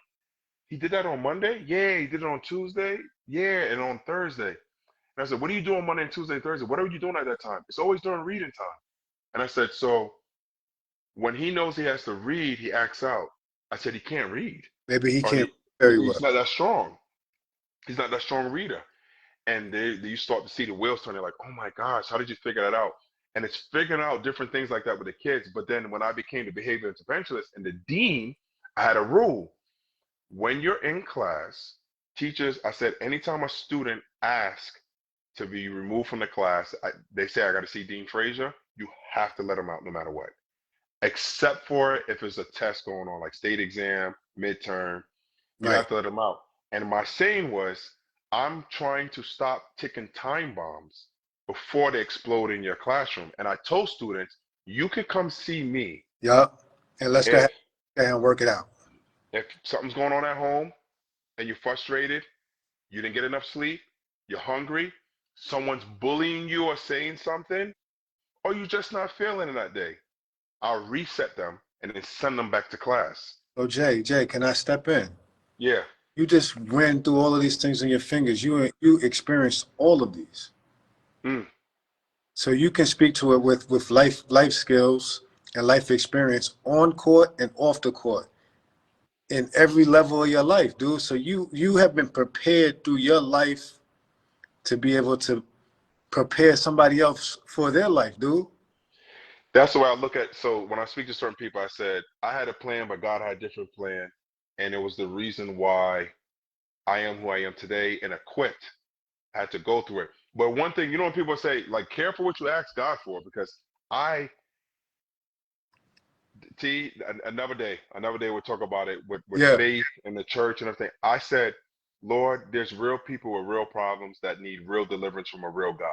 he did that on Monday? Yeah, he did it on Tuesday? Yeah, and on Thursday. And I said, what are you doing Monday and Tuesday and Thursday? What are you doing at that time? It's always during reading time. And I said, so when he knows he has to read, he acts out. I said, he can't read. Maybe he Or can't very well. he's not that strong. He's not that strong reader. And you start to see the wheels turning like, oh my gosh, how did you figure that out? And it's figuring out different things like that with the kids. But then when I became the behavior interventionist and the dean, I had a rule. When you're in class, teachers, I said, anytime a student asks to be removed from the class, they say, I got to see Dean Fraser, you have to let them out no matter what. Except for if it's a test going on, like state exam, midterm, you Right. have to let them out. And my saying was, I'm trying to stop ticking time bombs before they explode in your classroom. And I told students, you could come see me Yup. And let's go if ahead and work it out. if something's going on at home and you're frustrated, you didn't get enough sleep, you're hungry, someone's bullying you or saying something, or you're just not feeling it that day. I'll reset them and then send them back to class. So Jay, can I step in? Yeah. You just ran through all of these things on your fingers. You experienced all of these. Mm. So you can speak to it with life skills and life experience on court and off the court in every level of your life, dude. So you have been prepared through your life to be able to prepare somebody else for their life, dude. That's the way I look at. So when I speak to certain people, I said I had a plan, but God had a different plan, and it was the reason why I am who I am today and equipped. I had to go through it. But one thing, you know, when people say like, care for what you ask God for, because I another day we'll talk about it with Yeah. faith and the church and everything. I said, Lord, there's real people with real problems that need real deliverance from a real God.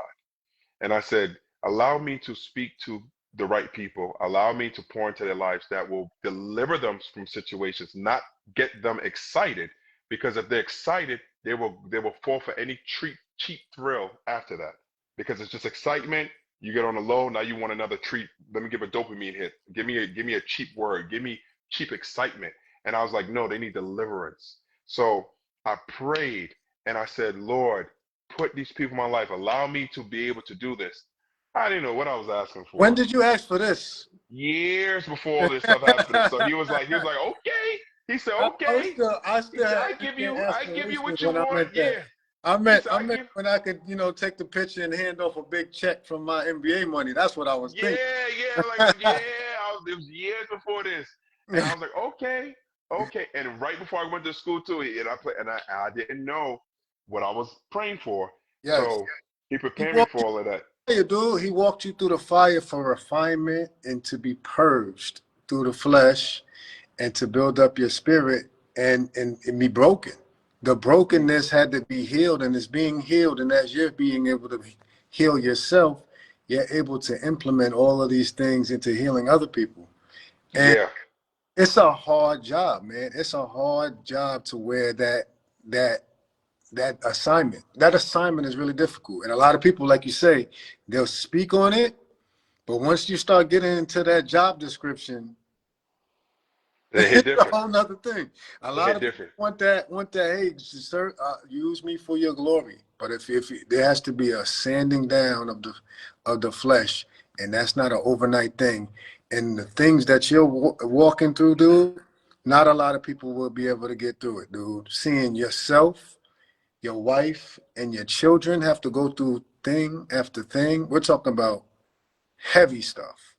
And I said, allow me to speak to the right people. Allow me to pour into their lives that will deliver them from situations, not get them excited. Because if they're excited, they will fall for any cheap thrill after that. Because it's just excitement. You get on a low, now you want another treat. Let me give a dopamine hit. Give me a cheap word. Give me cheap excitement. And I was like, no, they need deliverance. So I prayed and I said, Lord, put these people in my life. Allow me to be able to do this. I didn't know what I was asking When for. did you ask for this? Years before all this stuff happened. So he was like, okay. He said, okay. I He still said, have I give you, I give you aspirations what you when I want. meant that. Yeah. I He meant said, I I meant give. when I could, take the picture and hand off a big check from my NBA money. That's what I was Yeah, thinking. yeah, like yeah. It was years before this, and I was like, okay, okay. And right before I went to school too, I didn't know what I was praying for. Yes. So he He prepared me walked for all of that. you through the fire, dude. He walked you through the fire for refinement and to be purged through the flesh and to build up your spirit and be broken. The brokenness had to be healed and it's being healed. And as you're being able to heal yourself, you're able to implement all of these things into healing other people. And Yeah, it's a hard job, man. It's a hard job to wear that that assignment. That assignment is really difficult. And a lot of people, like you say, they'll speak on it, but once you start getting into that job description, they hit it's a different. whole nother thing. A It lot hit of people different. want that. Hey, sir, use me for your glory. But if there has to be a sanding down of the flesh, and that's not an overnight thing. And the things that you're walking through, dude, not a lot of people will be able to get through it, dude. Seeing yourself, your wife, and your children have to go through thing after thing. We're talking about heavy stuff.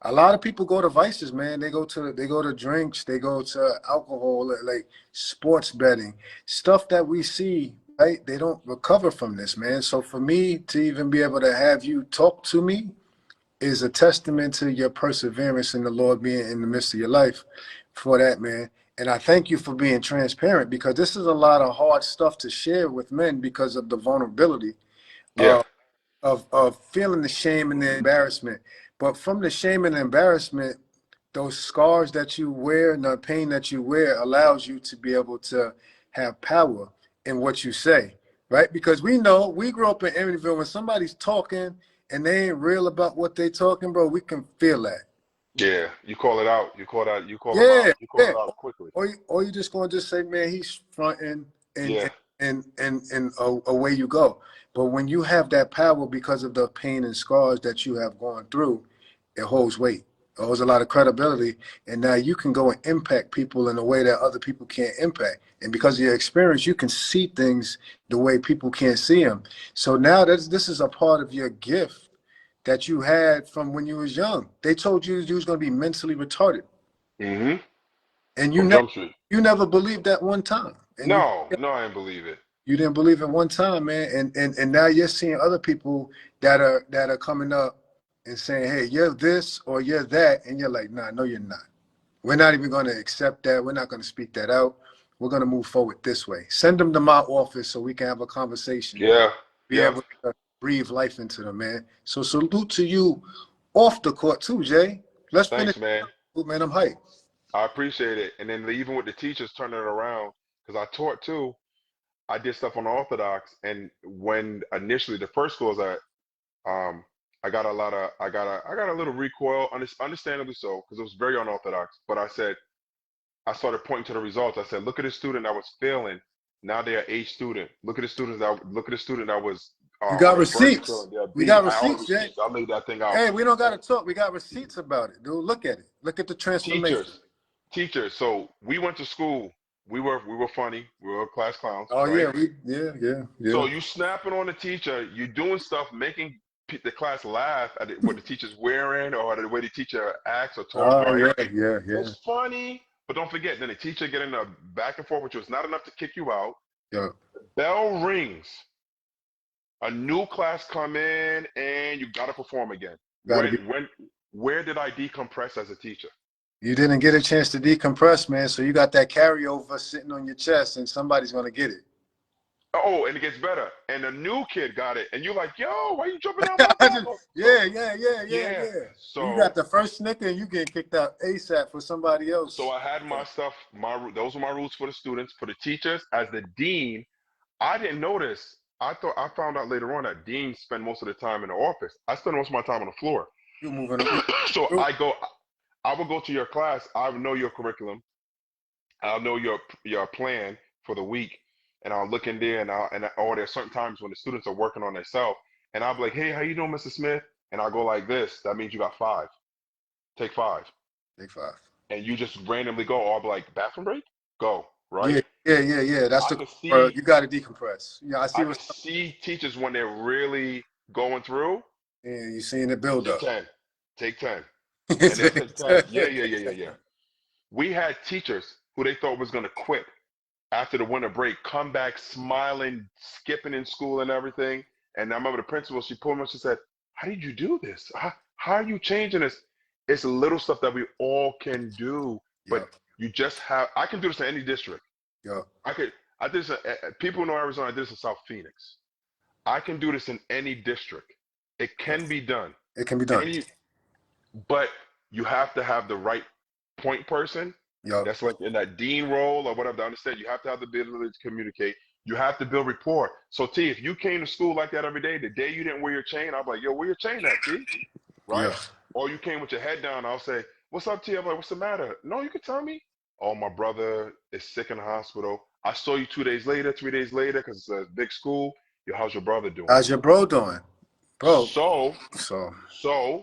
A lot of people go to vices, man. They go to drinks, they go to alcohol, like sports betting, stuff that we see, right? They don't recover from this, man. So for me to even be able to have you talk to me is a testament to your perseverance in the Lord being in the midst of your life for that, man. And I thank you for being transparent because this is a lot of hard stuff to share with men because of the vulnerability Yeah, of feeling the shame and the embarrassment. But from the shame and embarrassment, those scars that you wear and the pain that you wear allows you to be able to have power in what you say, right? Because we know, we grew up in Amityville, when somebody's talking and they ain't real about what they talking, bro, we can feel that. Yeah, you call it out. You call that. You call them out. Yeah, You call yeah. it out quickly. Or you just gonna just say, man, he's fronting, and Yeah. away you go. But when you have that power because of the pain and scars that you have gone through, it holds weight. It holds a lot of credibility, and now you can go and impact people in a way that other people can't impact. And because of your experience, you can see things the way people can't see them. So now this is a part of your gift that you had from when you was young. They told you you was going to be mentally retarded, Mm-hmm. and From Jump Street. you never believed that one time, and No, no, I didn't believe it. you didn't believe it one time, man. And now you're seeing other people that are coming up and saying, hey, you're this or you're that, and you're like, nah, no, you're not. We're not even going to accept that. We're not going to speak that out. We're going to move forward this way. Send them to my office so we can have a conversation. Yeah. Be Yep. able to breathe life into them, man. So salute to you off the court too, Jay. Let's finish. Thanks, man. Man, I'm hyped. I appreciate it. And then even with the teachers turning it around, because I taught too, I did stuff on Orthodox. And when initially the first school was at, I got I got a little recoil, understandably so, because it was very unorthodox. But I started pointing to the results. I said, look at the student that was failing. Now they're A student. Look at the student that was You got on the verge of receipts. failing. They're We B. got All the receipts, Jay. receipts. I laid that thing out. Hey, we don't got to talk. We got receipts about it, dude. Look at it. Look at the transformation. Teachers. So we went to school. We were funny. We were class clowns, Oh right? yeah. So you snapping on the teacher. You doing stuff, making the class laugh at what the teacher's wearing or the way the teacher acts or talks Oh or yeah, everything. yeah. It's funny, but don't forget. Then the teacher getting a back and forth, which was not enough to kick you out. Yeah. Bell rings. A new class come in, and you got to perform again. Gotta be. Where did I decompress as a teacher? You didn't get a chance to decompress, man. So you got that carryover sitting on your chest, and somebody's gonna get it. Oh, and it gets better. And a new kid got it. And you're like, yo, why you jumping out my back? Yeah. You So got the first snicker, and you get kicked out ASAP for somebody so else. I had my stuff, those were my rules for the students, for the teachers. As the dean, I didn't notice. I found out later on that deans spend most of the time in the office. I spend most of my time on the floor. You moving? So I will go to your class. I know your curriculum. I'll know your plan for the week, and I'll look in there, or there's certain times when the students are working on themselves, and I'll be like, hey, how you doing, Mr. Smith? And I'll go like this. That means you got 5. Take 5. Take 5. And you just randomly go. Or I'll be like, bathroom break? Go, right? Yeah. That's I the could word. see You got to decompress. Yeah, I see I what. could see teachers when they're really going through. Yeah, you seeing the build Take up. 10. Take 10. And they'll take 10. Yeah. We had teachers who they thought was going to quit after the winter break, come back smiling, skipping in school and everything. And I remember the principal, she pulled me, she said, how did you do this? How are you changing this? It's little stuff that we all can do, but you just I can do this in any district. Yeah. I did this, people know Arizona, I did this in South Phoenix. I can do this in any district. It can be done. It can be done. But you have to have the right point person. Yeah. That's like in that dean role or whatever. To understand, you have to have the ability to communicate. You have to build rapport. So T, if you came to school like that every day, the day you didn't wear your chain, I'll be like, yo, where your chain at, T? Right? Yeah. Or you came with your head down, I'll say, what's up, T? I'm like, what's the matter? No, you can tell me. Oh, my brother is sick in the hospital. I saw you 2 days later, 3 days later, because it's a big school. Yo, how's your brother doing? How's your bro doing? Bro. So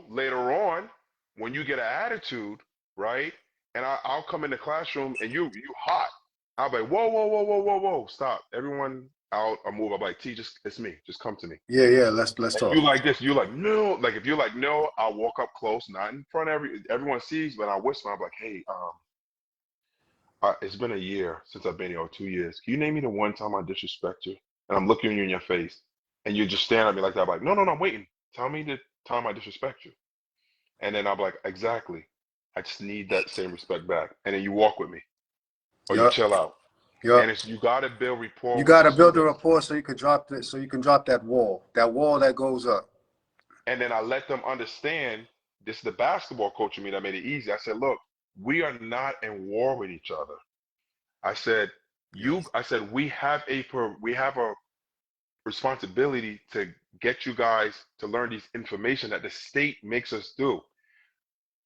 later on, when you get an attitude, right? And I'll come in the classroom and you hot. I'll be like, whoa, stop. Everyone out or move. I'll be like, T, it's me. Just come to me. Yeah, let's talk. You like this, you like, no. Like if you're like, no, I'll walk up close, not in front of everyone sees, but I whisper, I'm like, hey, it's been a year since I've been here, or 2 years. Can you name me the one time I disrespect you? And I'm looking you in your face. And you just stand at me like that. I'm like, no, I'm waiting. Tell me the time I disrespect you. And then I'm like, exactly. I just need that same respect back. And then you walk with me. Or you chill out. And you gotta build rapport. You gotta build a rapport so you can drop that wall. That wall that goes up. And then I let them understand this is the basketball coach in me that made it easy. I said, look, we are not in war with each other. I said, Yes. we have a responsibility to get you guys to learn these information that the state makes us do.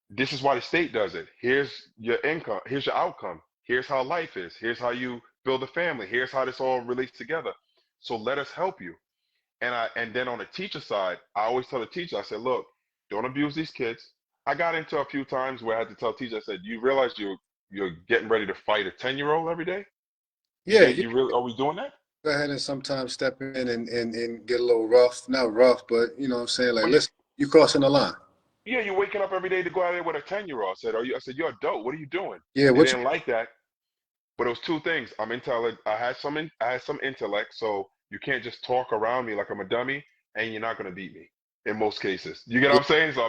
This is why the state does it. Here's your income. Here's your outcome. Here's how life is. Here's how you build a family. Here's how this all relates together. So let us help you. And then on the teacher side, I always tell the teacher, I said, look, don't abuse these kids. I got into a few times where I had to tell teachers, I said, you realize you're getting ready to fight a 10-year-old every day? Yeah, yeah. You really are we doing that? Go ahead and sometimes step in and get a little rough. Not rough, but you know what I'm saying? Like, But listen, you crossing the line. yeah, you're waking up every day to go out there with a 10-year-old. I said, you're adult. What are you doing? Yeah, They what you didn't like that. But it was two things. I'm intelligent. I had some intellect, so you can't just talk around me like I'm a dummy, and you're not gonna beat me in most cases. You get what yeah, I'm saying? So yeah.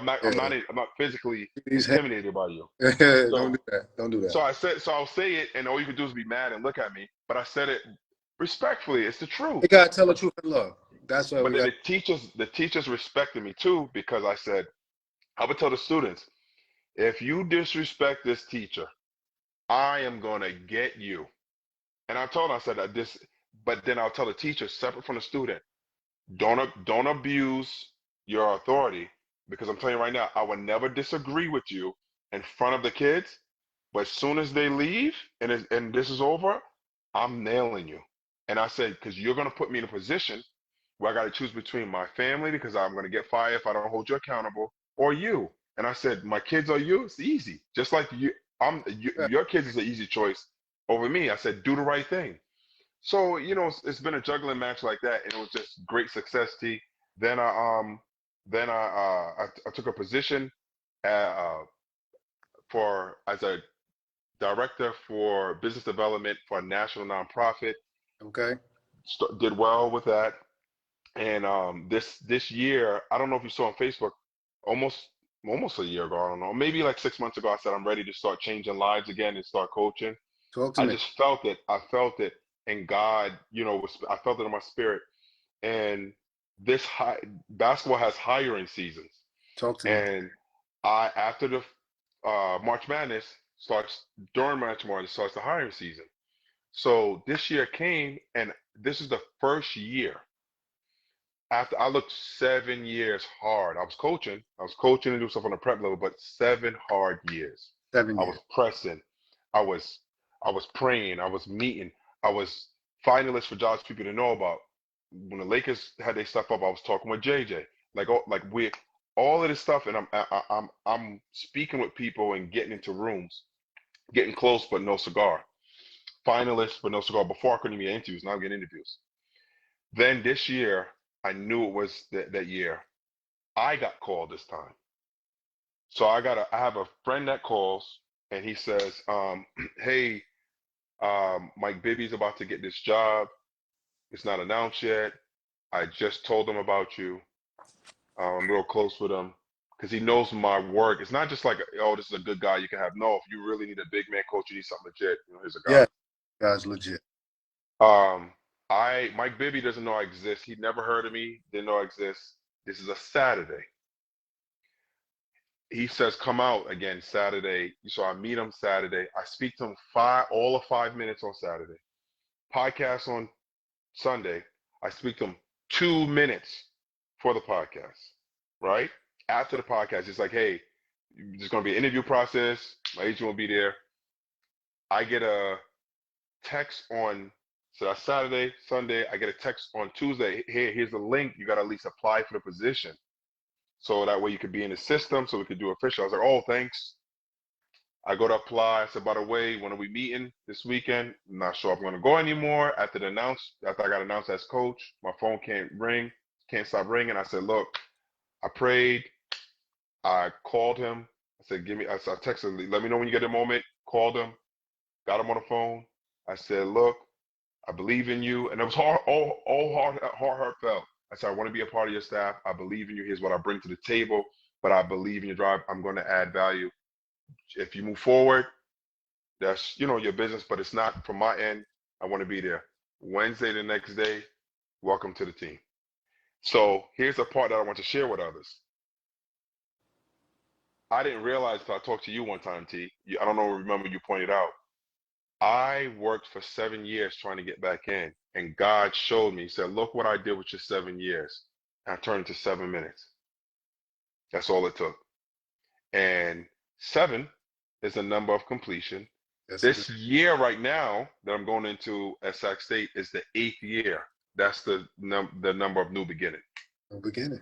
I'm not physically These hands. intimidated by you. Don't So do that. Don't do that. so I'll say it, and all you can do is be mad and look at me. But I said it respectfully. It's the truth. We gotta tell the But truth in love. That's what but we then got. the teachers respected me too because I said I would tell the students, if you disrespect this teacher, I am gonna get you. And I told him, I said that this, but then I'll tell the teacher separate from the student, don't abuse your authority because I'm telling you right now, I would never disagree with you in front of the kids, but as soon as they leave and this is over, I'm nailing you. And I said, because you're gonna put me in a position where I got to choose between my family because I'm gonna get fired if I don't hold you accountable, or you. And I said, my kids are you. It's easy, just like your kids is an easy choice over me. I said, do the right thing. So, it's been a juggling match like that, and it was just great success, T. Then I took a position for as a director for business development for a national nonprofit. Okay. Did well with that, and this year, I don't know if you saw on Facebook, almost almost a year ago, I don't know, maybe like 6 months ago, I said I'm ready to start changing lives again and start coaching. Talk to I me. just felt it. I felt it, and God, I felt it in my spirit. And this basketball has hiring seasons, Talk to me. and I after the March Madness starts during March Madness starts the hiring season. So this year came, and this is the first year after I looked 7 years hard. I was coaching and doing stuff on the prep level, but 7 hard years. Seven I was years. pressing. I was I was praying. I was meeting. I was finalist for jobs people to know about. When the Lakers had their stuff up, I was talking with JJ. Like we all of this stuff, and I'm speaking with people and getting into rooms, getting close but no cigar. Finalist but no cigar. Before I couldn't even get interviews. Now I'm getting interviews. Then this year, I knew it was that year. I got called this time. So I have a friend that calls and he says, hey, Mike Bibby's about to get this job. It's not announced yet. I just told him about you. I'm real close with him because he knows my work. It's not just like, oh, this is a good guy you can have. No, if you really need a big man coach, you need something legit. Here's a Yeah, guy. guys, legit. Mike Bibby doesn't know I exist. He never heard of me. Didn't know I exist. This is a Saturday. He says, come out again Saturday. So I meet him Saturday. I speak to him all of 5 minutes on Saturday. Podcast on Sunday. I speak to him 2 minutes for the podcast, right? After the podcast, it's like, hey, there's going to be an interview process. My agent will be there. I get a text so that's Saturday, Sunday. I get a text on Tuesday. Hey, here's the link. You got to at least apply for the position. So that way you could be in the system so we could do official. I was like, oh, thanks. I go to apply. I said, by the way, when are we meeting this weekend? I'm not sure if I'm going to go anymore. After I got announced as coach, my phone can't stop ringing. I said, look, I prayed. I called him. I said, I texted him, let me know when you get a moment. Called him, got him on the phone. I said, look, I believe in you. And it was heartfelt. I said, I want to be a part of your staff. I believe in you. Here's what I bring to the table. But I believe in your drive. I'm going to add value. If you move forward, that's your business, but it's not from my end. I want to be there. Wednesday, the next day, welcome to the team. So here's the part that I want to share with others. I didn't realize until I talked to you one time, T. I don't know, remember you pointed out. I worked for 7 years trying to get back in, and God showed me, he said, look what I did with your 7 years. And I turned it to 7 minutes. That's all it took. And seven is the number of completion. Yes, it is. This year right now that I'm going into at Sac State is the 8th year. That's the number of new beginning. The beginning.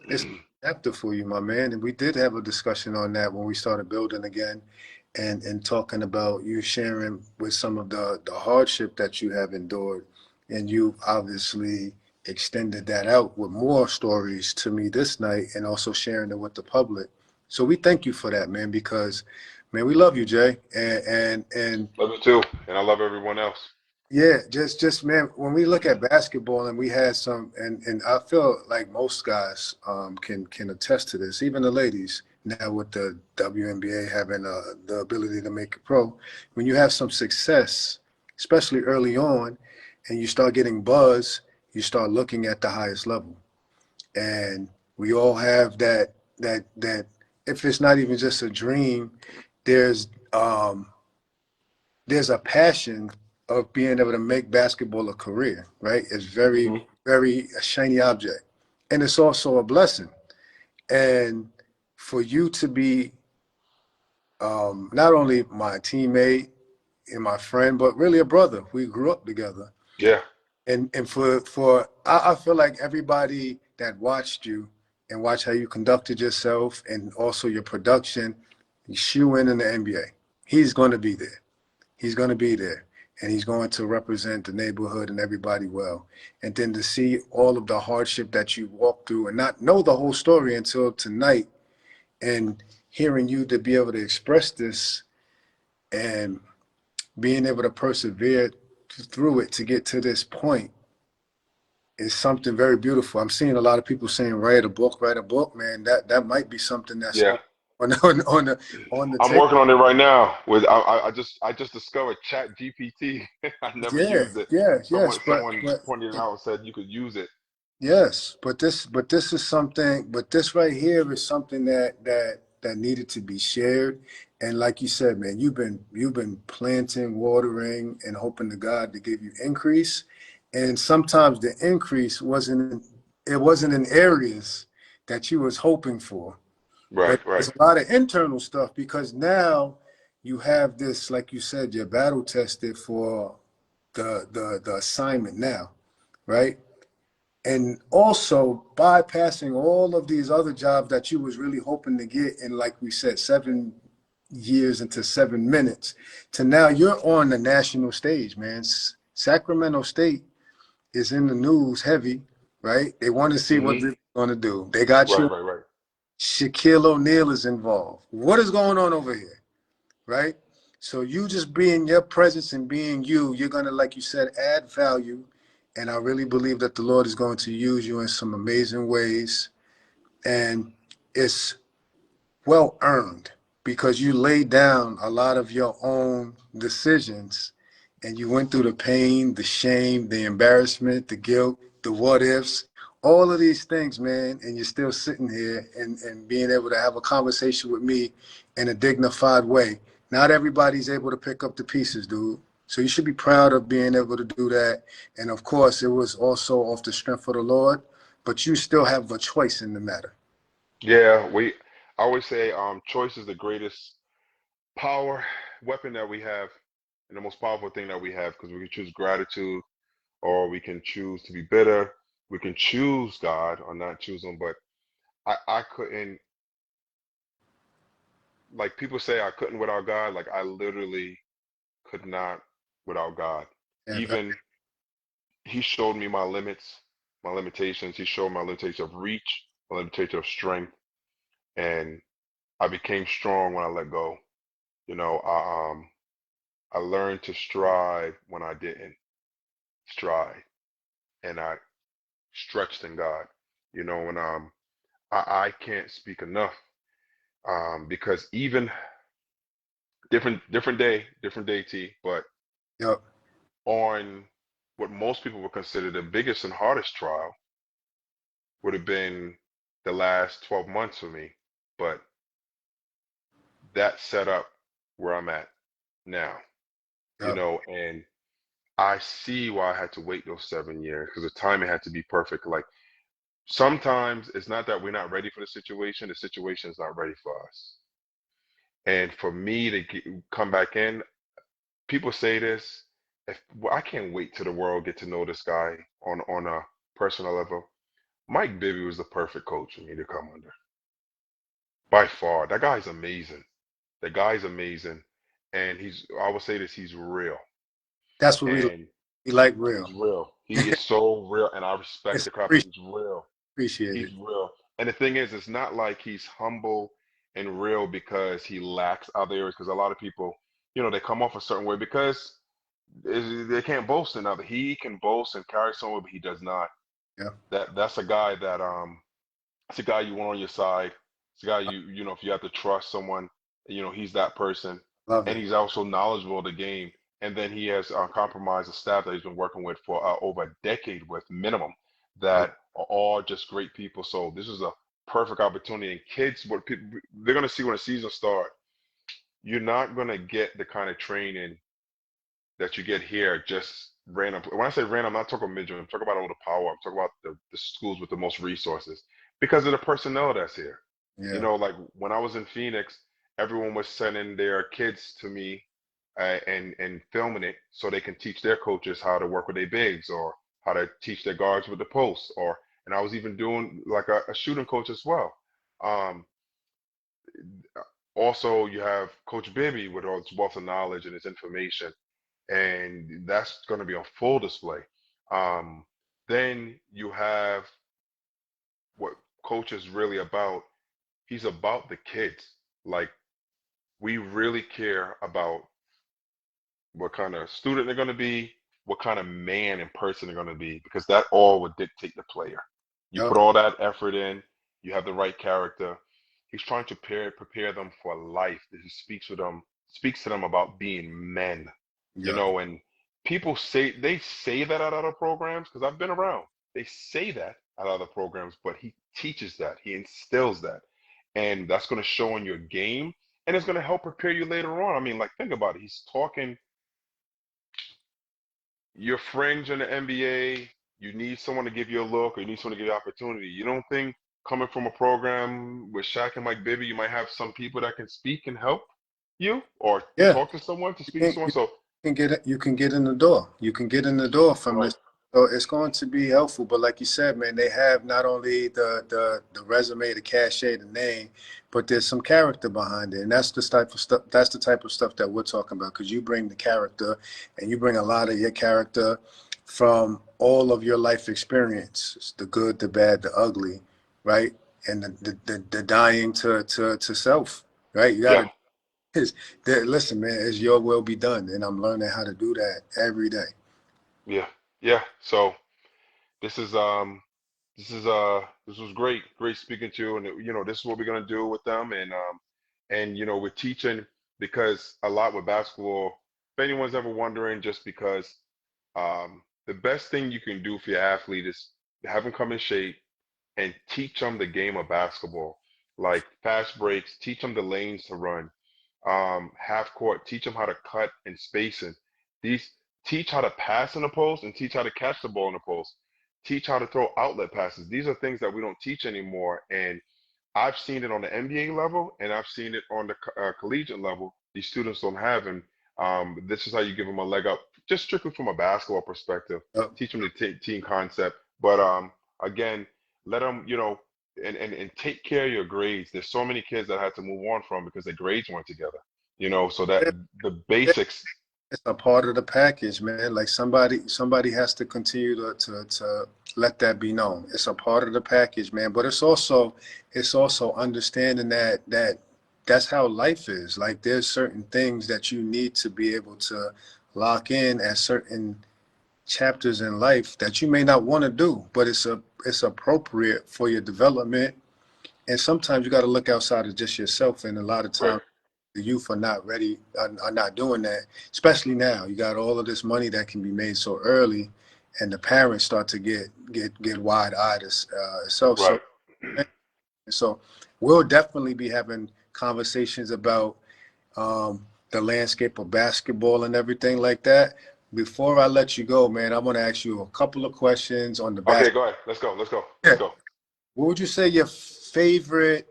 It's a chapter for you, my man. And we did have a discussion on that when we started building again and talking about you sharing with some of the hardship that you have endured. And you obviously extended that out with more stories to me this night and also sharing it with the public. So we thank you for that, man, because man, we love you, Jay. And Love you too, and I love everyone else. yeah, just man, when we look at basketball and we had some, and I feel like most guys can attest to this, even the ladies now with the WNBA having the ability to make it pro. When you have some success, especially early on, and you start getting buzz, you start looking at the highest level, and we all have that. If it's not even just a dream, there's um, there's a passion of being able to make basketball a career, right? It's very, Hmm. very a shiny object. And it's also a blessing. And for you to be not only my teammate and my friend, but really a brother. We grew up together. Yeah, And for I feel like everybody that watched you and watched how you conducted yourself and also your production, you shoe in the NBA. He's going to be there. He's going to be there, and he's going to represent the neighborhood and everybody well. And then to see all of the hardship that you walked through and not know the whole story until tonight, and hearing you to be able to express this and being able to persevere through it to get to this point is something very beautiful. I'm seeing a lot of people saying, write a book, man. That might be something that's yeah. on the I'm table. working on it right now. I just discovered Chat GPT. I never Yeah, used it. yeah, yes, Someone pointed it out and said you could use it. yes, but this is something, but this right here is something that needed to be shared. And like you said, man, you've been planting, watering, and hoping to God to give you increase. And sometimes the increase wasn't in areas that you was hoping for. Right, But right. there's a lot of internal stuff because now you have this, like you said, you're battle tested for the assignment now, right? And also bypassing all of these other jobs that you was really hoping to get in, like we said, 7 years into 7 minutes, to now you're on the national stage, man. Sacramento State is in the news heavy, right? They want to see what Hmm. they're going to do. They got Right, you. right, right. Shaquille O'Neal is involved. What is going on over here, right? So you just being your presence and being you, you're gonna, like you said, add value. And I really believe that the Lord is going to use you in some amazing ways. And it's well earned because you laid down a lot of your own decisions and you went through the pain, the shame, the embarrassment, the guilt, the what ifs, all of these things, man. And you're still sitting here and being able to have a conversation with me in a dignified way. Not everybody's able to pick up the pieces, dude. So you should be proud of being able to do that. And of course, it was also off the strength of the Lord, but you still have a choice in the matter. Yeah, I always say choice is the greatest power weapon that we have and the most powerful thing that we have because we can choose gratitude or we can choose to be bitter. We can choose God or not choose him, but I couldn't, like people say I couldn't without God, like I literally could not without God. And Even he showed me my limits, my limitations. He showed my limitation of reach, my limitation of strength, and I became strong when I let go. I learned to strive when I didn't strive, and I stretched in God. And I can't speak enough because even different day T, but yep. on what most people would consider the biggest and hardest trial would have been the last 12 months for me. But that set up where I'm at now, you Yep. know, and I see why I had to wait those 7 years because the timing had to be perfect. Like sometimes it's not that we're not ready for the situation is not ready for us. And for me to come back in, people say this, if well, I can't wait till the world get to know this guy on a personal level. Mike Bibby was the perfect coach for me to come under. By far. That guy's amazing. The guy's amazing. And I will say this, he's real. That's what And we like he's real. real. He is so real. And I respect It's the crap. He's real. He's appreciated. real. And the thing is, it's not like he's humble and real because he lacks other areas. Because a lot of people, they come off a certain way because they can't boast in other. He can boast and carry someone, but he does not. Yeah. That's a guy that it's a guy you want on your side. It's a guy if you have to trust someone, he's that person. Love And it. he's also knowledgeable of the game. And then he has compromised a staff that he's been working with for over a decade with minimum Yep. that are all just great people. So this is a perfect opportunity. And kids, what people they're gonna see when the season starts, you're not gonna get the kind of training that you get here just random. When I say random, I'm not talking midget. I'm talking about all the power. I'm talking about the schools with the most resources because of the personnel that's here. Yeah. Like when I was in Phoenix, everyone was sending their kids to me and filming it so they can teach their coaches how to work with their bigs or how to teach their guards with the posts. And I was even doing like a shooting coach as well. Um, Also, you have Coach Bibby with all his wealth of knowledge and his information and that's going to be on full display. Um, then you have what coach is really about. He's about the kids. Like we really care about what kind of student they're going to be, what kind of man and person they're going to be, because that all would dictate the player. You Yep. put all that effort in, you have the right character. He's trying to prepare them for life. He speaks to them about being men, Yeah. and people say that at other programs because I've been around. They say that at other programs, but he teaches that, he instills that, and that's going to show in your game, and it's going to help prepare you later on. I mean, like think about it. He's talking your fringe in the NBA, you need someone to give you a look or you need someone to give you opportunity. You don't think coming from a program with Shaq and Mike Bibby, you might have some people that can speak and help you or Yeah. talk to someone to You speak to can, someone? you So, can get it. You can get in the door. You can get in the door from right, this. So it's going to be helpful. But like you said, man, they have not only the resume, the cachet, the name, but there's some character behind it, and that's the type of stuff. That's the type of stuff that we're talking about because you bring the character, and you bring a lot of your character from all of your life experiences, the good, the bad, the ugly, right, and the dying to self, right. You got yeah, to listen, man, it's your will be done. And I'm learning how to do that every day. yeah, yeah. So this is this was great speaking to you, and this is what we're gonna do with them, and we're teaching because a lot with basketball. If anyone's ever wondering, just because the best thing you can do for your athlete is have them come in shape and teach them the game of basketball, like fast breaks, teach them the lanes to run, half court, teach them how to cut and spacing. These teach how to pass in the post and teach how to catch the ball in the post. Teach how to throw outlet passes. These are things that we don't teach anymore, and I've seen it on the NBA level, and I've seen it on the collegiate level. These students don't have, and this is how you give them a leg up, just strictly from a basketball perspective. Uh, Teach them the team concept, but again, let them, and take care of your grades. There's so many kids that had to move on from because their grades weren't together. So that the basics, it's a part of the package, man. Like somebody has to continue to let that be known. It's a part of the package, man. But it's also understanding that's how life is. Like there's certain things that you need to be able to lock in at certain chapters in life that you may not want to do, but it's appropriate for your development. And sometimes you got to look outside of just yourself. And a lot of right, times the youth are not ready, are not doing that. Especially now, you got all of this money that can be made so early, and the parents start to get wide eyed as itself. right, So we'll definitely be having conversations about the landscape of basketball and everything like that. Before I let you go, man, I want to ask you a couple of questions on the Okay, basketball. go ahead. Let's go. Let's go. Let's Yeah. go. What would you say your favorite,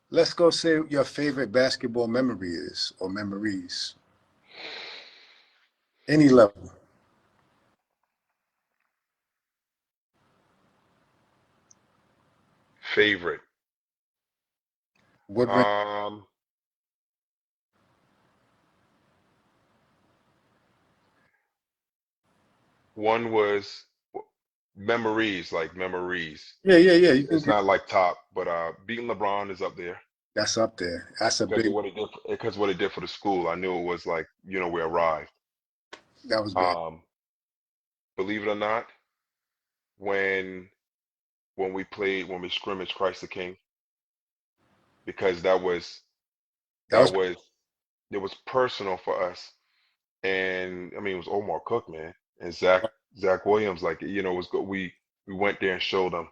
let's go say your favorite basketball memory is or memories? Any level. Favorite. What ring? Um, One was memories, like memories. Yeah. You can It's get not like top, but beating LeBron is up there that's up there. That's a because of big what it did. Because what it did for the school. I knew it was like, we arrived. that was big. Um, Believe it or not, when when we scrimmaged Christ the King, because That that was was it was personal for us. And I mean, it was Omar Cook, man, and Zach Williams. Like, it was good. We went there and showed them.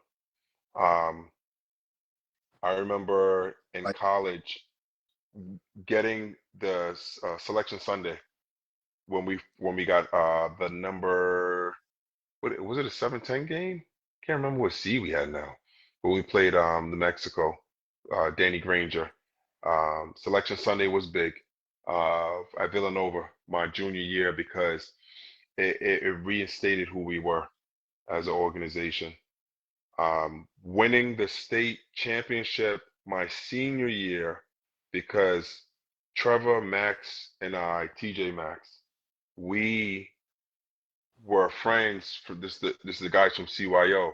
Um, I remember in like college getting the selection Sunday when we got the number. What was it, a 7-10 game? Can't remember what seed we had now, but we played New Mexico, Danny Granger. Selection Sunday was big at Villanova my junior year because it reinstated who we were as an organization. Winning the state championship my senior year because Trevor, Max, and I, TJ Maxx, we were friends for this is the guys from CYO,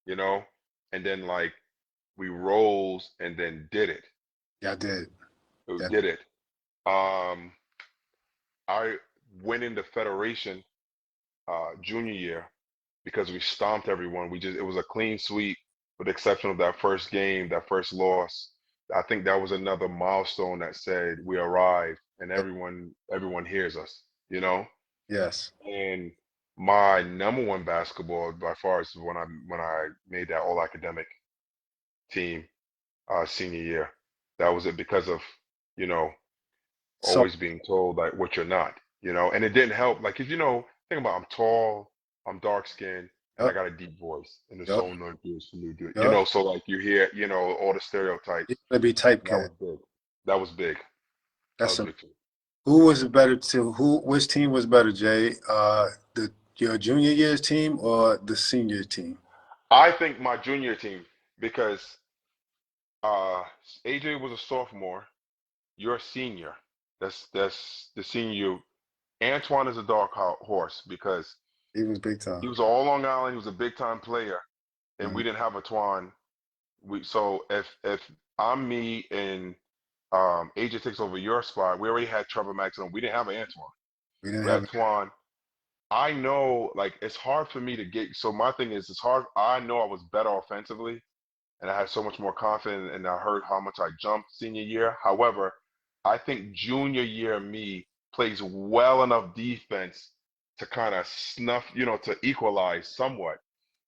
you know, and then like we rose and then did it. yeah, I did. We Yeah. did it. Um, I winning the federation junior year because we stomped everyone. It was a clean sweep with the exception of that first game, that first loss. I think that was another milestone that said we arrived and everyone hears us, you know? Yes. And my number one basketball by far is when I made that all academic team senior year. That was it because of, you know, So always being told like what you're not, and it didn't help. Like, 'cause think about I'm tall, I'm dark skinned, and I yep, got a deep voice, and the yep, soul nerd is for me, dude. yep. So like you hear, all the You're stereotypes. gonna be That typecast. was big. That was big. That That's was a big for me. who was better to who which team was better, Jay? The your junior year's team or the senior team? I think my junior team because uh AJ was a sophomore, you're a senior. That's the senior you. Antoine is a dark horse because He was big he time. was all Long Island. He was a big time player, and Mhm. we didn't have Antoine. So if I'm me and AJ takes over your spot, we already had Trevor Max on. We didn't have an Antoine. We didn't We have had it. Antoine. I know, like, it's hard for me to get. So my thing is, it's hard. I know I was better offensively, and I had so much more confidence, and I heard how much I jumped senior year. However, I think junior year me plays well enough defense to kind of snuff, to equalize somewhat,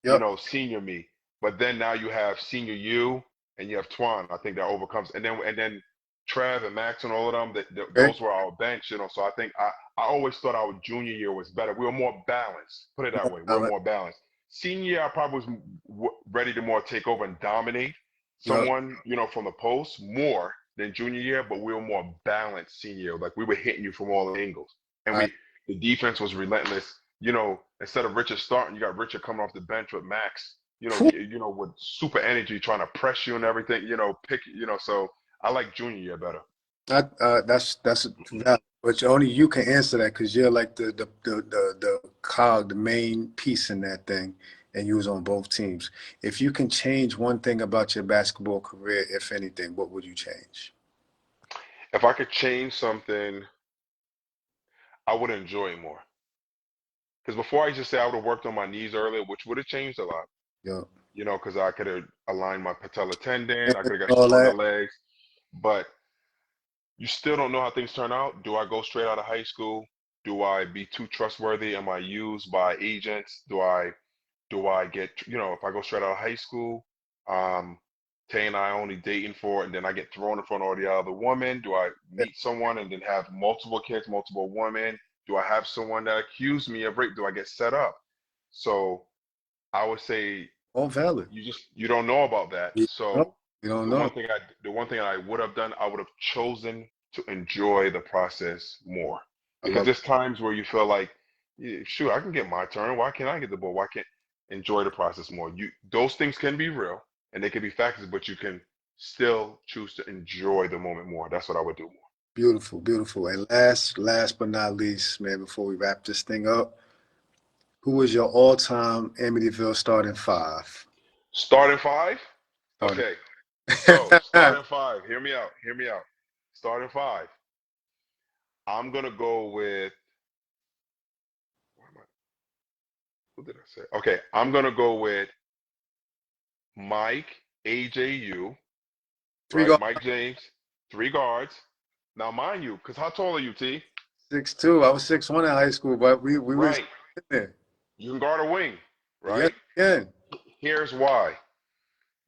Yep. senior me. But then now you have senior you and you have Twan. I think that overcomes, and then Trev and Max and all of them. Okay. Those were our bench, So I think I always thought our junior year was better. We were more balanced. Put it that way. We were more balanced. Senior year, I probably was ready to more take over and dominate Yep. someone, from the post more than junior year, but we were more balanced senior year. Like we were hitting you from all angles, and I, the defense was relentless. Instead of Richard starting, you got Richard coming off the bench with Max. Whew. With super energy, trying to press you and everything. Pick. So I like junior year better. That's valid. But only you can answer that because you're like the cog, the main piece in that thing, and you was on both teams. If you can change one thing about your basketball career, if anything, what would you change? If I could change something, I would enjoy it more. Because before I used to say I would have worked on my knees earlier, which would have changed a lot. Yo, Because I could have aligned my patella tendon, I could have got all stronger that. legs, but you still don't know how things turn out. Do I go straight out of high school? Do I be too trustworthy? Am I used by agents? Do I get, if I go straight out of high school, um, Tay and I only dating for, and then I get thrown in front of all the other women? Do I meet someone and then have multiple kids, multiple women? Do I have someone that accused me of rape? Do I get set up? So I would say All valid. you don't know about that. You don't So know. You don't the know. one thing I would have done, I would have chosen to enjoy the process more. I Because love there's times where you feel like, "Yeah, shoot, I can get my turn. Why can't I get the ball? Why can't enjoy the process more?" Those things can be real and they can be factors, but you can still choose to enjoy the moment more. That's what I would do more. beautiful, beautiful. And last but not least, man, before we wrap this thing up, who was your all-time Amityville starting five? Starting five? Starting. Okay. So starting five, hear me out. Hear me out. Starting five. I'm gonna go with who did I say? Okay, I'm gonna go with Mike, AJU, Three right? guard, Mike James, three guards. Now, mind you, because how tall are you, T? 6'2". I was 6'1" in high school, but we was Right. in there. You can guard a wing, Yes, right? again. Here's why.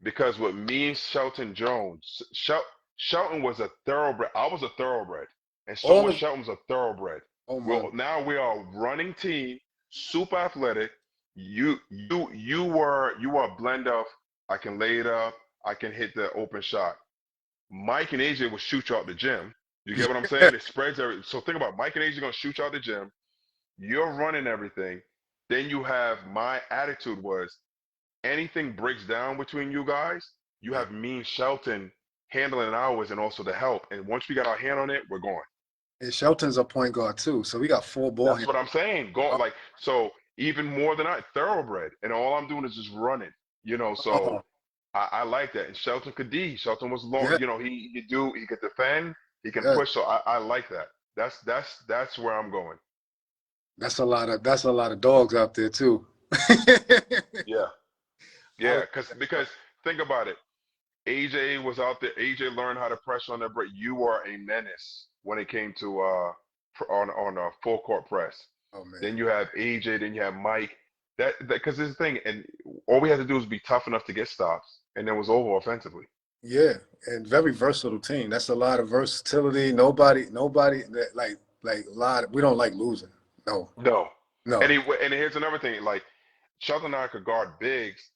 Because with me and Shelton Jones, Shelton was a thoroughbred. I was a thoroughbred, and so All was of Shelton's a thoroughbred. oh my Well, now we are a running team, super athletic. You were a blend of I can lay it up, I can hit the open shot. Mike and AJ will shoot you out the gym. You get what I'm yeah. saying? It spreads every. So think about it. Mike and AJ gonna shoot you out the gym. You're running everything. Then you have my attitude was anything breaks down between you guys, you Yeah. have me and Shelton handling ours and also the help. And once we got our hand on it, we're going. And Shelton's a point guard too, so we got four ball That's hands. what I'm saying. Go like so even more than I thoroughbred. And all I'm doing is just running. So Oh, I like that. And Shelton could D. Shelton was long, yeah, he could defend, he can yeah. push. So I like that. That's where I'm going. That's a lot of dogs out there too. Yeah. I Yeah. like Because think about it. AJ was out there. AJ learned how to press on that break. You were a menace when it came to on a full court press. oh man. Then you have AJ. Then you have Mike. That because this is the thing, and all we had to do was be tough enough to get stops, and then it was over offensively. Yeah, and very versatile team. That's a lot of versatility. Nobody that like a lot. We don't like losing. No, No, no. and here's another thing. Like Shelton and I could guard bigs,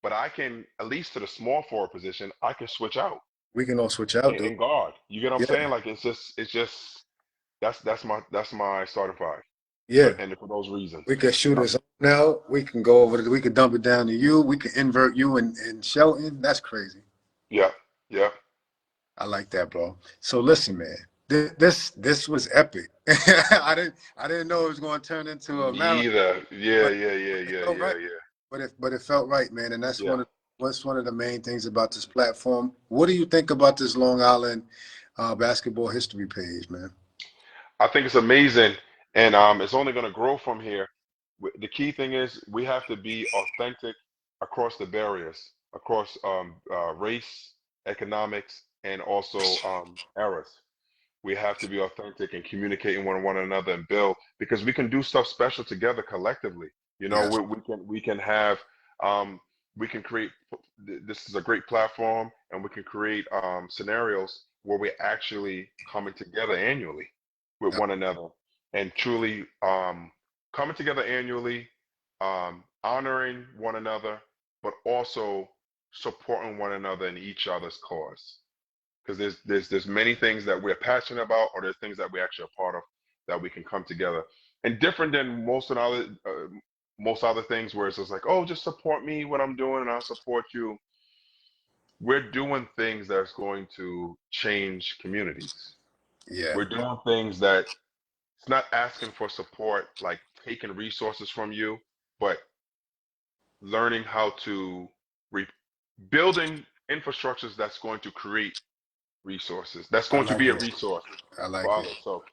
but I can at least to the small forward position. I can switch out We can all switch out, dude. and guard. You get what I'm Yeah, saying? Like it's just that's my starting five. yeah. For those reasons. We can shoot Uh, us now. We can go over. We can dump it down to you. We can invert you and Shelton. That's crazy. yeah, yeah. I like that, bro. So listen, man. This was epic. I didn't know it was going to turn into a Me marathon, either. Yeah, but yeah, yeah, it yeah, felt yeah, right. yeah, But it felt right, man. And yeah. what's one of the main things about this platform. What do you think about this Long Island basketball history page, man? I think it's amazing, and it's only going to grow from here. The key thing is we have to be authentic across the barriers, across race, economics, and also eras. We have to be authentic and communicating with one another and build because we can do stuff special together collectively. Yes, We can have we can create. This is a great platform, and we can create scenarios where we're actually coming together annually with one another and truly coming together annually, honoring one another, but also supporting one another in each other's cause because there's many things that we're passionate about or there's things that we actually are part of that we can come together and different than most other things where it's just like, oh, just support me what I'm doing and I'll support you. We're doing things that's going to change communities. yeah, We're doing things that it's not asking for support like taking resources from you, but learning how to re- building infrastructures that's going to create resources. That's I going to like be a it. resource I like for it. others. So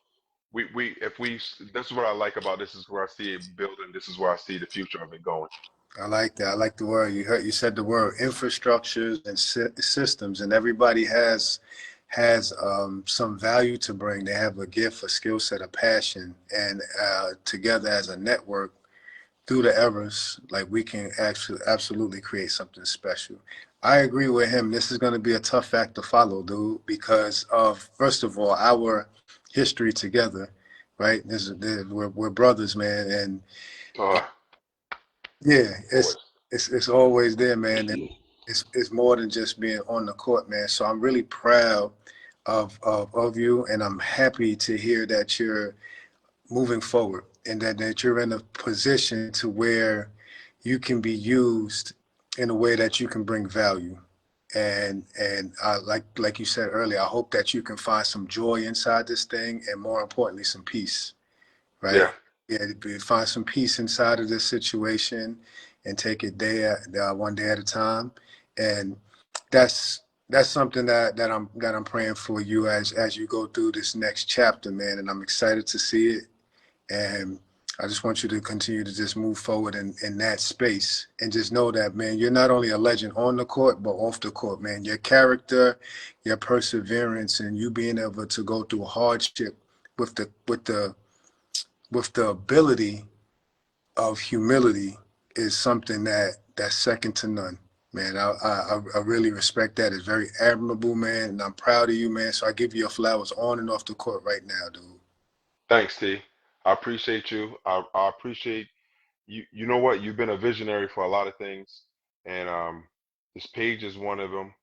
we if we this is what I like about this is where I see it building. This is where I see the future of it going. I like that. I like the word you said the word infrastructures and systems, and everybody has some value to bring. They have a gift, a skill set, a passion, and together as a network through the eras, like we can actually absolutely create something special. I agree with him. This is going to be a tough act to follow, dude, because of, first of all, our history together, right? We're brothers, man, and Uh, yeah, always. it's always there, man. And it's more than just being on the court, man. So I'm really proud of you, and I'm happy to hear that you're moving forward and that you're in a position to where you can be used in a way that you can bring value. And like you said earlier, I hope that you can find some joy inside this thing, and more importantly, some peace, right? Yeah. Yeah, find some peace inside of this situation and take it one day at a time. And that's that's something that I'm praying for you as you go through this next chapter, man. And I'm excited to see it. And I just want you to continue to just move forward in that space, and just know that, man, you're not only a legend on the court, but off the court, man. Your character, your perseverance, and you being able to go through hardship with the ability of humility is something that's second to none, man. I really respect that. It's very admirable, man, and I'm proud of you, man. So I give you your flowers on and off the court right now, dude. Thanks, T. I appreciate you. I appreciate you. You know what? You've been a visionary for a lot of things, and this page is one of them.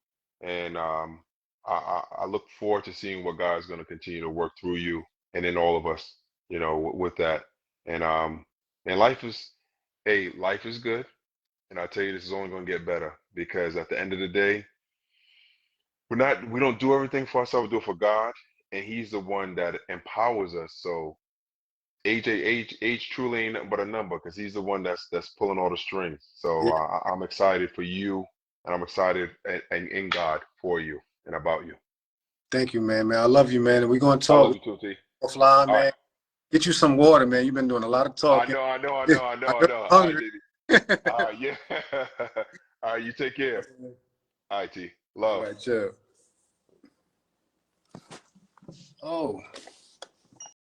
And I look forward to seeing what God's going to continue to work through you and in all of us, with that. And and life is good. And I tell you, this is only going to get better because at the end of the day, we don't do everything for ourselves, we do it for God, and He's the one that empowers us. So age truly ain't nothing but a number because He's the one that's pulling all the strings. So Yeah, I'm excited for you, and I'm excited and in God for you and about you. thank you, man. I love you, man. And we're gonna I love talk you too, T. offline, All right. man. Get you some water, man. You've been doing a lot of I talking. know, I know, I Yeah, know, I I know, I know know. you're All right, hungry. JD. Yeah. All right, you take care. All right, T. All Love. right, chill. Oh.